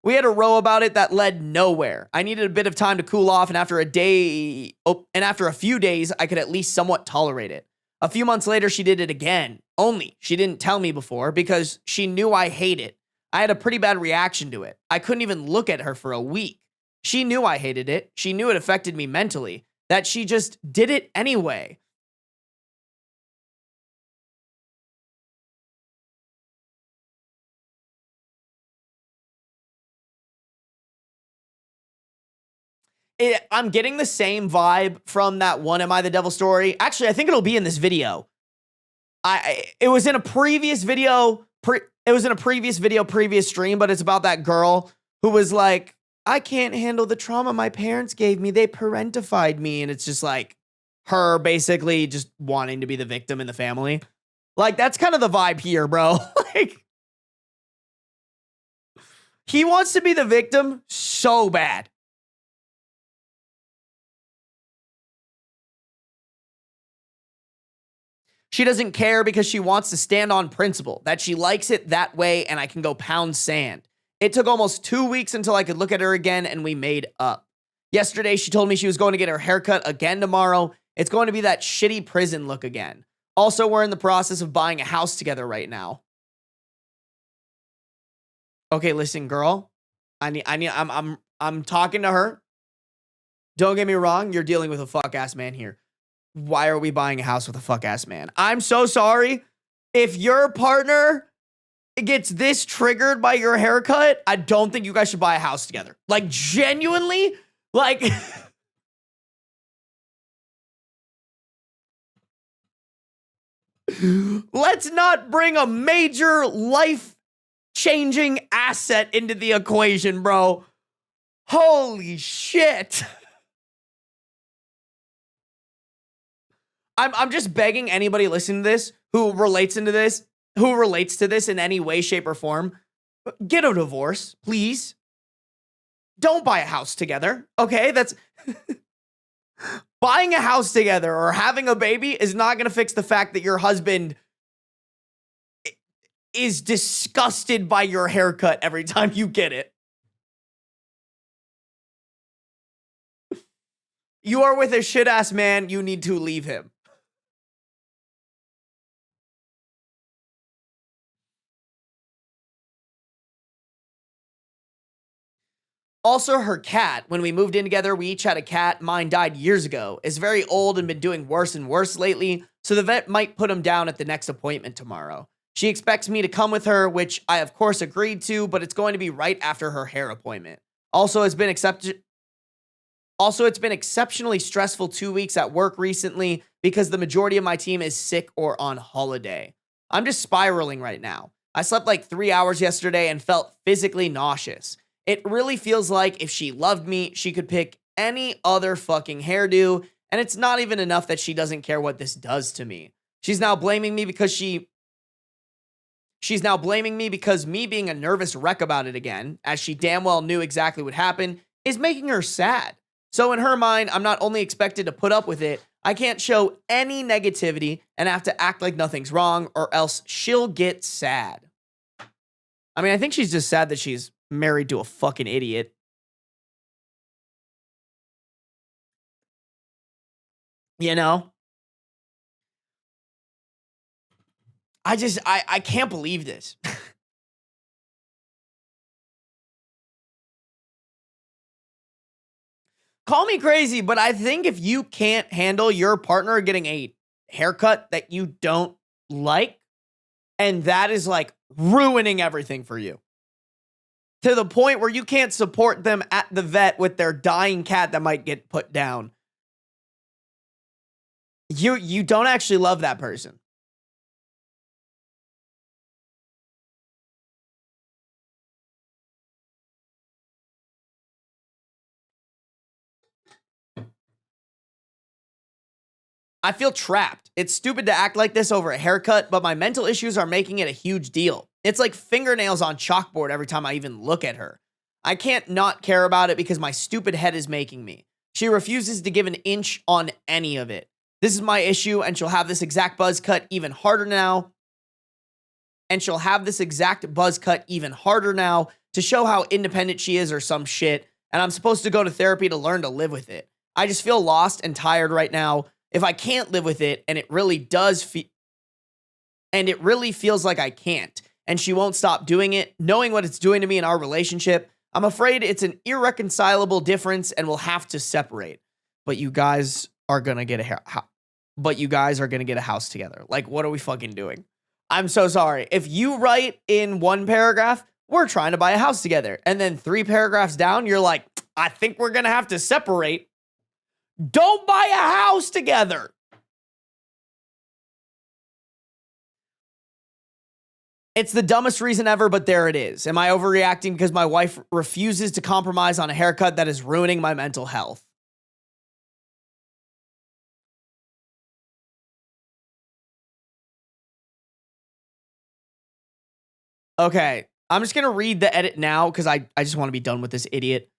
We had a row about it that led nowhere. I needed a bit of time to cool off, and after a few days, I could at least somewhat tolerate it. A few months later, she did it again. Only she didn't tell me before because she knew I hate it. I had a pretty bad reaction to it. I couldn't even look at her for a week. She knew I hated it. She knew it affected me mentally, that she just did it anyway. I'm getting the same vibe from that one Am I the Devil story. Actually, I think it'll be in this video. It was in a previous video, previous stream, but it's about that girl who was like, I can't handle the trauma my parents gave me. They parentified me. And it's just like her basically just wanting to be the victim in the family. Like, that's kind of the vibe here, bro. Like, he wants to be the victim so bad. She doesn't care because she wants to stand on principle, that she likes it that way and I can go pound sand. It took almost 2 weeks until I could look at her again and we made up. Yesterday, she told me she was going to get her haircut again tomorrow. It's going to be that shitty prison look again. Also, we're in the process of buying a house together right now. Okay, listen, girl. I'm talking to her. Don't get me wrong, you're dealing with a fuck-ass man here. Why are we buying a house with a fuck-ass man? I'm so sorry. If your partner gets this triggered by your haircut, I don't think you guys should buy a house together. Like, genuinely, like... Let's not bring a major life-changing asset into the equation, bro. Holy shit. I'm just begging anybody listening to this who relates to this in any way, shape, or form, get a divorce, please. Don't buy a house together, okay? That's buying a house together or having a baby is not going to fix the fact that your husband is disgusted by your haircut every time you get it. You are with a shit-ass man, you need to leave him. Also, her cat, when we moved in together, we each had a cat. Mine died years ago. It's very old and been doing worse and worse lately, so the vet might put him down at the next appointment tomorrow. She expects me to come with her, which I of course agreed to, but it's going to be right after her hair appointment. Also, it's been exceptionally stressful 2 weeks at work recently because the majority of my team is sick or on holiday. I'm just spiraling right now. I slept like 3 hours yesterday and felt physically nauseous. It really feels like if she loved me, she could pick any other fucking hairdo, and it's not even enough that she doesn't care what this does to me. She's now blaming me because me being a nervous wreck about it again, as she damn well knew exactly what happened, is making her sad. So in her mind, I'm not only expected to put up with it, I can't show any negativity and have to act like nothing's wrong or else she'll get sad. I mean, I think she's just sad that she's married to a fucking idiot. You know? I can't believe this. Call me crazy, but I think if you can't handle your partner getting a haircut that you don't like, and that is like ruining everything for you. To the point where you can't support them at the vet with their dying cat that might get put down. You don't actually love that person. I feel trapped. It's stupid to act like this over a haircut, but my mental issues are making it a huge deal. It's like fingernails on chalkboard every time I even look at her. I can't not care about it because my stupid head is making me. She refuses to give an inch on any of it. This is my issue, and she'll have this exact buzz cut even harder now. To show how independent she is or some shit, and I'm supposed to go to therapy to learn to live with it. I just feel lost and tired right now. If I can't live with it, and it really feels like I can't, and she won't stop doing it, knowing what it's doing to me in our relationship, I'm afraid it's an irreconcilable difference and we'll have to separate. But you guys are gonna get a house together. Like, what are we fucking doing? I'm so sorry. If you write in one paragraph, we're trying to buy a house together, and then 3 paragraphs down, you're like, I think we're gonna have to separate. Don't buy a house together. It's the dumbest reason ever, but there it is. Am I overreacting because my wife refuses to compromise on a haircut that is ruining my mental health? Okay, I'm just going to read the edit now because I just want to be done with this idiot.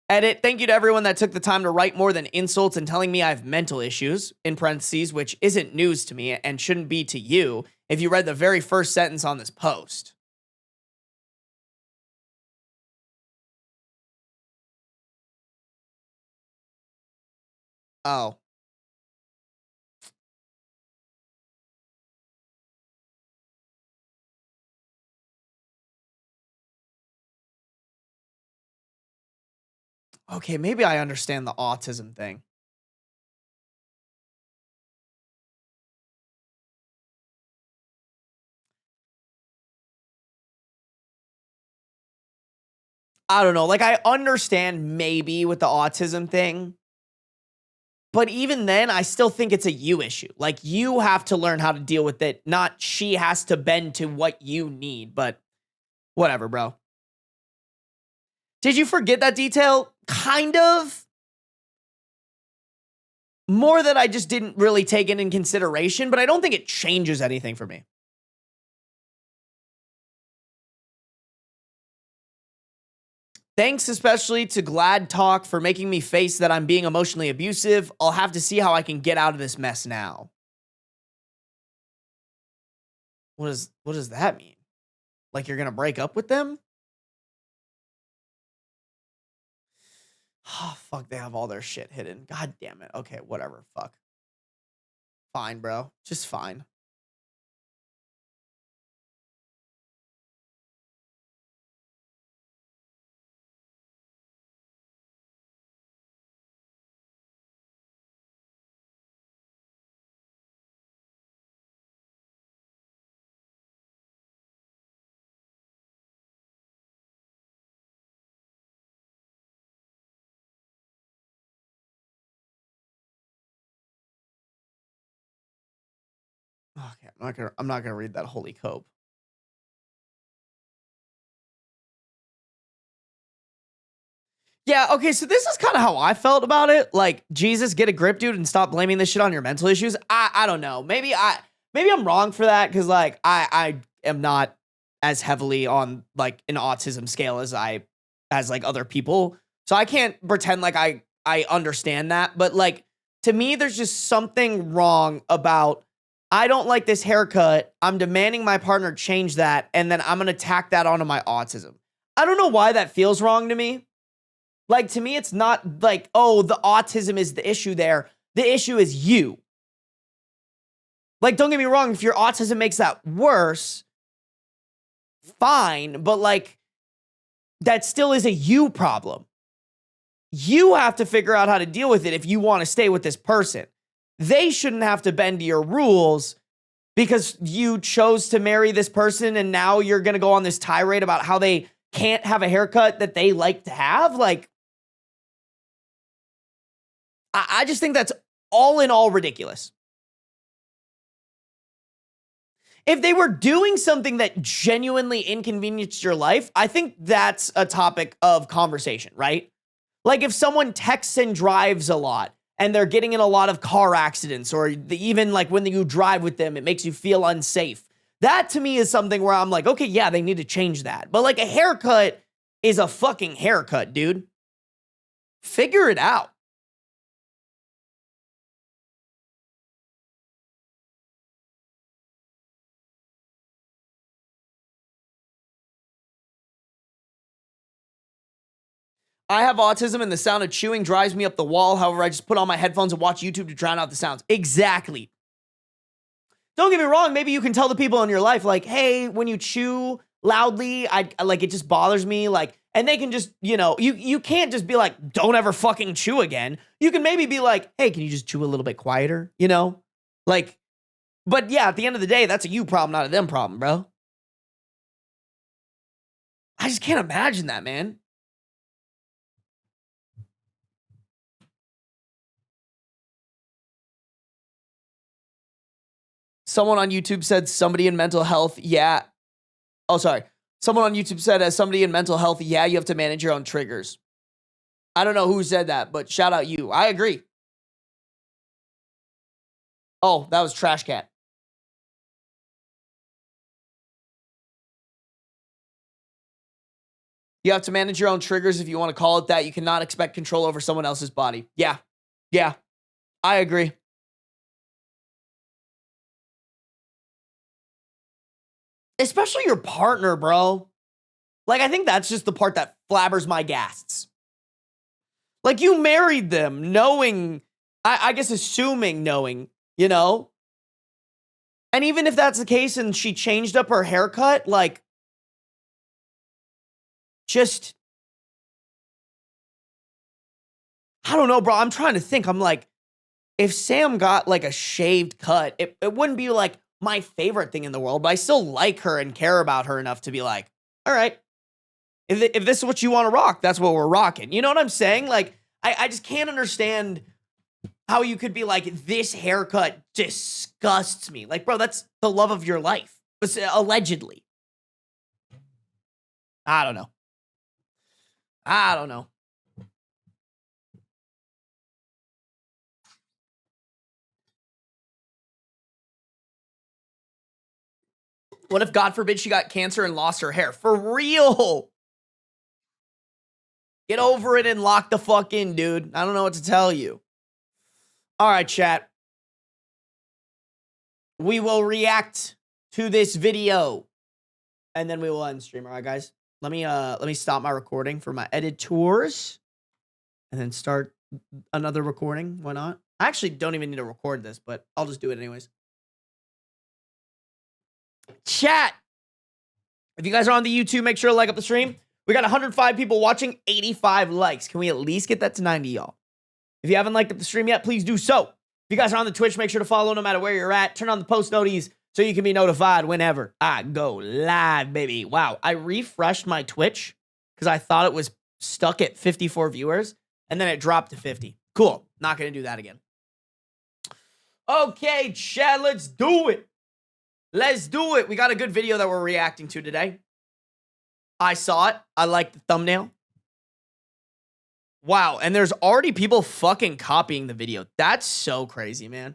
Edit, thank you to everyone that took the time to write more than insults and telling me I have mental issues, in parentheses, which isn't news to me and shouldn't be to you if you read the very first sentence on this post. Oh. Okay, maybe I understand the autism thing. I don't know. Like, I understand maybe with the autism thing, but even then, I still think it's a you issue. Like, you have to learn how to deal with it, not she has to bend to what you need, but whatever, bro. Did you forget that detail? Kind of. More that I just didn't really take it in consideration, but I don't think it changes anything for me. Thanks especially to Glad Talk for making me face that I'm being emotionally abusive. I'll have to see how I can get out of this mess now. What does that mean? Like you're going to break up with them? Oh, fuck, they have all their shit hidden. God damn it. Okay, whatever. Fuck. Fine, bro. Just fine. Okay, I'm not gonna read that holy cope. Yeah, okay, so this is kind of how I felt about it. Like, Jesus, get a grip, dude, and stop blaming this shit on your mental issues. I don't know. Maybe I'm wrong for that because like I am not as heavily on like an autism scale as like other people. So I can't pretend like I understand that. But like to me, there's just something wrong about I don't like this haircut. I'm demanding my partner change that, and then I'm gonna tack that onto my autism. I don't know why that feels wrong to me. Like, to me, it's not like, oh, the autism is the issue there. The issue is you. Like, don't get me wrong. If your autism makes that worse, fine. But, like, that still is a you problem. You have to figure out how to deal with it if you want to stay with this person. they shouldn't have to bend to your rules because you chose to marry this person and now you're going to go on this tirade about how they can't have a haircut that they like to have. Like, I just think that's all in all ridiculous. If they were doing something that genuinely inconvenienced your life, I think that's a topic of conversation, right? Like if someone texts and drives a lot and they're getting in a lot of car accidents, or even like when you drive with them, it makes you feel unsafe. That to me is something where I'm like, okay, yeah, they need to change that. But like a haircut is a fucking haircut, dude. Figure it out. I have autism and the sound of chewing drives me up the wall. However, I just put on my headphones and watch YouTube to drown out the sounds. Exactly. Don't get me wrong. Maybe you can tell the people in your life, like, hey, when you chew loudly, I like it just bothers me. Like, and they can just, you can't just be like, don't ever fucking chew again. You can maybe be like, hey, can you just chew a little bit quieter? Like, but yeah, at the end of the day, that's a you problem, not a them problem, bro. I just can't imagine that, man. Someone on YouTube said somebody in mental health, yeah. Oh, sorry. Someone on YouTube said, as somebody in mental health, yeah, you have to manage your own triggers. I don't know who said that, but shout out you. I agree. Oh, that was Trash Cat. You have to manage your own triggers if you want to call it that. You cannot expect control over someone else's body. Yeah. Yeah. I agree. Especially your partner, bro. Like, I think that's just the part that flabbers my gasps. Like, you married them knowing, I guess assuming knowing, And even if that's the case and she changed up her haircut, like, just, I don't know, bro. I'm trying to think. I'm like, if Sam got like a shaved cut, it wouldn't be like my favorite thing in the world, but I still like her and care about her enough to be like, all right, if this is what you want to rock, that's what we're rocking. You know what I'm saying? Like, I just can't understand how you could be like, this haircut disgusts me. Like, bro, that's the love of your life. Allegedly. I don't know. What if, God forbid, she got cancer and lost her hair? For real. Get over it and lock the fuck in, dude. I don't know what to tell you. All right, chat. We will react to this video and then we will end stream. All right, guys. Let me stop my recording for my editors and then start another recording. Why not? I actually don't even need to record this, but I'll just do it anyways. Chat. If you guys are on the YouTube, make sure to like up the stream. We got 105 people watching, 85 likes. Can we at least get that to 90, y'all? If you haven't liked up the stream yet, please do so. If you guys are on the Twitch, make sure to follow no matter where you're at. Turn on the post noties so you can be notified whenever I go live, baby. Wow, I refreshed my Twitch because I thought it was stuck at 54 viewers, and then it dropped to 50. Cool. Not going to do that again. Okay, chat, let's do it. Let's do it. We got a good video that we're reacting to today. I saw it. I like the thumbnail. Wow, and there's already people fucking copying the video. That's so crazy, man.